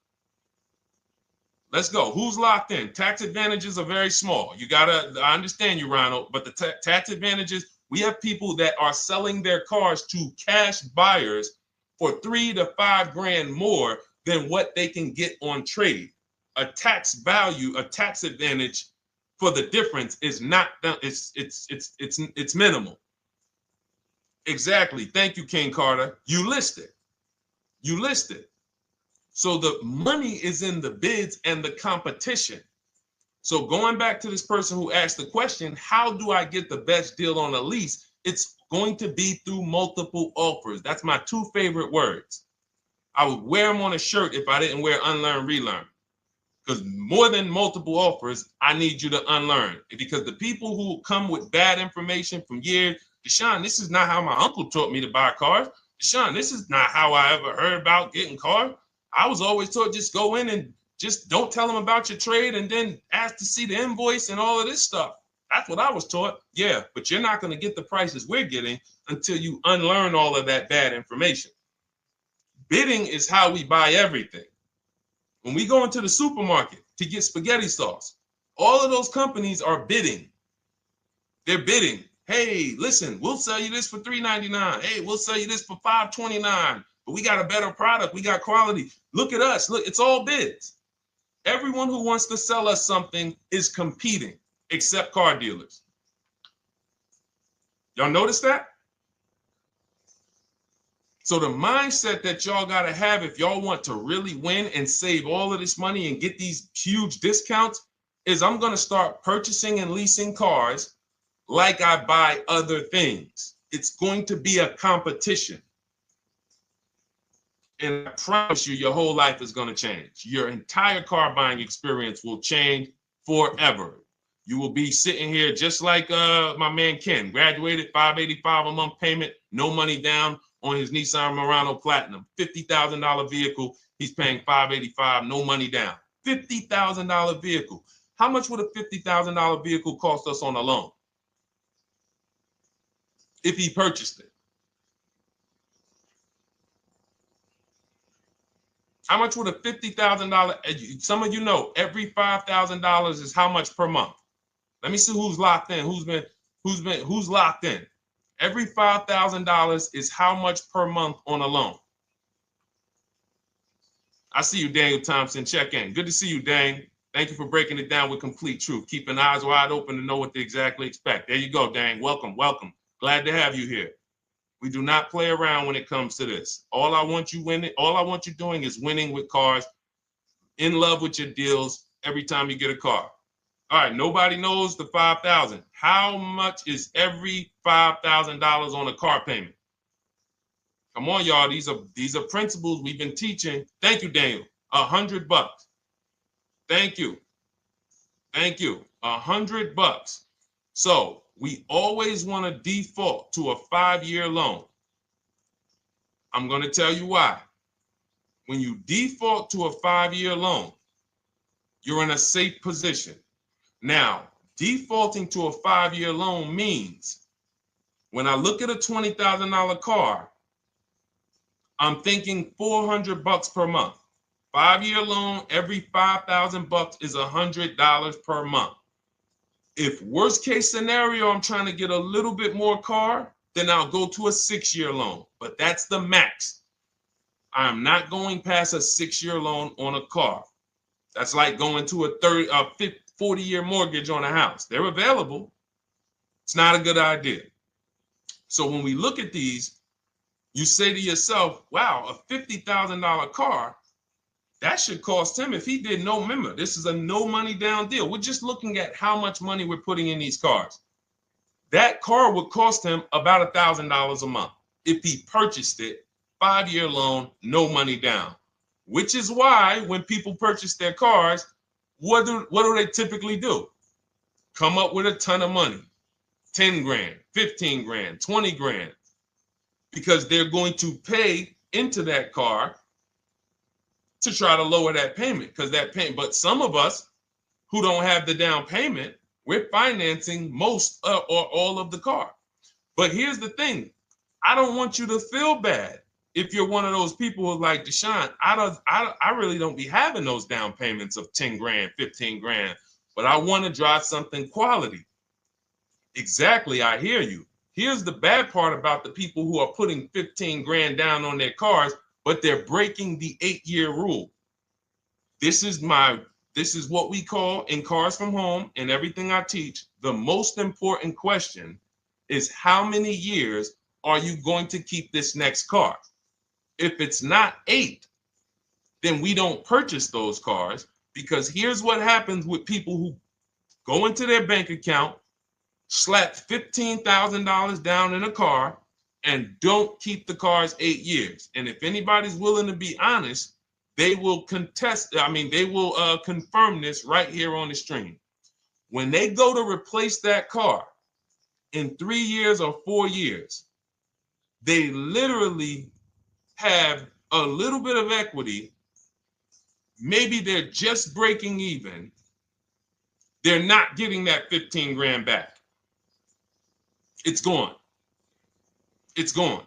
Let's go. Who's locked in? Tax advantages are very small. I understand you, Ronald, but the tax advantages, we have people that are selling their cars to cash buyers for $3 to $5 grand more than what they can get on trade. A tax value, a tax advantage for the difference is not, it's minimal. Exactly. Thank you, King Carter. You listed. So the money is in the bids and the competition. So going back to this person who asked the question, how do I get the best deal on a lease? It's going to be through multiple offers. That's my 2 favorite words. I would wear them on a shirt if I didn't wear unlearn, relearn. Because more than multiple offers, I need you to unlearn. Because the people who come with bad information from years, Deshone, this is not how my uncle taught me to buy cars. Deshone, this is not how I ever heard about getting cars. I was always taught just go in and just don't tell them about your trade and then ask to see the invoice and all of this stuff. That's what I was taught. Yeah, but you're not going to get the prices we're getting until you unlearn all of that bad information. Bidding is how we buy everything. When we go into the supermarket to get spaghetti sauce, all of those companies are bidding. They're bidding. Hey, listen, we'll sell you this for $3.99. Hey, we'll sell you this for $5.29. But we got a better product. We got quality. Look at us. Look, it's all bids. Everyone who wants to sell us something is competing, except car dealers. Y'all notice that? So the mindset that y'all got to have if y'all want to really win and save all of this money and get these huge discounts is I'm going to start purchasing and leasing cars like I buy other things. It's going to be a competition. And I promise you, your whole life is going to change. Your entire car buying experience will change forever. You will be sitting here just like my man Ken, graduated, $585 a month payment, no money down on his Nissan Murano Platinum, $50,000 vehicle. He's paying $585, no money down. $50,000 vehicle. How much would a $50,000 vehicle cost us on a loan if he purchased it? How much would a $50,000? Some of you know every $5,000 is how much per month. Let me see who's locked in. Who's locked in? Every $5,000 is how much per month on a loan. I see you, Daniel Thompson. Check in. Good to see you, Dane. Thank you for breaking it down with complete truth. Keeping eyes wide open to know what to exactly expect. There you go, Dane. Welcome. Glad to have you here. We do not play around when it comes to this. All I want you doing is winning with cars, in love with your deals every time you get a car. All right, nobody knows the $5,000. How much is every $5,000 on a car payment? Come on, y'all. These are principles we've been teaching. Thank you, Daniel. $100. Thank you. $100. So we always want to default to a 5-year loan. I'm going to tell you why. when you default to a 5-year loan, you're in a safe position. Now, defaulting to a 5-year loan means when I look at a $20,000 car, I'm thinking $400 per month. 5-year loan, every $5,000 is $100 per month. If worst case scenario, I'm trying to get a little bit more car, then I'll go to a 6-year loan, but that's the max. I'm not going past a 6-year loan on a car. That's like going to a 40-year mortgage on a house. They're available. It's not a good idea. So when we look at these, you say to yourself, wow, a $50,000 car, that should cost him, if he did no, remember, this is a no money down deal. We're just looking at how much money we're putting in these cars. That car would cost him about $1,000 a month if he purchased it, 5-year loan, no money down. Which is why when people purchase their cars, what do they typically do? Come up with a ton of money, 10 grand, 15 grand, 20 grand, because they're going to pay into that car to try to lower that payment, because that payment. But some of us who don't have the down payment, we're financing most or all of the car. But here's the thing. I don't want you to feel bad if you're one of those people who's like, Deshone, I really don't be having those down payments of 10 grand, 15 grand, but I want to drive something quality. Exactly, I hear you. Here's the bad part about the people who are putting 15 grand down on their cars, but they're breaking the 8-year rule. This is what we call in Cars from Home and everything I teach, the most important question is how many years are you going to keep this next car? If it's not 8, then we don't purchase those cars, because here's what happens with people who go into their bank account, slap $15,000 down in a car, and don't keep the cars 8 years. And if anybody's willing to be honest, they will confirm this right here on the stream. When they go to replace that car in 3 years or 4 years, they literally have a little bit of equity. Maybe they're just breaking even. They're not getting that 15 grand back. It's gone. It's gone.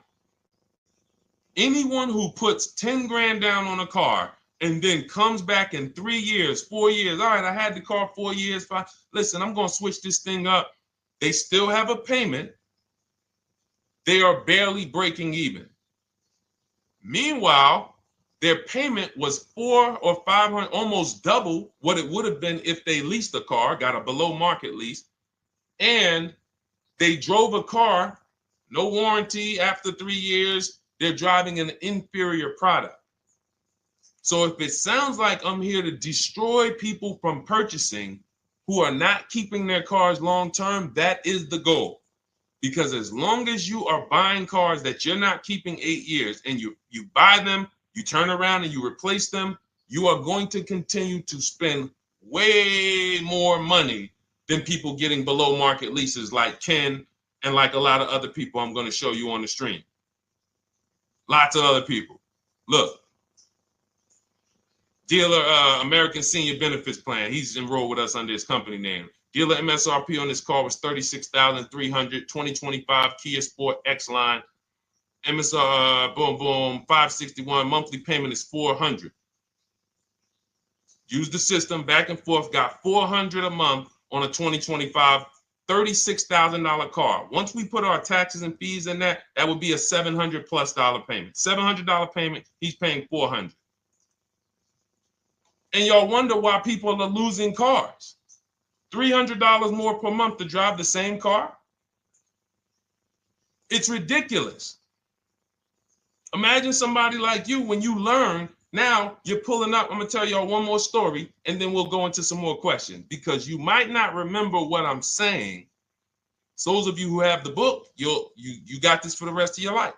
Anyone who puts 10 grand down on a car and then comes back in 3 years, 4 years, all right, I had the car 4 years, 5, listen, I'm going to switch this thing up. They still have a payment. They are barely breaking even. Meanwhile, their payment was 400 or 500, almost double what it would have been if they leased a car, got a below market lease, and they drove a car, no warranty after 3 years. They're driving an inferior product. So if it sounds like I'm here to destroy people from purchasing who are not keeping their cars long term, that is the goal. Because as long as you are buying cars that you're not keeping 8 years and you buy them, you turn around and you replace them, you are going to continue to spend way more money than people getting below market leases like Ken and like a lot of other people I'm going to show you on the stream. Lots of other people. Look, dealer American Senior Benefits Plan. He's enrolled with us under his company name. Dealer MSRP on this car was $36,300. 2025 Kia Sport X line. MSR boom boom 561. Monthly payment is $400. Use the system back and forth. Got $400 a month on a 2025 $36,000 car. Once we put our taxes and fees in that would be a $700+ payment. $700 payment. He's paying $400. And y'all wonder why people are losing cars. $300 more per month to drive the same car? It's ridiculous. Imagine somebody like you, when you learn, now you're pulling up. I'm going to tell y'all one more story, and then we'll go into some more questions, because you might not remember what I'm saying. So those of you who have the book, you got this for the rest of your life.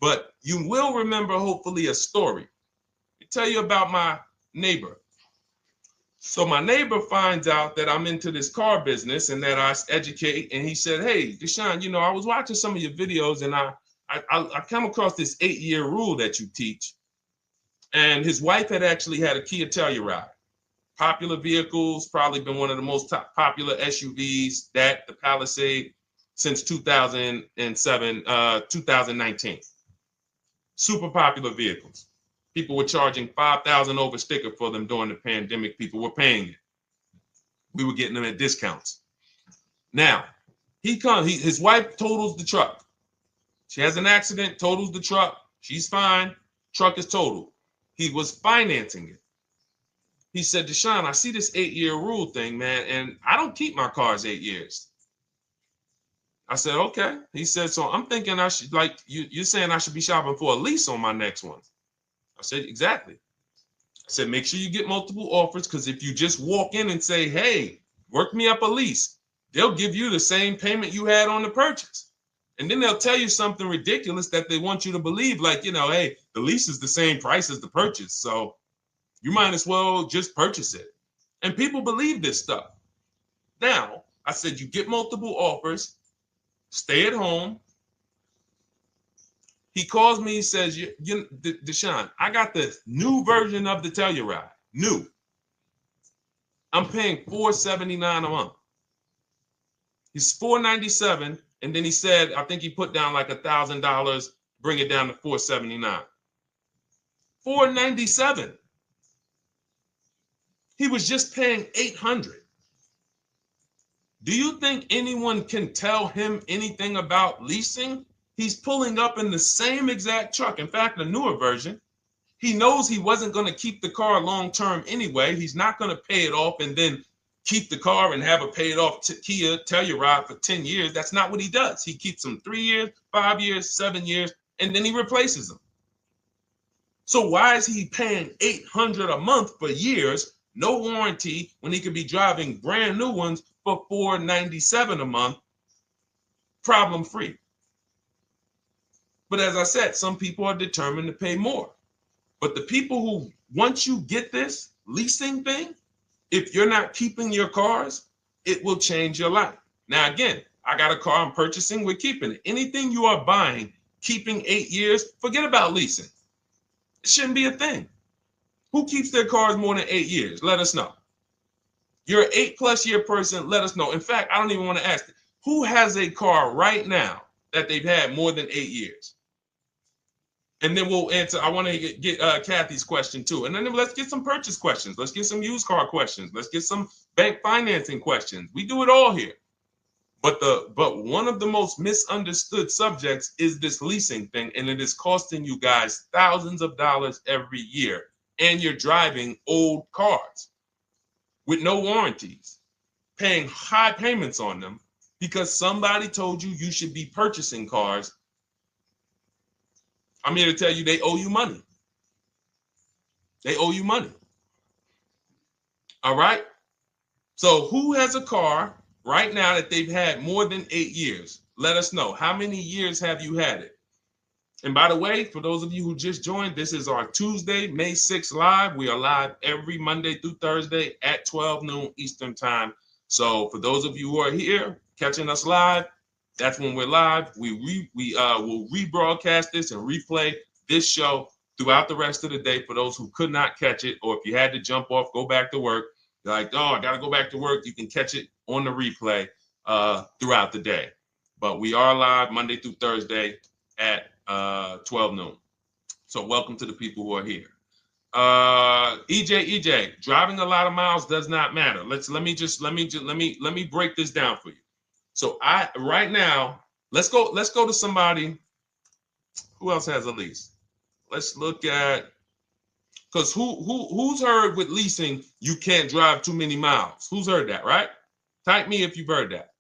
But you will remember, hopefully, a story. I'll tell you about my neighbor. So my neighbor finds out that I'm into this car business and that I educate. And he said, hey, Deshone, I was watching some of your videos and I come across this 8-year rule that you teach. And his wife had actually had a Kia Telluride. Popular vehicles, probably been one of the most popular SUVs, that the Palisade, since 2007, 2019. Super popular vehicles. People were charging $5,000 over sticker for them during the pandemic. People were paying it. We were getting them at discounts. Now, his wife totals the truck. She has an accident, totals the truck. She's fine. Truck is totaled. He was financing it. He said, Deshone, I see this 8-year rule thing, man, and I don't keep my cars 8 years. I said, okay. He said, so I'm thinking I should, like, you're saying I should be shopping for a lease on my next one. I said, exactly. I said, make sure you get multiple offers, because if you just walk in and say, hey, work me up a lease, they'll give you the same payment you had on the purchase. And then they'll tell you something ridiculous that they want you to believe, like, hey, the lease is the same price as the purchase, so you might as well just purchase it. And people believe this stuff. Now, I said, you get multiple offers, stay at home. He calls me, he says, Deshone, I got the new version of the Telluride, new. I'm paying $479 a month. He's $497, and then he said, I think he put down like $1,000, bring it down to $479. $497. He was just paying $800. Do you think anyone can tell him anything about leasing? He's pulling up in the same exact truck. In fact, a newer version. He knows he wasn't going to keep the car long term anyway. He's not going to pay it off and then keep the car and have a paid off Kia Telluride for 10 years. That's not what he does. He keeps them 3 years, 5 years, 7 years, and then he replaces them. So why is he paying $800 a month for years, no warranty, when he could be driving brand new ones for $497 a month, problem free? But as I said, some people are determined to pay more. But the people who, once you get this leasing thing, if you're not keeping your cars, it will change your life. Now, again, I got a car I'm purchasing, we're keeping it. Anything you are buying, keeping 8 years, forget about leasing. It shouldn't be a thing. Who keeps their cars more than 8 years? Let us know. You're an 8+ year person, let us know. In fact, I don't even want to ask, who has a car right now that they've had more than 8 years? And then we'll answer. I want to get Kathy's question too. And then let's get some purchase questions. Let's get some used car questions. Let's get some bank financing questions. We do it all here. But one of the most misunderstood subjects is this leasing thing, and it is costing you guys thousands of dollars every year. And you're driving old cars with no warranties, paying high payments on them because somebody told you you should be purchasing cars. I'm here to tell you they owe you money. They owe you money. All right? So who has a car right now that they've had more than 8 years? Let us know. How many years have you had it? And by the way, for those of you who just joined, this is our Tuesday, May 6th live. We are live every Monday through Thursday at 12 noon Eastern time. So for those of you who are here catching us live, that's when we're live. We will rebroadcast this and replay this show throughout the rest of the day for those who could not catch it, or if you had to jump off, go back to work. You're like, oh, I got to go back to work. You can catch it on the replay throughout the day. But we are live Monday through Thursday at 12 noon. So welcome to the people who are here. EJ, driving a lot of miles does not matter. Let me break this down for you. So right now, let's go to somebody who else has a lease. Let's look at, because who's heard with leasing you can't drive too many miles? Who's heard that, right? Type me if you've heard that.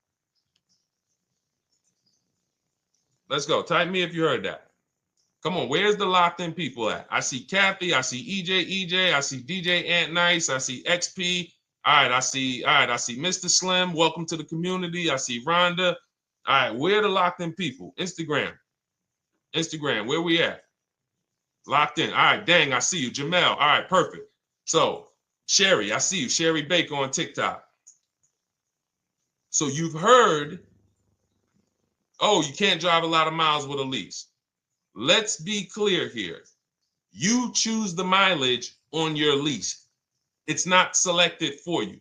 Let's go. Type me if you heard that. Come on, where's the locked in people at? I see Kathy, I see EJ, I see DJ Ant Nice, I see XP. All right, I see Mr. Slim. Welcome to the community. I see Rhonda. All right, where are the locked in people? Instagram, where we at? Locked in. All right, dang, I see you. Jamel. All right, perfect. So, Sherry, I see you. Sherry Baker on TikTok. So you've heard, oh, you can't drive a lot of miles with a lease. Let's be clear here. You choose the mileage on your lease. It's not selected for you.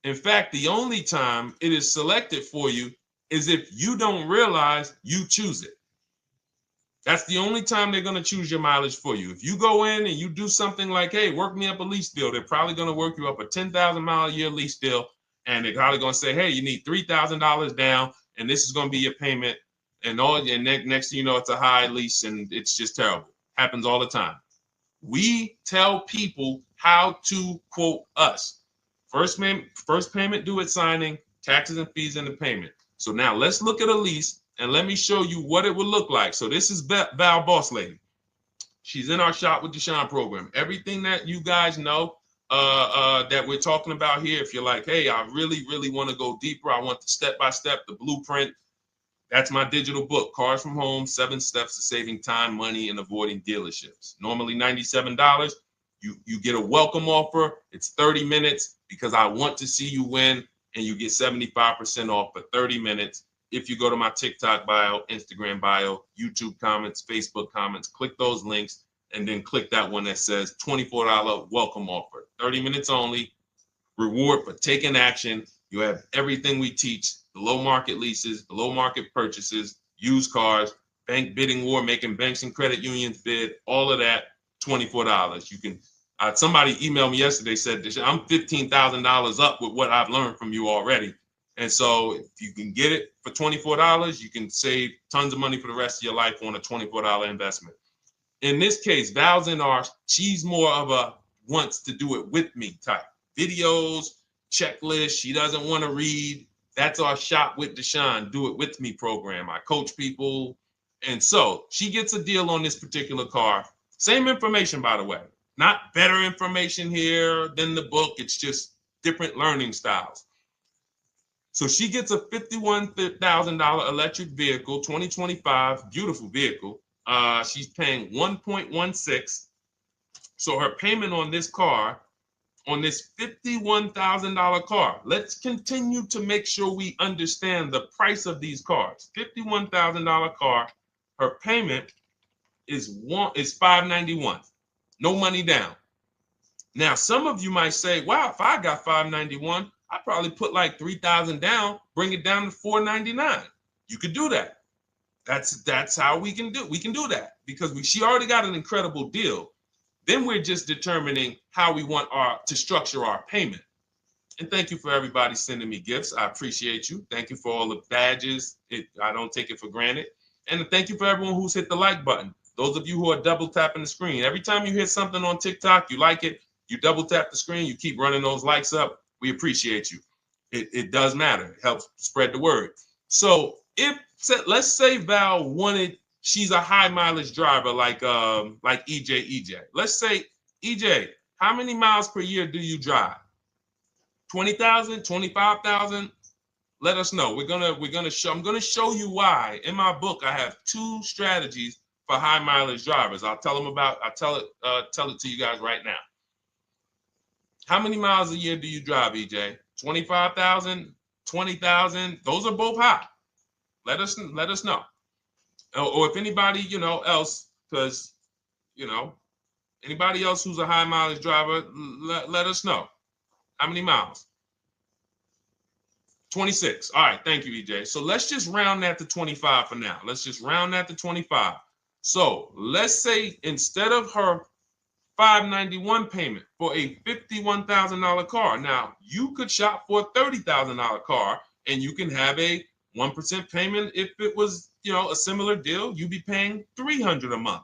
In fact, the only time it is selected for you is if you don't realize you choose it. That's the only time they're going to choose your mileage for you. If you go in and you do something like, hey, work me up a lease deal, they're probably going to work you up a 10,000 mile a year lease deal. And they're probably going to say, hey, you need $3,000 down, and this is going to be your payment. And next thing you know, it's a high lease, and it's just terrible. Happens all the time. We tell people how to quote us. First payment due at signing, taxes and fees in the payment. So now let's look at a lease, and let me show you what it would look like. So this is Val Boss Lady. She's in our Shop with Deshone program. Everything that you guys know that we're talking about here, if you're like, hey, I really, really want to go deeper, I want the step-by-step, the blueprint, that's my digital book, Cars from Home, 7 Steps to Saving Time, Money, and Avoiding Dealerships. Normally $97. You get a welcome offer. It's 30 minutes because I want to see you win, and you get 75% off for 30 minutes. If you go to my TikTok bio, Instagram bio, YouTube comments, Facebook comments, click those links, and then click that one that says $24 welcome offer. 30 minutes only. Reward for taking action. You have everything we teach. Below market leases, below market purchases, used cars, bank bidding war, making banks and credit unions bid, all of that, $24. You can. Somebody emailed me yesterday, said, I'm $15,000 up with what I've learned from you already. And so if you can get it for $24, you can save tons of money for the rest of your life on a $24 investment. In this case, Val's she's more of a wants to do it with me type. Videos, checklist, she doesn't want to read. That's our Shop with Deshone, do it with me program. I coach people. And so she gets a deal on this particular car. Same information, by the way. Not better information here than the book. It's just different learning styles. So she gets a $51,000 electric vehicle, 2025, beautiful vehicle. She's paying 1.16. So her payment on this car, on this $51,000 car, let's continue to make sure we understand the price of these cars. $51,000 car, her payment is $591. No money down. Now, some of you might say, wow, if I got $591, I'd probably put like $3,000 down, bring it down to $499. You could do that. That's how we can do. We can do that because she already got an incredible deal. Then we're just determining how we want to structure our payment. And thank you for everybody sending me gifts. I appreciate you. Thank you for all the badges. I don't take it for granted. And thank you for everyone who's hit the like button. Those of you who are double tapping the screen. Every time you hit something on TikTok, you like it, you double tap the screen, you keep running those likes up. We appreciate you. It does matter. It helps spread the word. So let's say Val she's a high mileage driver like EJ. Let's say, EJ, how many miles per year do you drive? 20,000, 25,000? Let us know. I'm gonna show you why. In my book, I have 2 strategies for high mileage drivers. I'll tell it to you guys right now. How many miles a year do you drive, EJ? 25,000, 20,000? Those are both high. Let us know. Or if anybody, else, because, anybody else who's a high mileage driver, let us know. How many miles? 26. All right. Thank you, EJ. So let's just round that to 25 for now. Let's just round that to 25. So let's say instead of her $591 payment for a $51,000 car, now you could shop for a $30,000 car and you can have a 1% payment. If it was, a similar deal, you'd be paying $300 a month.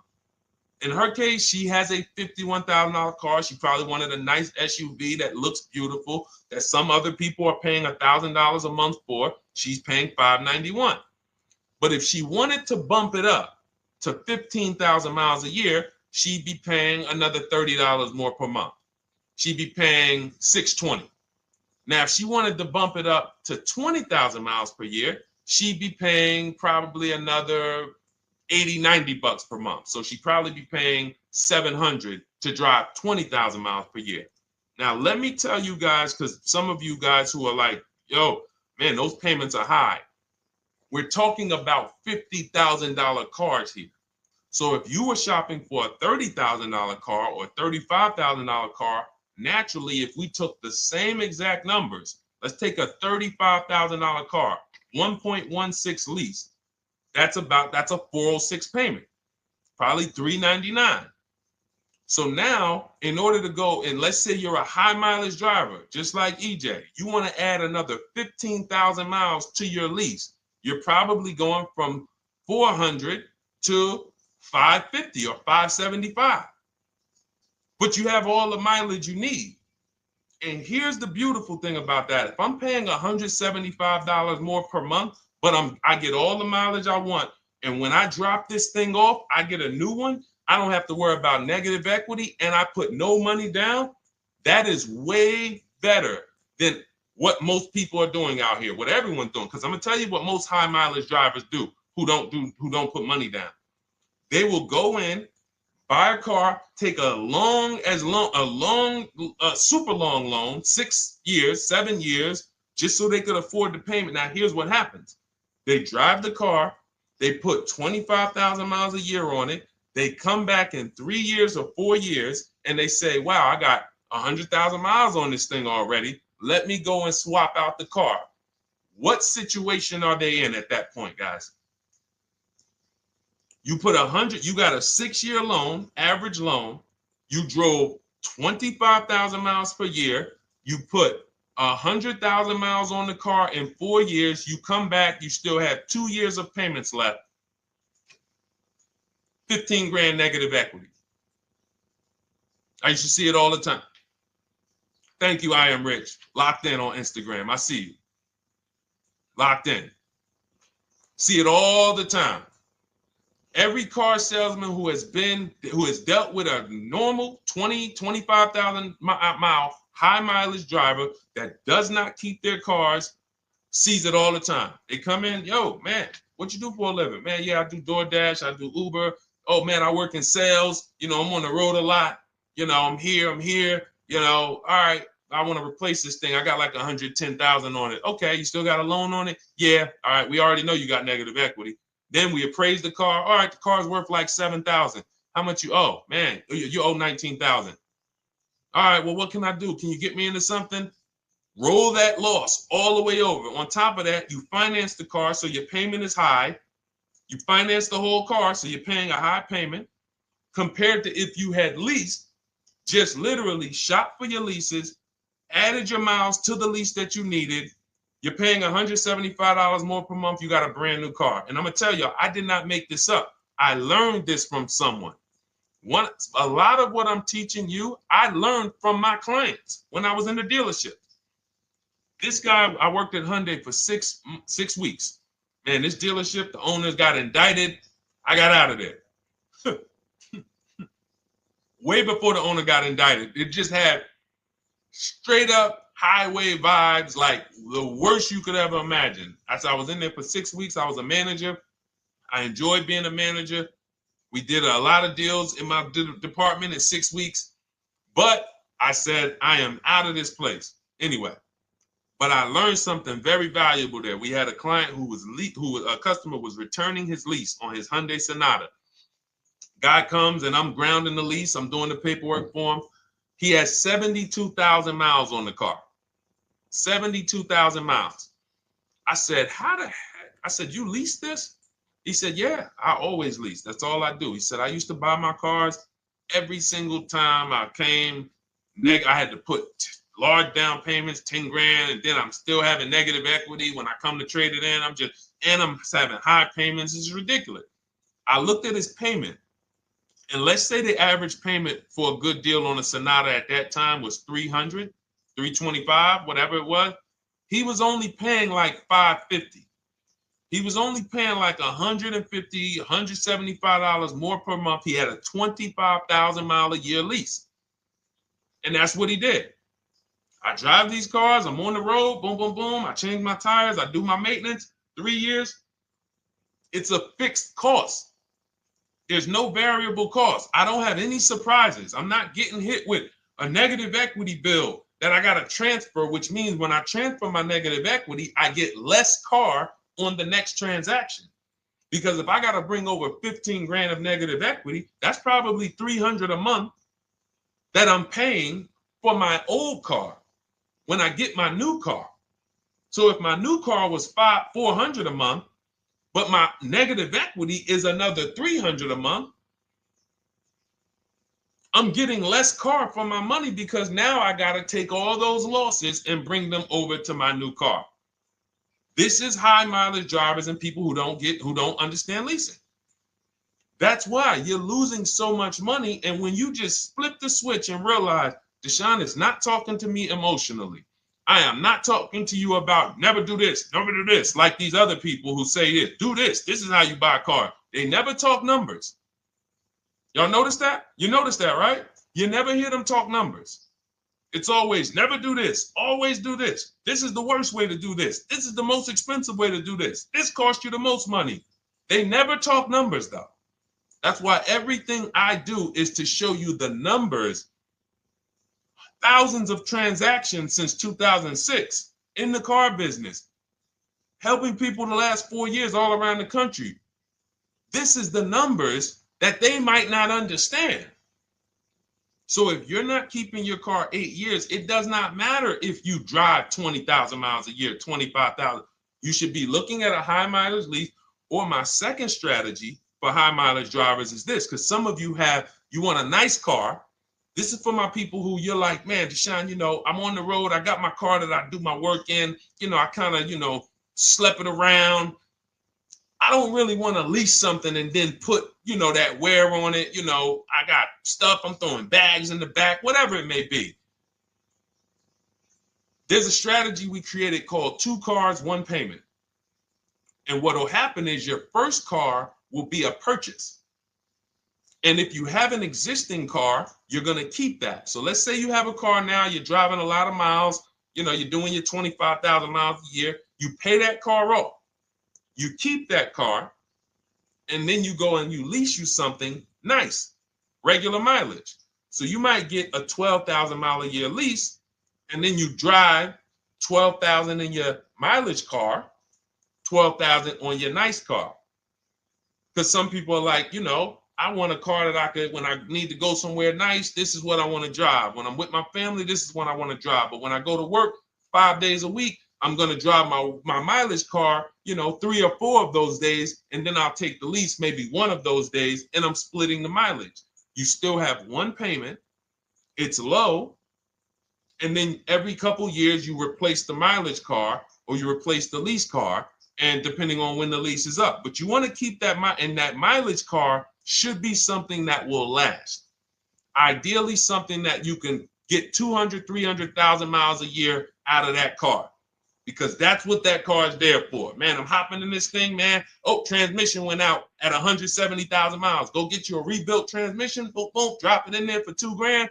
In her case, she has a $51,000 car. She probably wanted a nice SUV that looks beautiful, that some other people are paying $1,000 a month for. She's paying $591. But if she wanted to bump it up to 15,000 miles a year, she'd be paying another $30 more per month. She'd be paying $620. Now, if she wanted to bump it up to 20,000 miles per year, she'd be paying probably another $80, $90 per month. So she'd probably be paying $700 to drive 20,000 miles per year. Now, let me tell you guys, because some of you guys who are like, yo, man, those payments are high. We're talking about $50,000 cars here. So if you were shopping for a $30,000 car or $35,000 car, naturally, if we took the same exact numbers, let's take a $35,000 car, 1.16 lease. That's a 406 payment, probably $399. So now, in order to go, and let's say you're a high mileage driver, just like EJ, you want to add another 15,000 miles to your lease. You're probably going from 400 to 550 or 575. But you have all the mileage you need. And here's the beautiful thing about that. If I'm paying $175 more per month, but I get all the mileage I want, and when I drop this thing off, I get a new one, I don't have to worry about negative equity, and I put no money down. That is way better than what most people are doing out here, what everyone's doing. Because I'm gonna tell you what most high mileage drivers do who don't put money down. They will go in, buy a car, take a super long loan, 6 years, 7 years, just so they could afford the payment. Now, here's what happens. They drive the car, they put 25,000 miles a year on it. They come back in 3 years or 4 years, and they say, wow, I got 100,000 miles on this thing already. Let me go and swap out the car. What situation are they in at that point, guys? You put 100, you got a 6-year loan, average loan. You drove 25,000 miles per year. You put 100,000 miles on the car in 4 years. You come back, you still have 2 years of payments left. 15 grand negative equity. I used to see it all the time. Thank you, I am rich. Locked in on Instagram. I see you. Locked in. See it all the time. Every car salesman who has dealt with a normal 25,000 mile high mileage driver that does not keep their cars sees it all the time. They come in, yo, man, what you do for a living? Man, yeah, I do DoorDash, I do Uber. Oh man, I work in sales. You know, I'm on the road a lot. You know, I'm here. You know, all right, I want to replace this thing. I got like 110,000 on it. Okay, you still got a loan on it? Yeah. All right, we already know you got negative equity. Then we appraise the car. All right, the car's worth like 7,000. How much you owe? Man, you owe 19,000. All right, well, what can I do? Can you get me into something? Roll that loss all the way over. On top of that, you finance the car, so your payment is high. You finance the whole car, so you're paying a high payment compared to if you had leased, just literally shop for your leases, added your miles to the lease that you needed. You're paying $175 more per month. You got a brand new car. And I'm going to tell you, I did not make this up. I learned this from someone. A lot of what I'm teaching you, I learned from my clients when I was in the dealership. This guy, I worked at Hyundai for six weeks. Man, this dealership, the owners got indicted. I got out of there. Way before the owner got indicted. It just had straight up highway vibes, like the worst you could ever imagine. As I was in there for 6 weeks, I was a manager. I enjoyed being a manager. We did a lot of deals in my department in 6 weeks. But I said, I am out of this place. Anyway. But I learned something very valuable there. We had a client a customer was returning his lease on his Hyundai Sonata. Guy comes and I'm grounding the lease. I'm doing the paperwork for him. He has 72,000 miles on the car. 72,000 miles. I said, how the heck? I said, you lease this? He said, yeah, I always lease. That's all I do. He said, I used to buy my cars every single time I came. I had to put large down payments, 10 grand, and then I'm still having negative equity when I come to trade it in. I'm having high payments. It's ridiculous. I looked at his payment, and let's say the average payment for a good deal on a Sonata at that time was $300, $325, whatever it was. He was only paying like $550. He was only paying like $150, $175 more per month. He had a 25,000 mile a year lease. And that's what he did. I drive these cars. I'm on the road. Boom, boom, boom. I change my tires. I do my maintenance. 3 years. It's a fixed cost. There's no variable cost. I don't have any surprises. I'm not getting hit with a negative equity bill that I got to transfer, which means when I transfer my negative equity, I get less car on the next transaction Because if I got to bring over 15 grand of negative equity, that's probably 300 a month that I'm paying for my old car when I get my new car. So if my new car was 400 a month, but my negative equity is another 300 a month, I'm getting less car for my money because now I got to take all those losses and bring them over to my new car. This is high mileage drivers and people who don't understand leasing. That's why you're losing so much money. And when you just flip the switch and realize Deshone is not talking to me emotionally, I am not talking to you about never do this, like these other people who say this, do this. This is how you buy a car. They never talk numbers. Y'all notice that? You notice that, right? You never hear them talk numbers. It's always never do this, always do this. This is the worst way to do this. This is the most expensive way to do this. This costs you the most money. They never talk numbers though. That's why everything I do is to show you the numbers. Thousands of transactions since 2006 in the car business, helping people the last 4 years all around the country. This is the numbers that they might not understand. So if you're not keeping your car 8 years, it does not matter if you drive 20,000 miles a year, 25,000. You should be looking at a high mileage lease. Or my second strategy for high mileage drivers is this, because some of you want a nice car. This is for my people who you're like, man, Deshone, I'm on the road. I got my car that I do my work in. I kind of, slep it around. I don't really want to lease something and then put, that wear on it. I got stuff. I'm throwing bags in the back, whatever it may be. There's a strategy we created called 2 cars, 1 payment. And what will happen is your first car will be a purchase. And if you have an existing car, you're going to keep that. So let's say you have a car now, you're driving a lot of miles, you're doing your 25,000 miles a year. You pay that car off. You keep that car, and then you go and you lease you something nice, regular mileage. So you might get a 12,000 mile a year lease, and then you drive 12,000 in your mileage car, 12,000 on your nice car. Because some people are like, I want a car that I could, when I need to go somewhere nice, this is what I want to drive. When I'm with my family, this is what I want to drive. But when I go to work 5 days a week, I'm going to drive my mileage car, 3 or 4 of those days, and then I'll take the lease maybe 1 of those days, and I'm splitting the mileage. You still have 1 payment. It's low. And then every couple years, you replace the mileage car or you replace the lease car, and depending on when the lease is up. But you want to keep that, and that mileage car should be something that will last. Ideally, something that you can get 200, 300,000 miles a year out of that car, because that's what that car is there for. Man, I'm hopping in this thing, man. Oh, transmission went out at 170,000 miles. Go get you a rebuilt transmission, boom, boom, drop it in there for $2 grand,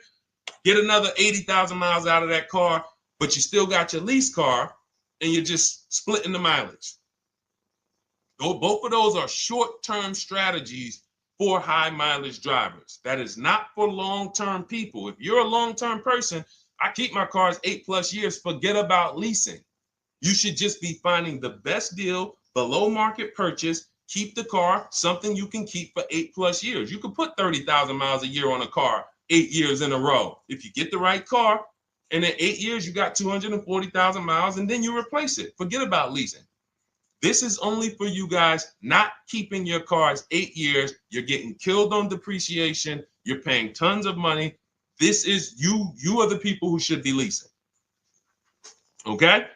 get another 80,000 miles out of that car, but you still got your lease car and you're just splitting the mileage. Both of those are short-term strategies for high mileage drivers. That is not for long-term people. If you're a long-term person, I keep my cars 8+ years, forget about leasing. You should just be finding the best deal, below market purchase, keep the car, something you can keep for 8+ years. You can put 30,000 miles a year on a car 8 years in a row. If you get the right car, and in 8 years, you got 240,000 miles, and then you replace it. Forget about leasing. This is only for you guys not keeping your cars 8 years. You're getting killed on depreciation. You're paying tons of money. This is you are the people who should be leasing. Okay?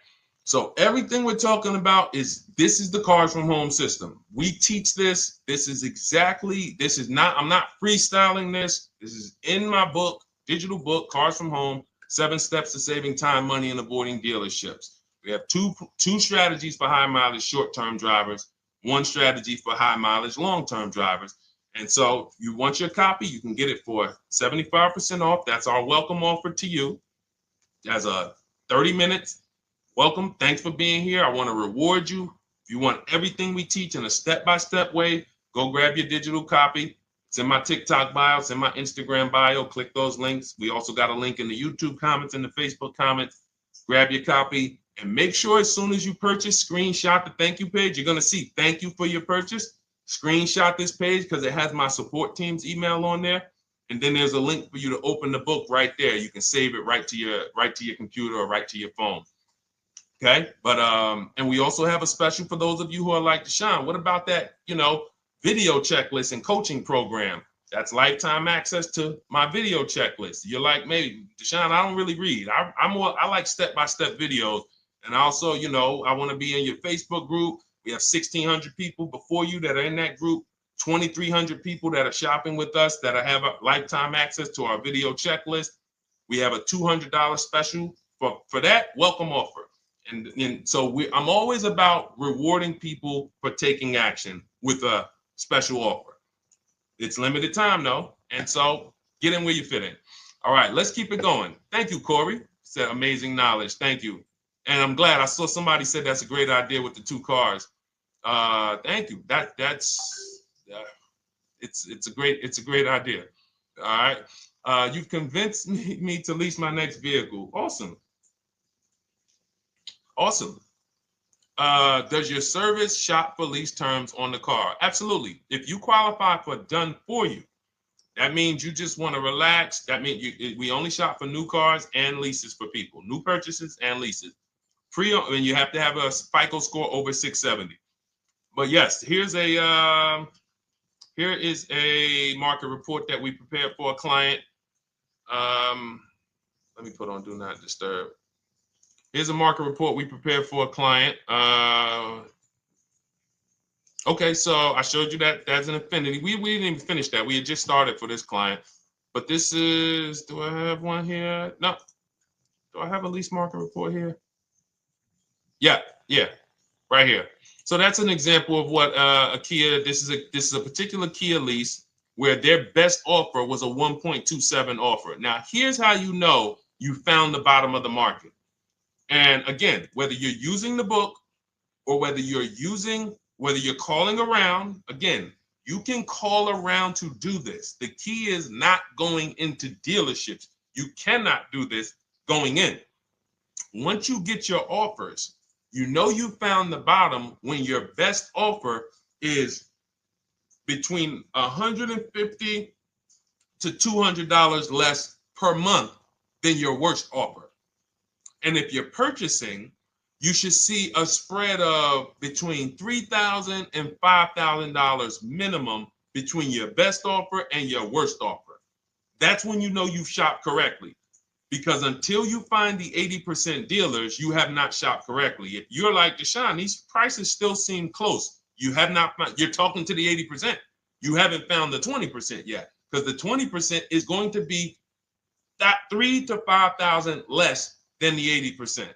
So everything we're talking about this is the Cars from Home system. We teach this. I'm not freestyling this. This is in my book, digital book, Cars from Home, 7 Steps to Saving Time, Money, and Avoiding Dealerships. We have two strategies for high mileage short-term drivers, 1 strategy for high mileage long-term drivers. And so if you want your copy, you can get it for 75% off. That's our welcome offer to you. As a 30 minutes welcome. Thanks for being here. I want to reward you. If you want everything we teach in a step-by-step way, go grab your digital copy. It's in my TikTok bio. It's in my Instagram bio. Click those links. We also got a link in the YouTube comments and the Facebook comments. Grab your copy. And make sure as soon as you purchase, screenshot the thank you page. You're going to see thank you for your purchase. screenshot this page because it has my support team's email on there. And then there's a link for you to open the book right there. You can save it right to your computer or right to your phone. Okay. But and we also have a special for those of you who are like Deshone. What about that, video checklist and coaching program? That's lifetime access to my video checklist. You're like, maybe Deshone, I don't really read. I like step-by-step videos. And also, I want to be in your Facebook group. We have 1,600 people before you that are in that group, 2,300 people that are shopping with us that have a lifetime access to our video checklist. We have a $200 special for that welcome offer. And so I'm always about rewarding people for taking action with a special offer. It's limited time though. And so get in where you fit in. All right, let's keep it going. Thank you, Corey. Said amazing knowledge. Thank you. And I'm glad I saw somebody said that's a great idea with the 2 cars. Thank you. It's a great idea. All right. You've convinced me to lease my next vehicle. Awesome. Awesome. Does your service shop for lease terms on the car? Absolutely. If you qualify for done for you, that means you just want to relax. That means we only shop for new cars and leases for people, new purchases and leases. And you have to have a FICO score over 670. But yes, here is a market report that we prepared for a client. Let me put on do not disturb. Here's a market report we prepared for a client. Okay, so I showed you that that's an affinity. We didn't even finish that. We had just started for this client. But this is, do I have one here? No. Do I have a lease market report here? Yeah, right here. So that's an example of what a Kia, this is a particular Kia lease where their best offer was a 1.27 offer. Now, here's how you know you found the bottom of the market. And again, whether you're using the book or whether you're calling around, again, you can call around to do this. The key is not going into dealerships. You cannot do this going in. Once you get your offers, you know you found the bottom when your best offer is between $150 to $200 less per month than your worst offer. And if you're purchasing, you should see a spread of between $3,000 and $5,000 minimum between your best offer and your worst offer. That's when you know you've shopped correctly. Because until you find the 80% dealers, you have not shopped correctly. If you're like Deshone, these prices still seem close. You have not found, you're talking to the 80%. You haven't found the 20% yet. Because the 20% is going to be that $3,000 to $5,000 less than the 80%.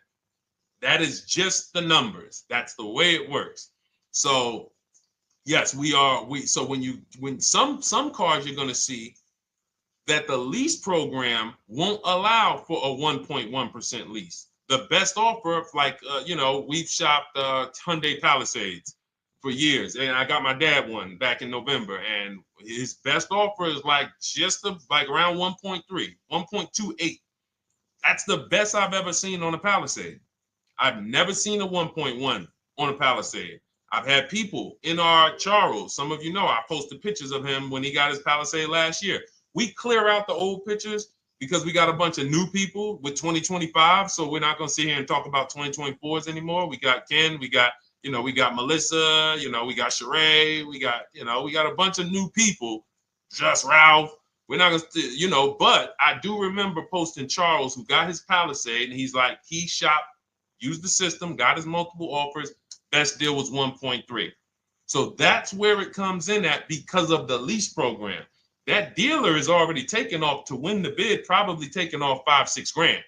That is just the numbers. That's the way it works. So yes, so when some cars you're going to see that the lease program won't allow for a 1.1% lease. The best offer, like, we've shopped Hyundai Palisades for years. And I got my dad one back in November. And his best offer is like around 1.3, 1.28. That's the best I've ever seen on a Palisade. I've never seen a 1.1 on a Palisade. I've had people in our Charles. Some of you know I posted pictures of him when he got his Palisade last year. We clear out the old pictures because we got a bunch of new people with 2025. So we're not going to sit here and talk about 2024s anymore. We got Ken, we got Melissa, we got Sheree, we got a bunch of new people, just Ralph. We're not going to, but I do remember posting Charles who got his Palisade and he's like, he shopped, used the system, got his multiple offers. Best deal was 1.3. So that's where it comes in at because of the lease program. That dealer is already taken off to win the bid, probably taking off $5-6 grand.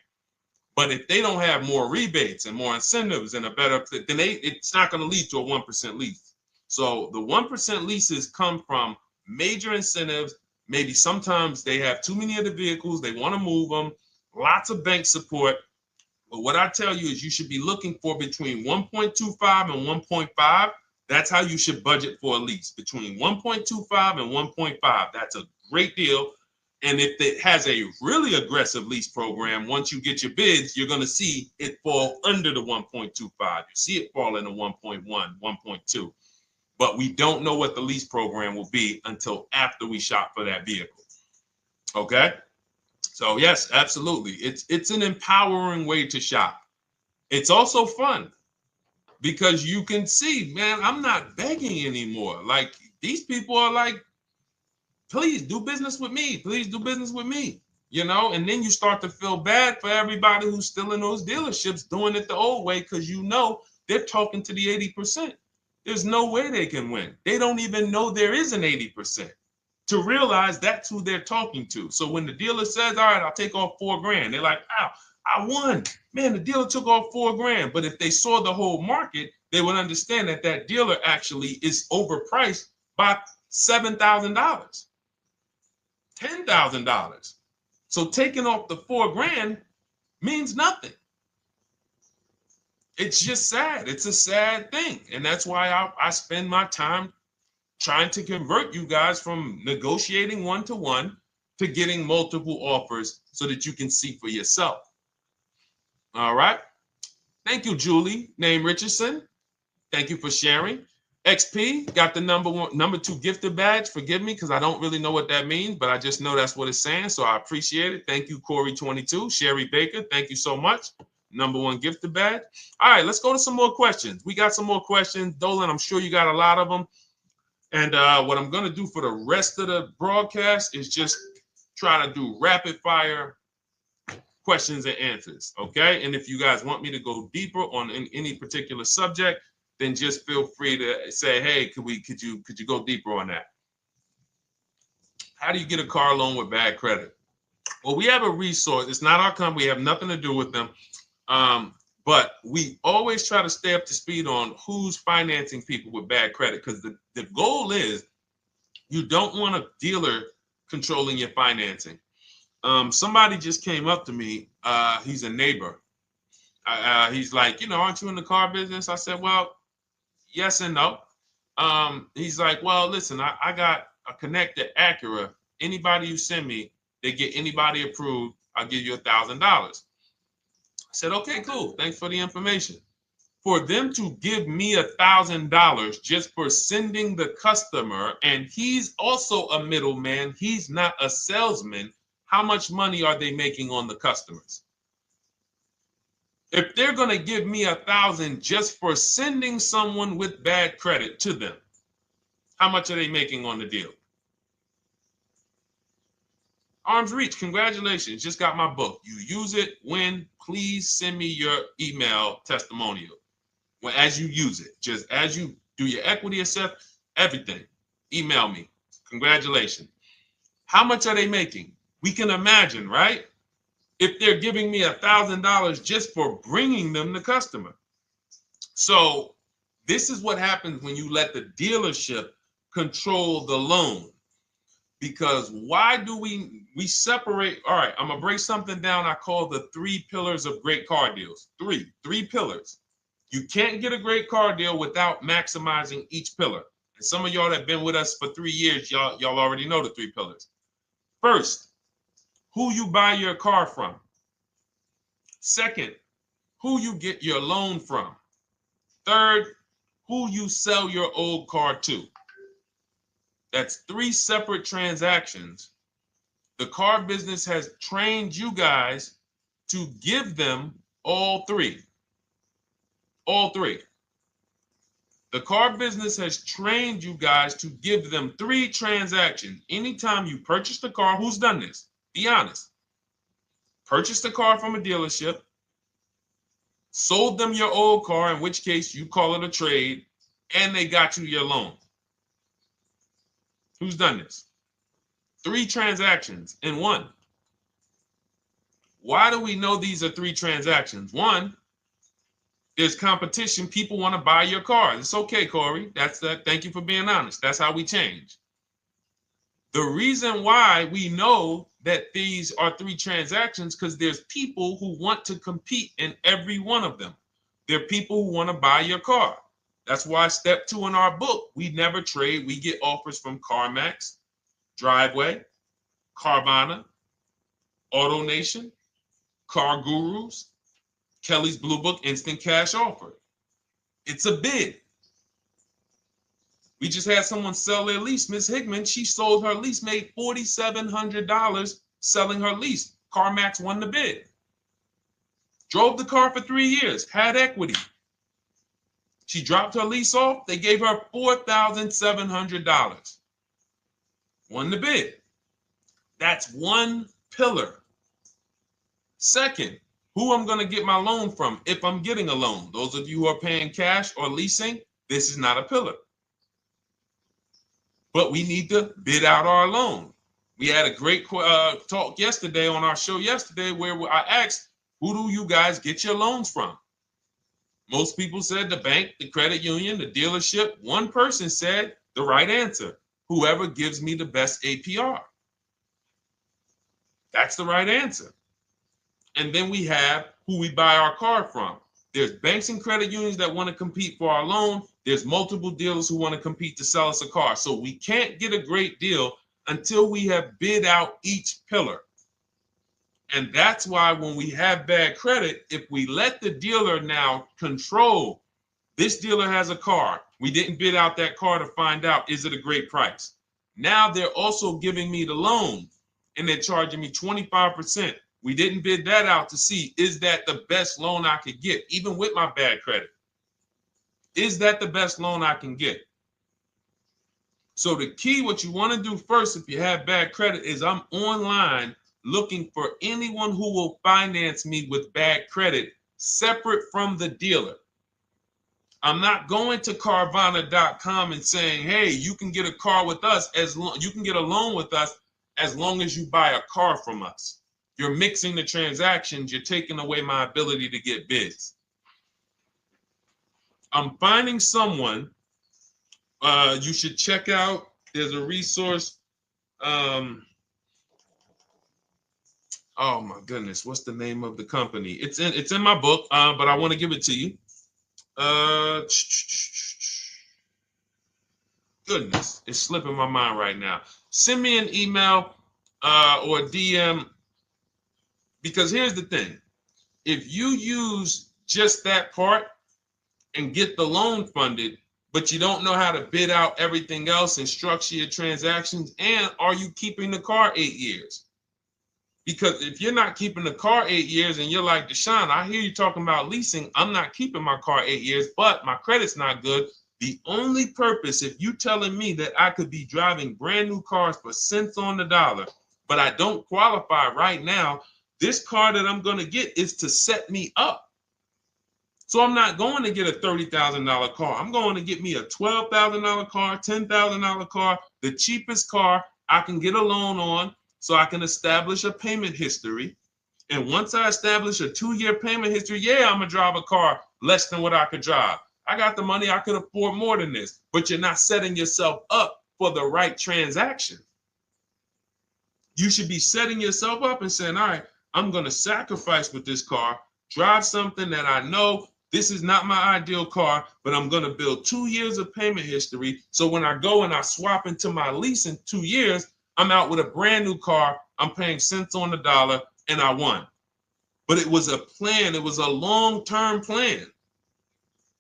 But if they don't have more rebates and more incentives and a better, then it's not going to lead to a 1% lease. So the 1% leases come from major incentives. Maybe sometimes they have too many of the vehicles. They want to move them. Lots of bank support. But what I tell you is you should be looking for between 1.25 and 1.5. That's how you should budget for a lease, between 1.25 and 1.5. That's a great deal. And if it has a really aggressive lease program, once you get your bids, you're going to see it fall under the 1.25. You see it fall into 1.1, 1.2. but we don't know what the lease program will be until after we shop for that vehicle. Okay? So yes, absolutely. It's an empowering way to shop. It's also fun because you can see, man, I'm not begging anymore. Like these people are like, please do business with me. Please do business with me. You know, and then you start to feel bad for everybody who's still in those dealerships doing it the old way because you know they're talking to the 80%. There's no way they can win. They don't even know there is an 80% to realize that's who they're talking to. So when the dealer says, all right, I'll take off $4,000, they're like, ow, I won. Man, the dealer took off $4,000. But if they saw the whole market, they would understand that that dealer actually is overpriced by $7,000, $10,000. So taking off the $4,000 means nothing. It's just sad. It's a sad thing. And that's why I spend my time trying to convert you guys from negotiating one-to-one to getting multiple offers so that you can see for yourself. All right. Thank you, Julie, name Richardson. Thank you for sharing. XP got the number 2 gifted badge. Forgive me because I don't really know what that means, but I just know that's what it's saying. So I appreciate it. Thank you, Corey22. Sherry Baker, thank you so much. Number 1 gifted badge. All right, let's go to some more questions. We got some more questions. Dolan, I'm sure you got a lot of them. And what I'm going to do for the rest of the broadcast is just try to do rapid fire questions and answers. Okay. And if you guys want me to go deeper on any particular subject, then just feel free to say, hey, could you go deeper on that? How do you get a car loan with bad credit? Well, we have a resource. It's not our company. We have nothing to do with them. But we always try to stay up to speed on who's financing people with bad credit, because the goal is you don't want a dealer controlling your financing. Somebody just came up to me. He's a neighbor. He's like, aren't you in the car business? I said, well, yes and no. He's like, well, listen, I got a connected Acura. Anybody you send me, they get anybody approved, I'll give you $1,000. I said, okay, cool. Thanks for the information. For them to give me $1,000 just for sending the customer, and he's also a middleman, he's not a salesman, how much money are they making on the customers? If they're going to give me $1,000 just for sending someone with bad credit to them, how much are they making on the deal? Arms Reach, congratulations. Just got my book. You use it when, please send me your email testimonial. Well, as you use it, just as you do your equity assessment, everything, email me. Congratulations. How much are they making? We can imagine, right? If they're giving me $1,000 just for bringing them the customer. So this is what happens when you let the dealership control the loan. Because why do we separate? All right, I'm going to break something down I call the 3 pillars of great car deals. Three pillars. You can't get a great car deal without maximizing each pillar. And some of y'all that have been with us for 3 years, y'all already know the 3 pillars. First, who you buy your car from. Second, who you get your loan from. Third, who you sell your old car to. That's 3 separate transactions. The car business has trained you guys to give them all 3. All 3. The car business has trained you guys to give them 3 transactions. Anytime you purchase the car, who's done this? Be honest. Purchased the car from a dealership, sold them your old car, in which case you call it a trade, and they got you your loan. Who's done this? 3 transactions in one. Why do we know these are 3 transactions? One, there's competition. People want to buy your car. It's okay, Corey. That's that. Thank you for being honest. That's how we change. The reason why we know that these are 3 transactions because there's people who want to compete in every one of them. There are people who want to buy your car. That's why step 2 in our book, we never trade. We get offers from CarMax, Driveway, Carvana, AutoNation, Car Gurus, Kelly's Blue Book Instant Cash Offer. It's a bid. We just had someone sell their lease. Miss Hickman, she sold her lease, made $4,700 selling her lease. CarMax won the bid. Drove the car for 3 years, had equity. She dropped her lease off. They gave her $4,700. Won the bid. That's one pillar. Second, who I'm going to get my loan from if I'm getting a loan. Those of you who are paying cash or leasing, this is not a pillar. But we need to bid out our loan. We had a great talk yesterday on our show yesterday where I asked, who do you guys get your loans from? Most people said the bank, the credit union, the dealership. One person said the right answer, whoever gives me the best APR. That's the right answer. And then we have who we buy our car from. There's banks and credit unions that want to compete for our loan. There's multiple dealers who want to compete to sell us a car. So we can't get a great deal until we have bid out each pillar. And that's why when we have bad credit, if we let the dealer now control, this dealer has a car. We didn't bid out that car to find out, is it a great price? Now they're also giving me the loan and they're charging me 25%. We didn't bid that out to see, is that the best loan I could get, even with my bad credit? Is that the best loan I can get? So the key, what you want to do first if you have bad credit is I'm online looking for anyone who will finance me with bad credit separate from the dealer. I'm not going to Carvana.com and saying, hey, you can get a car with us you can get a loan with us as long as you buy a car from us. You're mixing the transactions. You're taking away my ability to get bids. I'm finding someone you should check out. There's a resource. Oh my goodness, what's the name of the company? It's in my book, but I want to give it to you. Goodness, it's slipping my mind right now. Send me an email or DM, because here's the thing. If you use just that part and get the loan funded, but you don't know how to bid out everything else and structure your transactions, and are you keeping the car 8 years? Because if you're not keeping the car 8 years and you're like, Deshone, I hear you talking about leasing. I'm not keeping my car 8 years, but my credit's not good. The only purpose, if you telling me that I could be driving brand new cars for cents on the dollar, but I don't qualify right now, this car that I'm going to get is to set me up. So I'm not going to get a $30,000 car. I'm going to get me a $12,000 car, $10,000 car, the cheapest car I can get a loan on, so I can establish a payment history. And once I establish a 2-year payment history, yeah, I'm going to drive a car less than what I could drive. I got the money. I could afford more than this. But you're not setting yourself up for the right transaction. You should be setting yourself up and saying, all right, I'm going to sacrifice with this car, drive something that I know this is not my ideal car, but I'm going to build 2 years of payment history. So when I go and I swap into my lease in 2 years, I'm out with a brand new car. I'm paying cents on the dollar and I won. But it was a plan. It was a long-term plan.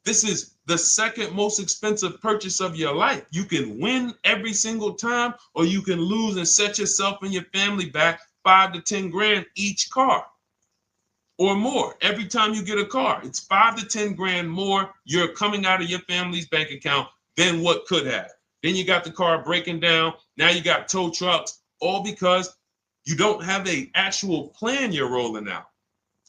This is the second most expensive purchase of your life. You can win every single time, or you can lose and set yourself and your family back 5 to 10 grand each car or more. Every time you get a car, it's 5 to 10 grand more you're coming out of your family's bank account than what could have. Then you got the car breaking down. Now you got tow trucks, all because you don't have an actual plan you're rolling out.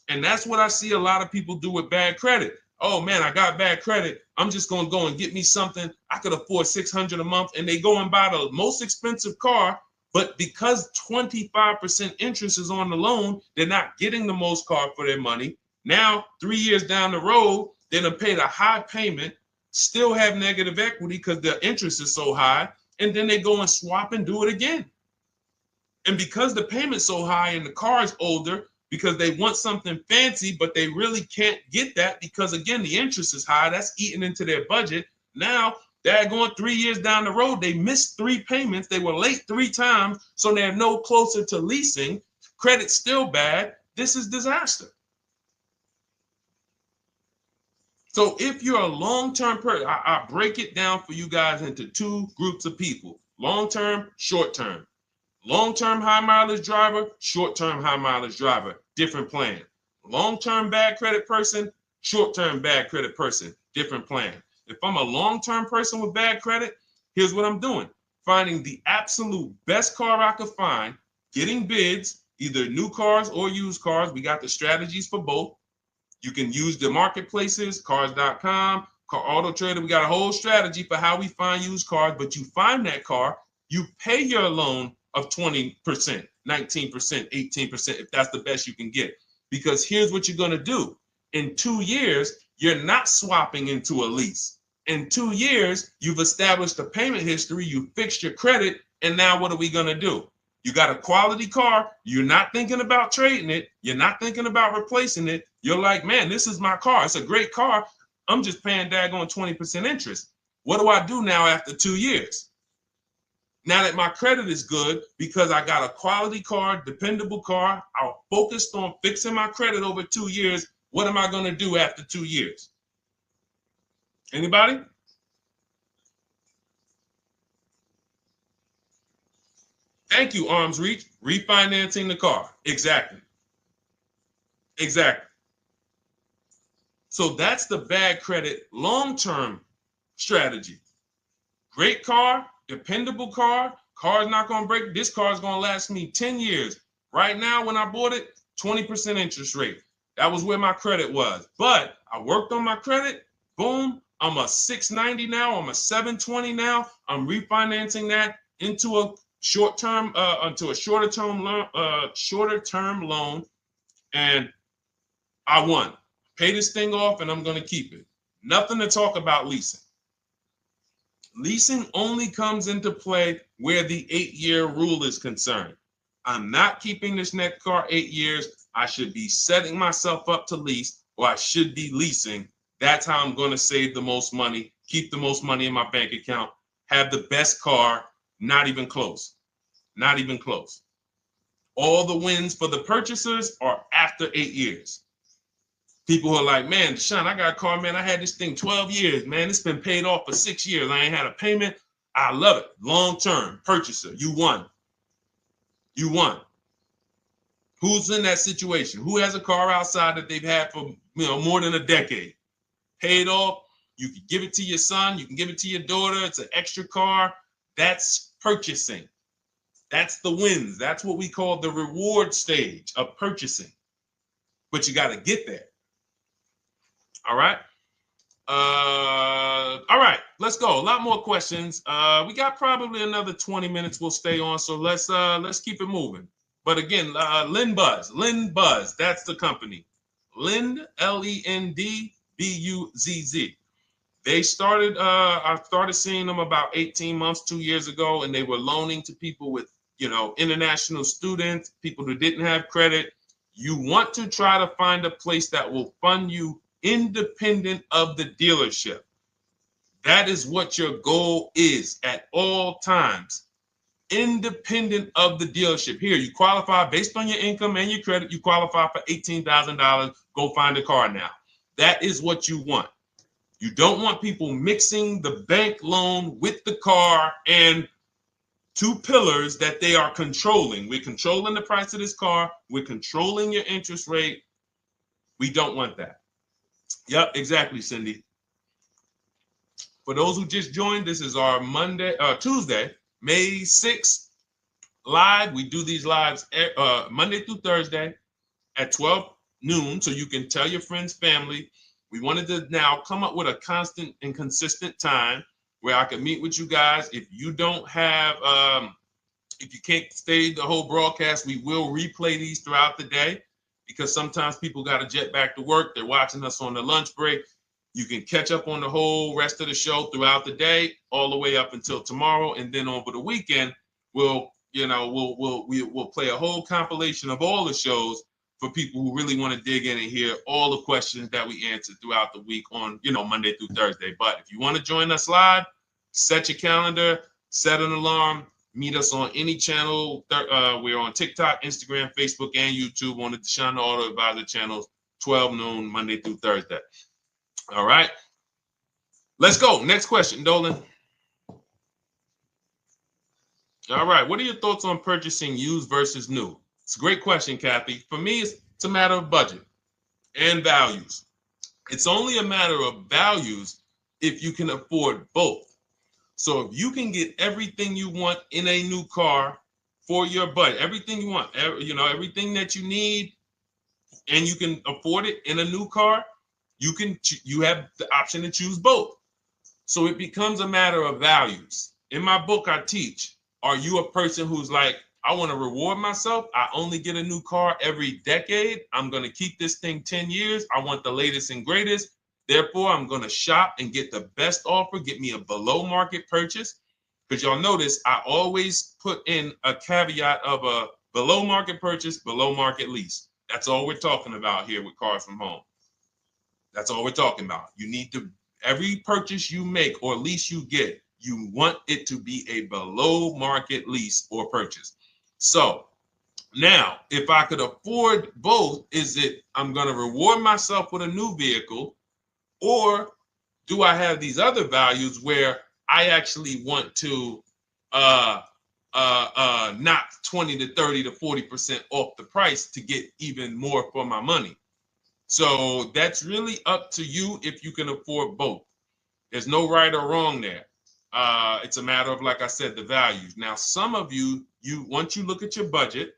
And that's what I see a lot of people do with bad credit. Oh man, I got bad credit. I'm just going to go and get me something. I could afford $600 a month. And they go and buy the most expensive car. But because 25% interest is on the loan, they're not getting the most car for their money. Now, 3 years down the road, they're going to pay the high payment, still have negative equity because the interest is so high. And then they go and swap and do it again. And because the payment's so high and the car is older, because they want something fancy, but they really can't get that because, again, the interest is high. That's eating into their budget. Now they're going 3 years down the road. They missed 3 payments. They were late 3 times, so they're no closer to leasing. Credit's still bad. This is disaster. So if you're a long-term person, I break it down for you guys into two groups of people: long-term, short-term. Long-term high mileage driver, short-term high mileage driver, different plan. Long-term bad credit person, short-term bad credit person, different plan. If I'm a long-term person with bad credit, here's what I'm doing: finding the absolute best car I could find, getting bids, either new cars or used cars. We got the strategies for both. You can use the marketplaces, cars.com, Car Auto Trader. We got a whole strategy for how we find used cars, but you find that car, you pay your loan of 20%, 19%, 18%, if that's the best you can get. Because here's what you're going to do. In 2 years, you're not swapping into a lease. In 2 years, you've established a payment history, you fixed your credit, and now what are we going to do? You got a quality car. You're not thinking about trading it. You're not thinking about replacing it. You're like, man, this is my car. It's a great car. I'm just paying daggone 20% interest. What do I do now after 2 years? Now that my credit is good because I got a quality car, dependable car, I'm focused on fixing my credit over 2 years. What am I going to do after 2 years? Anybody? Thank you, Arms Reach. Refinancing the car. Exactly. Exactly. So that's the bad credit long-term strategy. Great car, dependable car, car's not going to break. This car is going to last me 10 years. Right now, when I bought it, 20% interest rate. That was where my credit was. But I worked on my credit. Boom. I'm a 690 now. I'm a 720 now. I'm refinancing that into a short-term, into a shorter-term loan, and I won. Pay this thing off, and I'm going to keep it. Nothing to talk about leasing. Leasing only comes into play where the 8-year rule is concerned. I'm not keeping this next car 8 years. I should be setting myself up to lease, or I should be leasing. That's how I'm going to save the most money, keep the most money in my bank account, have the best car. Not even close. Not even close. All the wins for the purchasers are after 8 years. People who are like, man, Deshone, I got a car, man. I had this thing 12 years, man. It's been paid off for 6 years. I ain't had a payment. I love it. Long-term purchaser. You won. You won. Who's in that situation? Who has a car outside that they've had for more than a decade? Paid off. You can give it to your son. You can give it to your daughter. It's an extra car. That's purchasing. That's the wins. That's what we call the reward stage of purchasing. But you got to get there. All right. All right, let's go. A lot more questions. We got probably another 20 minutes we'll stay on, so let's keep it moving. But again, Lend Buzz, that's the company. Lend, Lendbuzz. They started, I started seeing them about 18 months, 2 years ago, and they were loaning to people with, international students, people who didn't have credit. You want to try to find a place that will fund you independent of the dealership. That is what your goal is at all times. Independent of the dealership. Here, you qualify based on your income and your credit. You qualify for $18,000. Go find a car now. That is what you want. You don't want people mixing the bank loan with the car and two pillars that they are controlling. We're controlling the price of this car. We're controlling your interest rate. We don't want that. Yep, exactly, Cindy. For those who just joined, this is our Tuesday, May 6th live. We do these lives Monday through Thursday at 12 noon, so you can tell your friends, family. We wanted to now come up with a constant and consistent time where I can meet with you guys. If you don't have, if you can't stay the whole broadcast, we will replay these throughout the day, because sometimes people got to jet back to work. They're watching us on the lunch break. You can catch up on the whole rest of the show throughout the day, all the way up until tomorrow, and then over the weekend, we'll play a whole compilation of all the shows for people who really want to dig in and hear all the questions that we answered throughout the week on, Monday through Thursday. But if you want to join us live, set your calendar, set an alarm, meet us on any channel. We're on TikTok, Instagram, Facebook, and YouTube on the Deshone the Auto Advisor channels, 12 noon, Monday through Thursday. All right. Let's go. Next question, Dolan. All right. What are your thoughts on purchasing used versus new? It's a great question, Kathy. For me, it's a matter of budget and values. It's only a matter of values if you can afford both. So if you can get everything you want in a new car for your budget, everything you want, everything that you need, and you can afford it in a new car, you have the option to choose both. So it becomes a matter of values. In my book, I teach, are you a person who's like, I want to reward myself. I only get a new car every decade. I'm going to keep this thing 10 years. I want the latest and greatest. Therefore, I'm going to shop and get the best offer, get me a below market purchase. Because y'all notice I always put in a caveat of a below market purchase, below market lease. That's all we're talking about here with Cars from Home. That's all we're talking about. You need to, every purchase you make or lease you get, you want it to be a below market lease or purchase. So now, if I could afford both, is it I'm going to reward myself with a new vehicle, or do I have these other values where I actually want to knock 20 to 30 to 40% off the price to get even more for my money? So that's really up to you if you can afford both. There's no right or wrong there. It's a matter of, like I said, the values. Now, some of you once you look at your budget,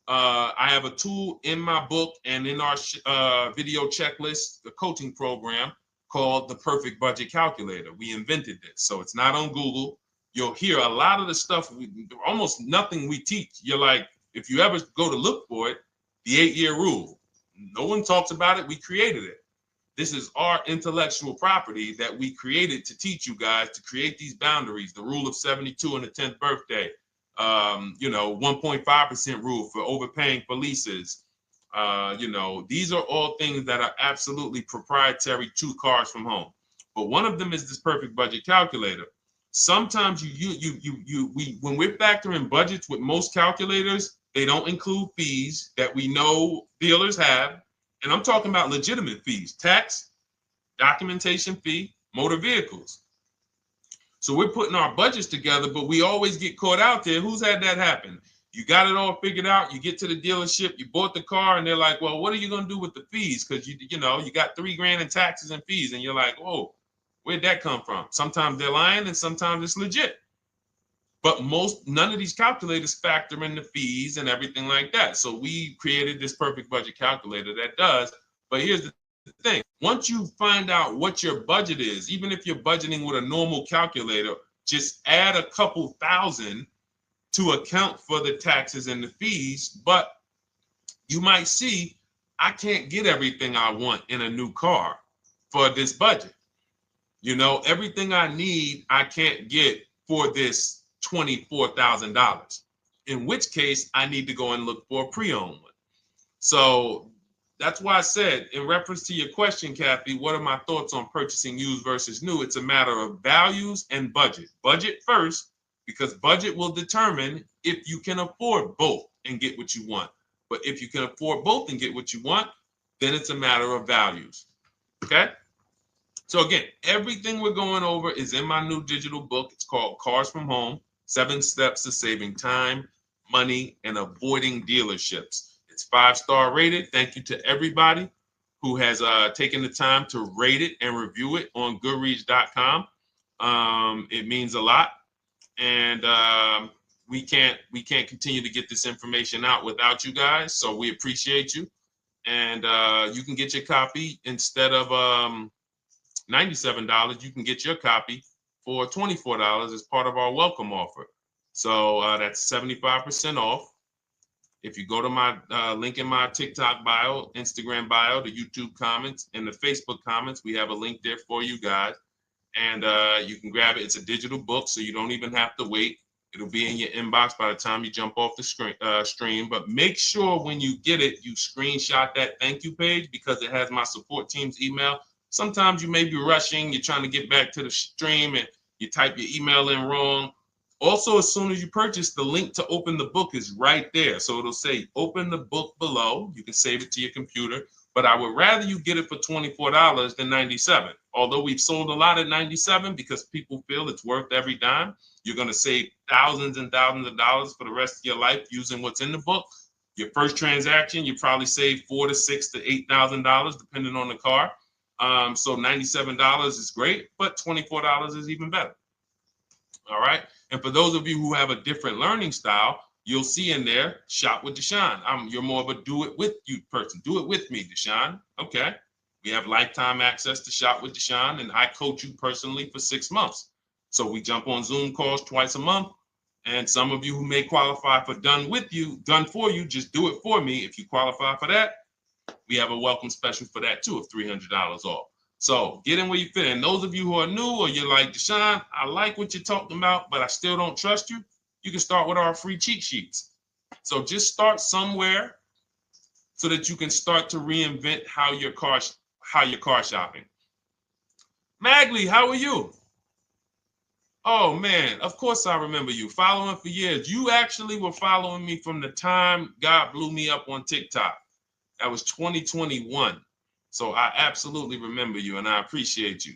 I have a tool in my book and in our video checklist, the coaching program called the Perfect Budget Calculator. We invented this, so it's not on Google. You'll hear a lot of the stuff, almost nothing we teach. You're like, if you ever go to look for it, the 8-year rule. No one talks about it. We created it. This is our intellectual property that we created to teach you guys to create these boundaries, the rule of 72 and the 10th birthday, 1.5% rule for overpaying for leases. These are all things that are absolutely proprietary to Cars from Home. But one of them is this perfect budget calculator. Sometimes when we're factoring budgets with most calculators, they don't include fees that we know dealers have. And I'm talking about legitimate fees, tax, documentation fee, motor vehicles. So we're putting our budgets together, but we always get caught out there. Who's had that happen? You got it all figured out. You get to the dealership, you bought the car, and they're like, well, what are you going to do with the fees? Because you got $3,000 in taxes and fees. And you're like, oh, where'd that come from? Sometimes they're lying and sometimes it's legit. But none of these calculators factor in the fees and everything like that. So we created this perfect budget calculator that does. But here's the thing. Once you find out what your budget is, even if you're budgeting with a normal calculator, just add a couple thousand to account for the taxes and the fees. But you might see, I can't get everything I want in a new car for this budget. Everything I need, I can't get for this $24,000, in which case I need to go and look for a pre-owned one. So that's why I said, in reference to your question, Kathy, what are my thoughts on purchasing used versus new? It's a matter of values and budget. Budget first, because budget will determine if you can afford both and get what you want. But if you can afford both and get what you want, then it's a matter of values. Okay? So again, everything we're going over is in my new digital book. It's called Cars from Home, 7 Steps to Saving Time, Money, and Avoiding Dealerships. It's 5-star rated. Thank you to everybody who has taken the time to rate it and review it on Goodreads.com. It means a lot. And we can't continue to get this information out without you guys. So we appreciate you. And you can get your copy instead of $97, you can get your copy for $24 as part of our welcome offer. So that's 75% off. If you go to my link in my TikTok bio, Instagram bio, the YouTube comments, and the Facebook comments, we have a link there for you guys. And you can grab it. It's a digital book, so you don't even have to wait. It'll be in your inbox by the time you jump off the stream. But make sure when you get it, you screenshot that thank you page, because it has my support team's email. Sometimes you may be rushing, you're trying to get back to the stream and you type your email in wrong. Also, as soon as you purchase, the link to open the book is right there. So it'll say open the book below. You can save it to your computer. But I would rather you get it for $24 than $97. Although we've sold a lot at $97 because people feel it's worth every dime. You're going to save thousands and thousands of dollars for the rest of your life using what's in the book. Your first transaction, you probably save $4,000 to $6,000 to $8,000 depending on the car. So $97 is great, but $24 is even better. All right. And for those of you who have a different learning style, you'll see in there, shop with Deshone. You're more of a do it with you person. Do it with me, Deshone. Okay. We have lifetime access to shop with Deshone, and I coach you personally for 6 months. So we jump on Zoom calls twice a month. And some of you who may qualify for done for you, just do it for me. If you qualify for that, we have a welcome special for that too of $300 off. So get in where you fit. And those of you who are new or you're like, Deshone, I like what you're talking about, but I still don't trust you. You can start with our free cheat sheets. So just start somewhere so that you can start to reinvent how you're car shopping. Magley, how are you? Oh man, of course I remember you. Following for years. You actually were following me from the time God blew me up on TikTok. That was 2021. So I absolutely remember you and I appreciate you.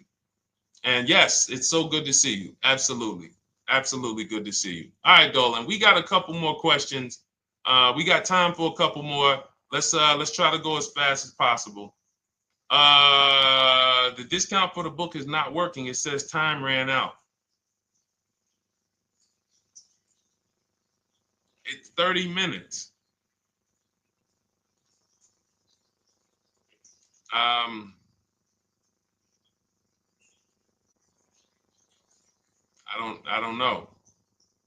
And yes, it's so good to see you. Absolutely. Absolutely good to see you. All right, Dolan, we got a couple more questions. We got time for a couple more. Let's try to go as fast as possible. The discount for the book is not working. It says time ran out. It's 30 minutes. I don't know.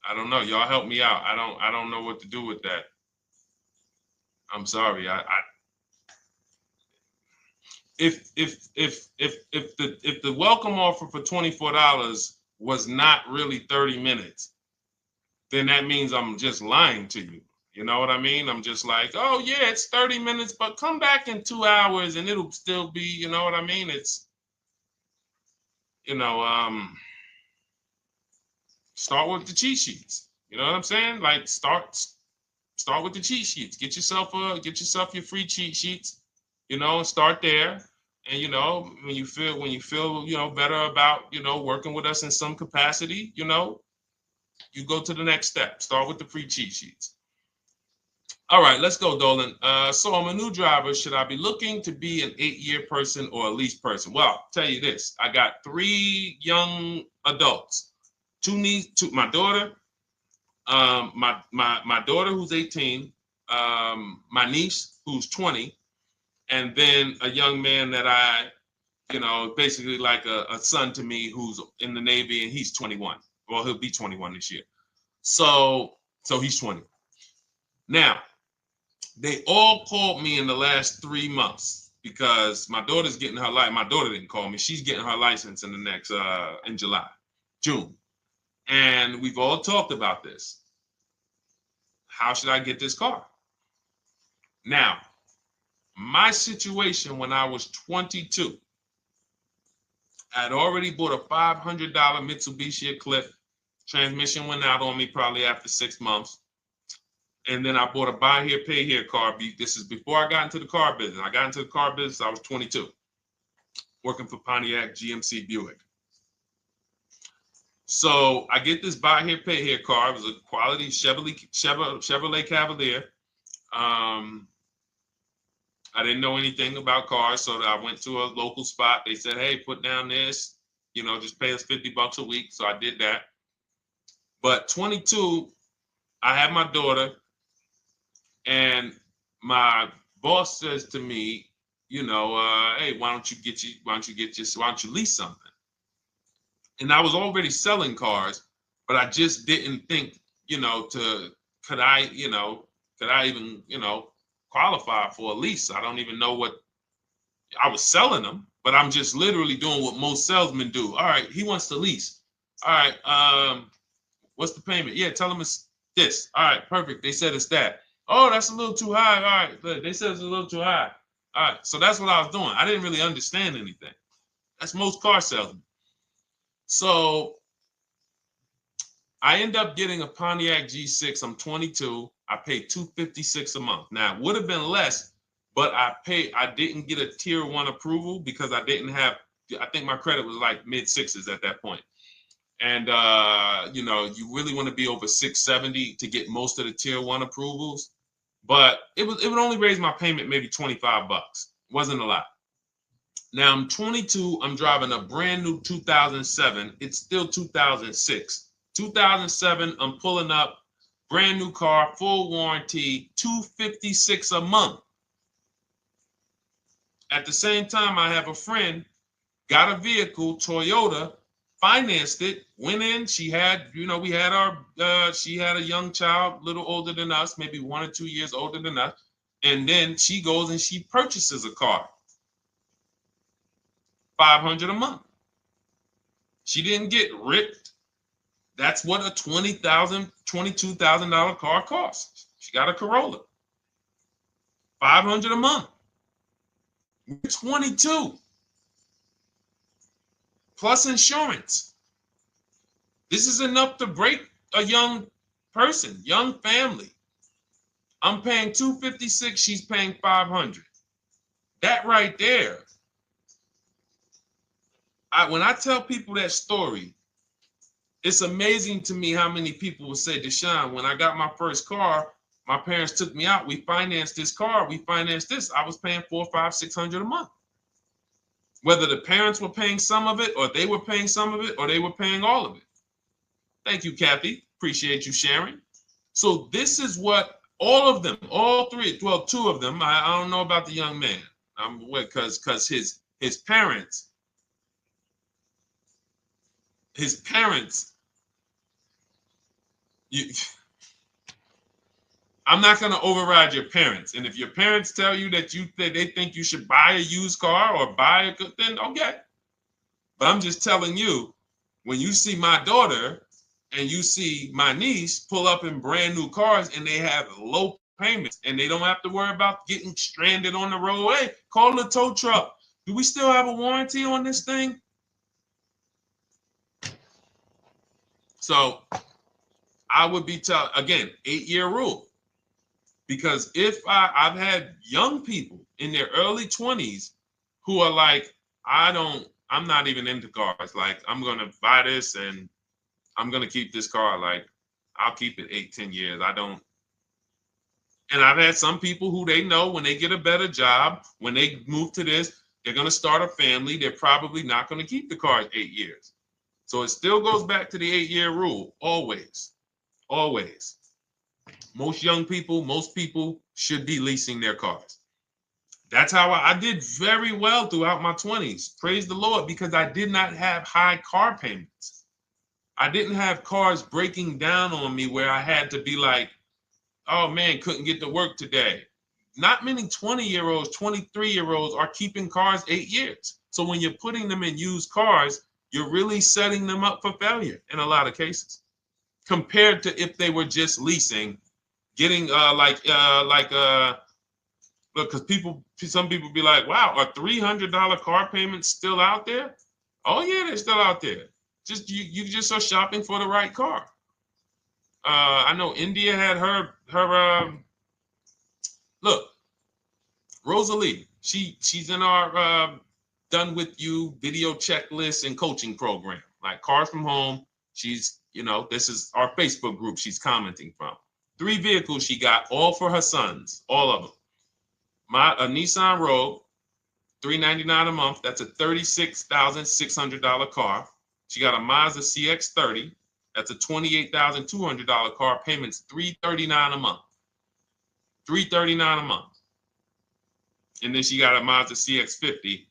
I don't know. Y'all help me out. I don't know what to do with that. I'm sorry. If the welcome offer for $24 was not really 30 minutes, then that means I'm just lying to you. You know what I mean? I'm just like, oh yeah, it's 30 minutes, but come back in 2 hours and it'll still be, you know what I mean? It's, start with the cheat sheets. You know what I'm saying? Like start with the cheat sheets. Get yourself your free cheat sheets, and start there. And when you feel better about working with us in some capacity, you go to the next step. Start with the free cheat sheets. All right, let's go, Dolan. So I'm a new driver. Should I be looking to be an 8-year person or a lease person? Well, I'll tell you this. I got 3 young adults. My daughter, my daughter who's 18, my niece who's 20, and then a young man that I, basically like a son to me who's in the Navy and he's 21. Well, he'll be 21 this year. So he's 20. Now, they all called me in the last 3 months because my daughter's getting her license. My daughter didn't call me. She's getting her license in the next, in June. And we've all talked about this. How should I get this car? Now, my situation when I was 22, I'd already bought a $500 Mitsubishi Eclipse. Transmission went out on me probably after 6 months. And then I bought a buy here, pay here car. This is before I got into the car business. I got into the car business, I was 22, working for Pontiac GMC Buick. So I get this buy here, pay here car. It was a quality Chevrolet Cavalier. I didn't know anything about cars, so I went to a local spot. They said, hey, put down this, just pay us $50 a week. So I did that. But 22, I had my daughter, and my boss says to me, hey, why don't you lease something? And I was already selling cars, but I just didn't think, could I even, qualify for a lease? I don't even know what I was selling them, but I'm just literally doing what most salesmen do. All right, he wants to lease. All right, what's the payment? Yeah, tell him it's this. All right, perfect. They said it's that. Oh, that's a little too high. All right, they said it's a little too high. All right, so that's what I was doing. I didn't really understand anything. That's most car salesmen. So I end up getting a Pontiac G6. I'm 22. I paid $256 a month. Now, it would have been less, but I didn't get a tier 1 approval because I didn't have, I think my credit was like mid 6s at that point. And you know, you really want to be over 670 to get most of the tier 1 approvals. But it would only raise my payment maybe 25 bucks. Wasn't a lot. Now I'm 22. I'm driving a brand new 2007. It's still 2006. 2007. I'm pulling up, brand new car, full warranty, $256 a month. At the same time, I have a friend, got a vehicle, Toyota, financed it, went in. She had, you know, we had our, she had a young child, a little older than us, maybe 1 or 2 years older than us. And then she goes and she purchases a car, $500 a month. She didn't get ripped. That's what a $20,000, $22,000 car costs. She got a Corolla, $500 a month. We're 22. Plus insurance. This is enough to break a young person, young family. I'm paying $256, she's paying $500. That right there. When I tell people that story, it's amazing to me how many people will say, Deshone, when I got my first car, my parents took me out. We financed this car. We financed this. I was paying $400, $500, $600 a month. Whether the parents were paying some of it, or they were paying some of it, or they were paying all of it. Thank you, Kathy. Appreciate you sharing. So this is what all of them, all three, well, 2 of them, I don't know about the young man, because his parents, I'm not going to override your parents. And if your parents tell you that they think you should buy a used car or buy a good, then okay. But I'm just telling you, when you see my daughter and you see my niece pull up in brand new cars and they have low payments and they don't have to worry about getting stranded on the road, hey, call the tow truck. Do we still have a warranty on this thing? So I would be telling, again, 8-year rule. Because if I've had young people in their early 20s who are like, I'm not even into cars. Like, I'm going to buy this and I'm going to keep this car. Like, I'll keep it 8, 10 years. I don't. And I've had some people who they know when they get a better job, when they move to this, they're going to start a family. They're probably not going to keep the car 8 years. So it still goes back to the 8-year rule. Always. Always. Most young people, most people should be leasing their cars. That's how I did very well throughout my 20s. Praise the Lord, because I did not have high car payments. I didn't have cars breaking down on me where I had to be like, oh man, couldn't get to work today. Not many 20-year-olds, 23-year-olds are keeping cars 8 years. So when you're putting them in used cars, you're really setting them up for failure in a lot of cases, compared to if they were just leasing, getting look, because some people be like, wow, are $300 car payments still out there? Oh yeah, they're still out there. Just you just are shopping for the right car. I know India had her look, Rosalie, she's in our done with you video checklist and coaching program, like Cars from Home. She's, you know, this is our Facebook group she's commenting from. 3 vehicles she got, all for her sons, all of them. A Nissan Rogue, $399 a month. That's a $36,600 car. She got a Mazda CX-30. That's a $28,200 car. Payments $339 a month. $339 a month. And then she got a Mazda CX-50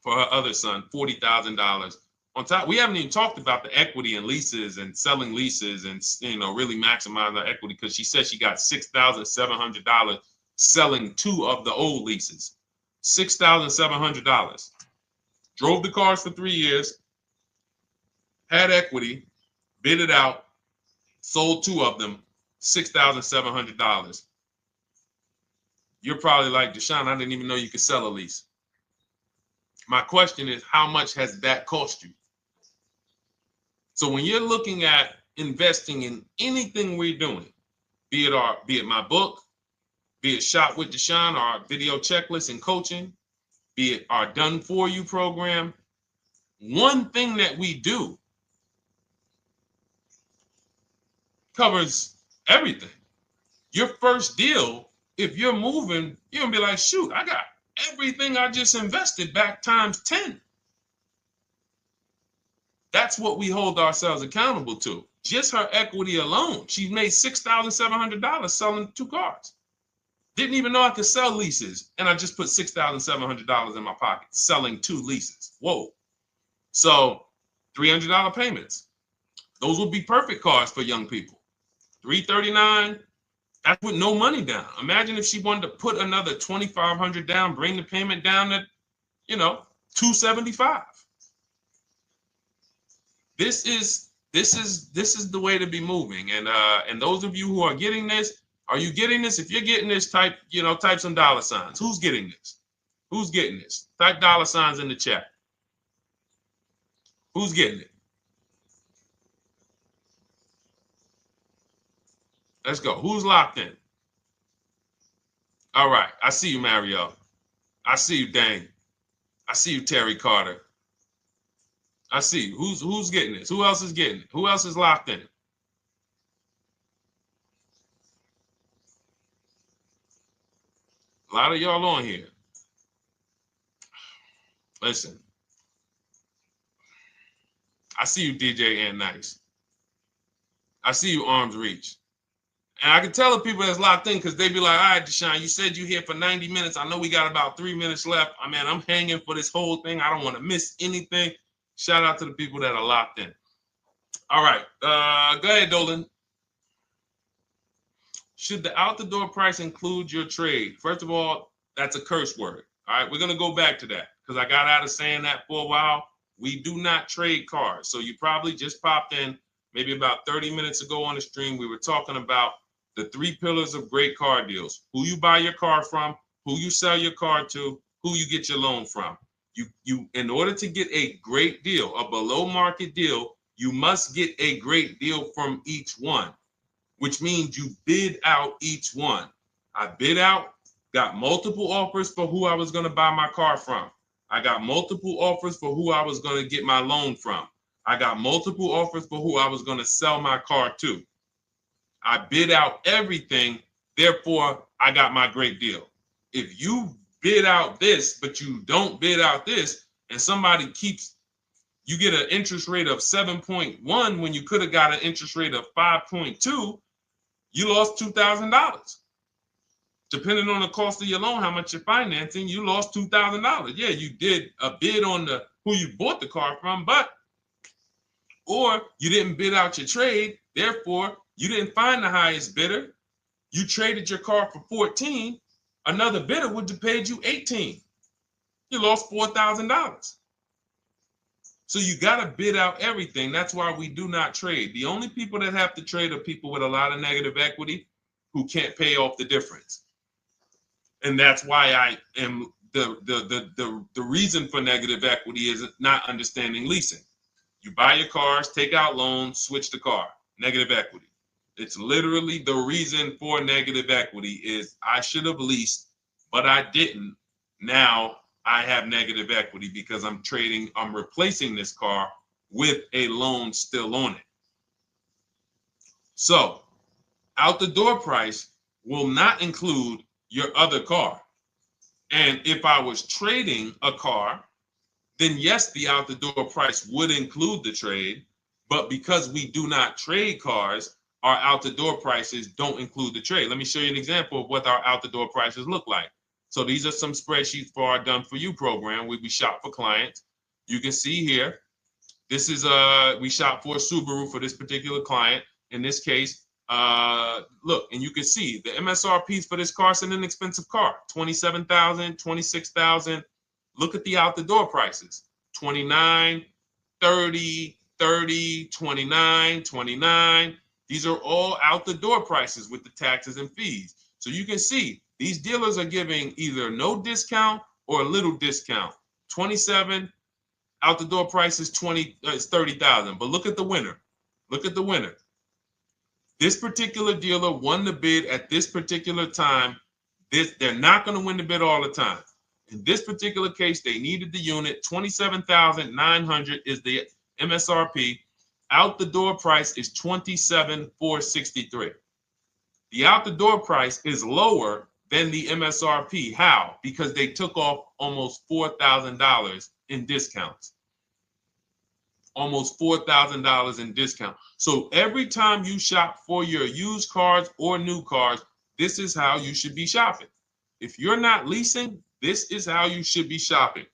for her other son, $40,000. On top, we haven't even talked about the equity and leases and selling leases and, you know, really maximizing her equity, because she said she got $6,700 selling 2 of the old leases. $6,700. Drove the cars for 3 years, had equity, bid it out, sold 2 of them, $6,700. You're probably like, Deshone, I didn't even know you could sell a lease. My question is, how much has that cost you? So when you're looking at investing in anything we're doing, be it my book, be it Shop with Deshone, our video checklist and coaching, be it our Done For You program. One thing that we do covers everything. Your first deal, if you're moving, you're gonna be like, shoot, I got everything I just invested back times 10. That's what we hold ourselves accountable to. Just her equity alone, she made $6,700 selling 2 cars. Didn't even know I could sell leases, and I just put $6,700 in my pocket selling 2 leases. Whoa. So $300 payments. Those would be perfect cars for young people. $339, that's with no money down. Imagine if she wanted to put another $2,500 down, bring the payment down to, $275. This is the way to be moving. And those of you who are getting this, are you getting this? If you're getting this, type some dollar signs. Who's getting this? Who's getting this? Type dollar signs in the chat. Who's getting it? Let's go. Who's locked in? All right. I see you, Mario. I see you, Dane. I see you, Terry Carter. I see you. Who's getting this? Who else is getting it? Who else is locked in? A lot of y'all on here. Listen. I see you, DJ and Nice. I see you, Arms Reach. And I can tell the people that's locked in because they be like, all right, Deshone, you said you're here for 90 minutes. I know we got about 3 minutes left. I'm hanging for this whole thing. I don't want to miss anything. Shout out to the people that are locked in. All right. Go ahead, Dolan. Should the out-the-door price include your trade? First of all, that's a curse word. All right. We're going to go back to that because I got out of saying that for a while. We do not trade cars. So you probably just popped in maybe about 30 minutes ago on the stream. We were talking about the 3 pillars of great car deals: who you buy your car from, who you sell your car to, who you get your loan from. You in order to get a great deal, a below market deal, you must get a great deal from each one, which means you bid out each one. I bid out, got multiple offers for who I was going to buy my car from. I got multiple offers for who I was going to get my loan from. I got multiple offers for who I was going to sell my car to. I bid out everything, therefore I got my great deal. If you bid out this, but you don't bid out this, and somebody you get an interest rate of 7.1 when you could have got an interest rate of 5.2, you lost $2,000. Depending on the cost of your loan, how much you're financing, you lost $2,000. Yeah, you did a bid on who you bought the car from, or you didn't bid out your trade, therefore you didn't find the highest bidder. You traded your car for 14. Another bidder would have paid you 18. You lost $4,000. So you got to bid out everything. That's why we do not trade. The only people that have to trade are people with a lot of negative equity who can't pay off the difference. And that's why I am the reason for negative equity is not understanding leasing. You buy your cars, take out loans, switch the car. Negative equity. It's literally the reason for negative equity is I should have leased, but I didn't. Now I have negative equity because I'm replacing this car with a loan still on it. So out the door price will not include your other car. And if I was trading a car, then yes, the out the door price would include the trade. But because we do not trade cars, our out the door prices don't include the trade. Let me show you an example of what our out the door prices look like. So these are some spreadsheets for our Done For You program where we shop for clients. You can see here, this is we shop for a Subaru for this particular client. In this case, look, and you can see the MSRPs for this car is an inexpensive car, $27,000, $26,000. Look at the out the door prices, 29, 30, 30, 29, 29. These are all out the door prices with the taxes and fees. So you can see these dealers are giving either no discount or a little discount. 27 out the door price is 30,000. But look at the winner. Look at the winner. This particular dealer won the bid at this particular time They're not going to win the bid all the time. In this particular case, they needed the unit. $27,900 is the MSRP. Out the door price is $27,463. The out the door price is lower than the MSRP. How? Because they took off almost $4,000 in discounts. Almost $4,000 in discount. So every time you shop for your used cars or new cars, this is how you should be shopping. If you're not leasing, this is how you should be shopping.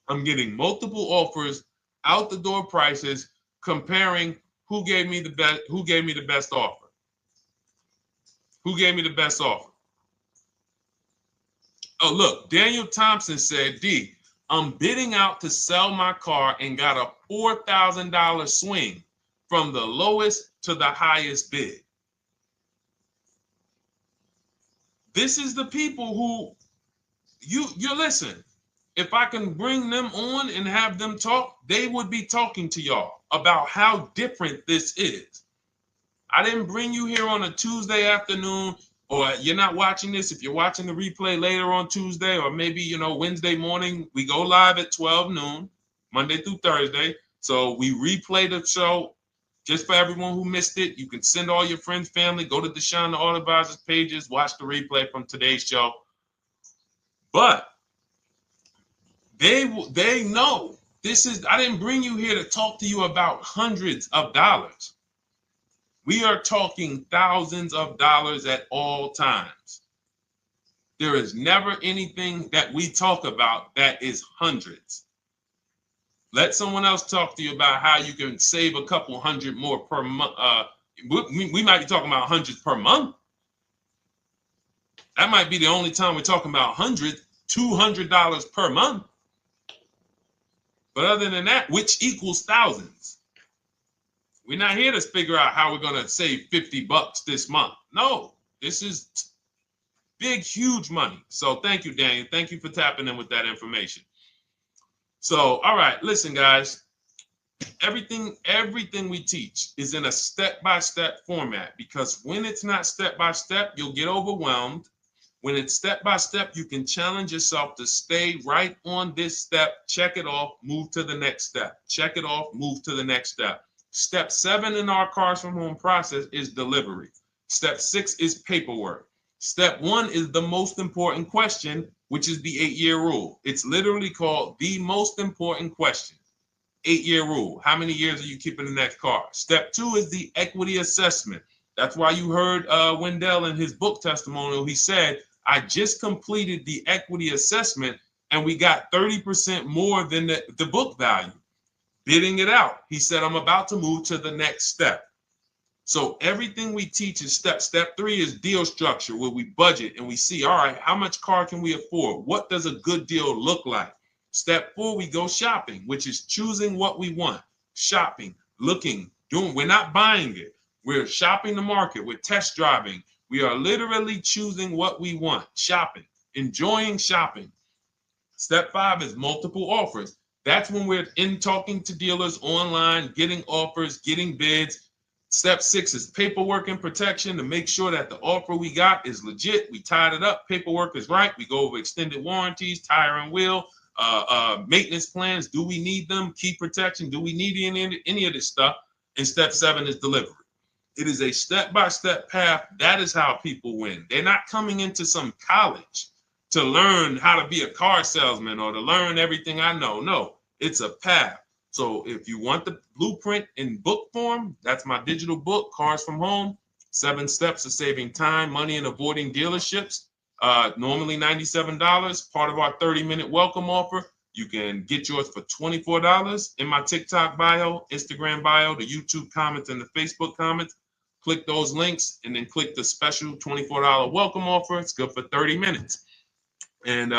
I'm getting multiple offers, out the door prices, comparing who gave me the best offer. Who gave me the best offer? Oh, look, Daniel Thompson said, D, I'm bidding out to sell my car and got a $4,000 swing from the lowest to the highest bid. This is the people who you listen. If I can bring them on and have them talk, they would be talking to y'all about how different this is. I didn't bring you here on a Tuesday afternoon, or you're not watching this. If you're watching the replay later on Tuesday, or maybe, Wednesday morning, we go live at 12 noon, Monday through Thursday. So we replay the show just for everyone who missed it. You can send all your friends, family, go to Deshone the Auto Advisor's pages, watch the replay from today's show. But they know this is, I didn't bring you here to talk to you about hundreds of dollars. We are talking thousands of dollars at all times. There is never anything that we talk about that is hundreds. Let someone else talk to you about how you can save a couple hundred more per month. We might be talking about hundreds per month. That might be the only time we're talking about hundreds, $200 per month. But other than that, which equals thousands. We're not here to figure out how we're going to save $50 this month. No, this is big, huge money. So thank you, Daniel. Thank you for tapping in with that information. So, all right, listen, guys. Everything we teach is in a step-by-step format, because when it's not step-by-step, you'll get overwhelmed. When it's step-by-step, you can challenge yourself to stay right on this step, check it off, move to the next step. Check it off, move to the next step. Step 7 in our Cars from Home process is delivery. Step 6 is paperwork. Step 1 is the most important question, which is the 8-year rule. It's literally called the most important question. 8-year rule. How many years are you keeping the next car? Step 2 is the equity assessment. That's why you heard Wendell in his book testimonial. He said, I just completed the equity assessment and we got 30% more than the book value. Bidding it out. He said, I'm about to move to the next step. So everything we teach is step. Step 3 is deal structure, where we budget and we see, all right, how much car can we afford? What does a good deal look like? Step 4, we go shopping, which is choosing what we want. Shopping, looking, doing. We're not buying it. We're shopping the market. We're test driving. We are literally choosing what we want. Shopping, enjoying shopping. Step 5 is multiple offers. That's when we're in talking to dealers online, getting offers, getting bids. Step 6 is paperwork and protection, to make sure that the offer we got is legit. We tied it up. Paperwork is right. We go over extended warranties, tire and wheel, maintenance plans. Do we need them? Key protection. Do we need any of this stuff? And step 7 is delivery. It is a step-by-step path. That is how people win. They're not coming into some college to learn how to be a car salesman or to learn everything I know. No, it's a path. So if you want the blueprint in book form, that's my digital book, Cars from Home, 7 Steps of Saving Time, Money, and Avoiding Dealerships. Normally $97, part of our 30-minute welcome offer. You can get yours for $24 in my TikTok bio, Instagram bio, the YouTube comments, and the Facebook comments. Click those links and then click the special $24 welcome offer. It's good for 30 minutes. And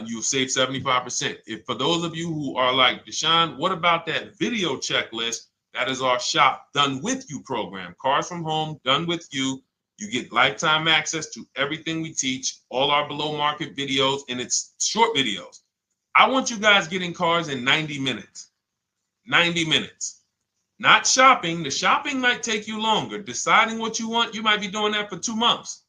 you'll save 75%. If for those of you who are like, Deshone, what about that video checklist? That is our Shop Done With You program. Cars from Home, done with you. You get lifetime access to everything we teach, all our below market videos, and it's short videos. I want you guys getting cars in 90 minutes. 90 minutes. Not shopping. The shopping might take you longer. Deciding what you want, you might be doing that for 2 months.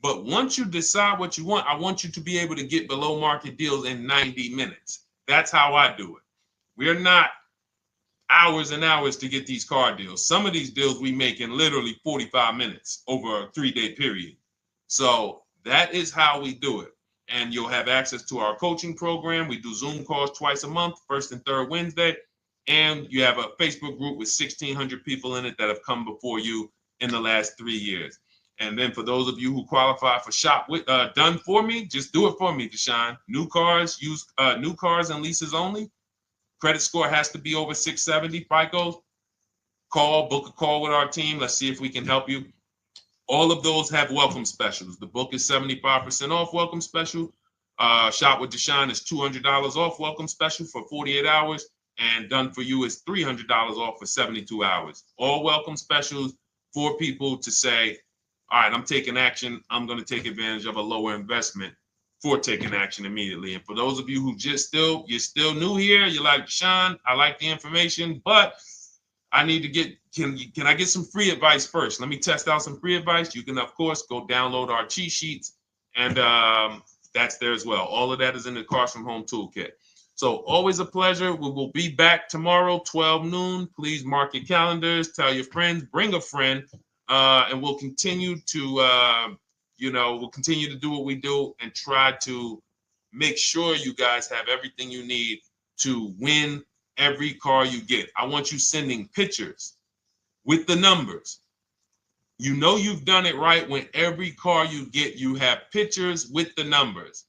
But once you decide what you want, I want you to be able to get below market deals in 90 minutes. That's how I do it. We're not hours and hours to get these car deals. Some of these deals we make in literally 45 minutes over a 3-day period. So that is how we do it. And you'll have access to our coaching program. We do Zoom calls twice a month, first and third Wednesday. And you have a Facebook group with 1,600 people in it that have come before you in the last 3 years. And then for those of you who qualify for shop with done for me, just do it for me, Deshone. New cars and leases only. Credit score has to be over 670 FICO. Book a call with our team. Let's see if we can help you. All of those have welcome specials. The book is 75% off welcome special. Shop with Deshone is $200 off welcome special for 48 hours. And done for you is $300 off for 72 hours. All welcome specials for people to say, all right, I'm taking action. I'm going to take advantage of a lower investment for taking action immediately. And for those of you who you're still new here, you're like, Deshone, I like the information, but I need to get, can I get some free advice first? Let me test out some free advice. You can, of course, go download our cheat sheets, and that's there as well. All of that is in the Cars from Home Toolkit. So always a pleasure. We will be back tomorrow, 12 noon. Please mark your calendars, tell your friends, bring a friend, and we'll continue to, we'll continue to do what we do and try to make sure you guys have everything you need to win every car you get. I want you sending pictures with the numbers. You know you've done it right when every car you get, you have pictures with the numbers.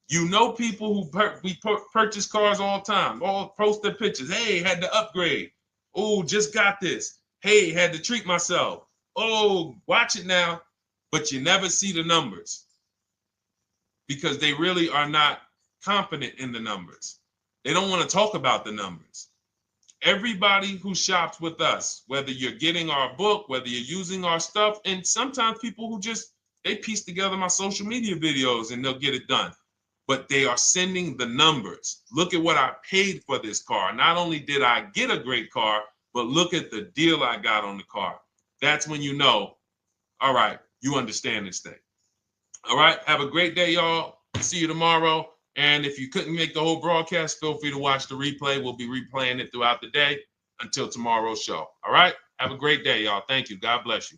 You know people who purchase cars all the time, all post their pictures. Hey, had to upgrade. Oh, just got this. Hey, had to treat myself. Oh, watch it now. But you never see the numbers because they really are not confident in the numbers. They don't want to talk about the numbers. Everybody who shops with us, whether you're getting our book, whether you're using our stuff, and sometimes people who they piece together my social media videos and they'll get it done. But they are sending the numbers. Look at what I paid for this car. Not only did I get a great car, but look at the deal I got on the car. That's when you know, all right, you understand this thing. All right, have a great day, y'all. See you tomorrow. And if you couldn't make the whole broadcast, feel free to watch the replay. We'll be replaying it throughout the day until tomorrow's show. All right, have a great day, y'all. Thank you. God bless you.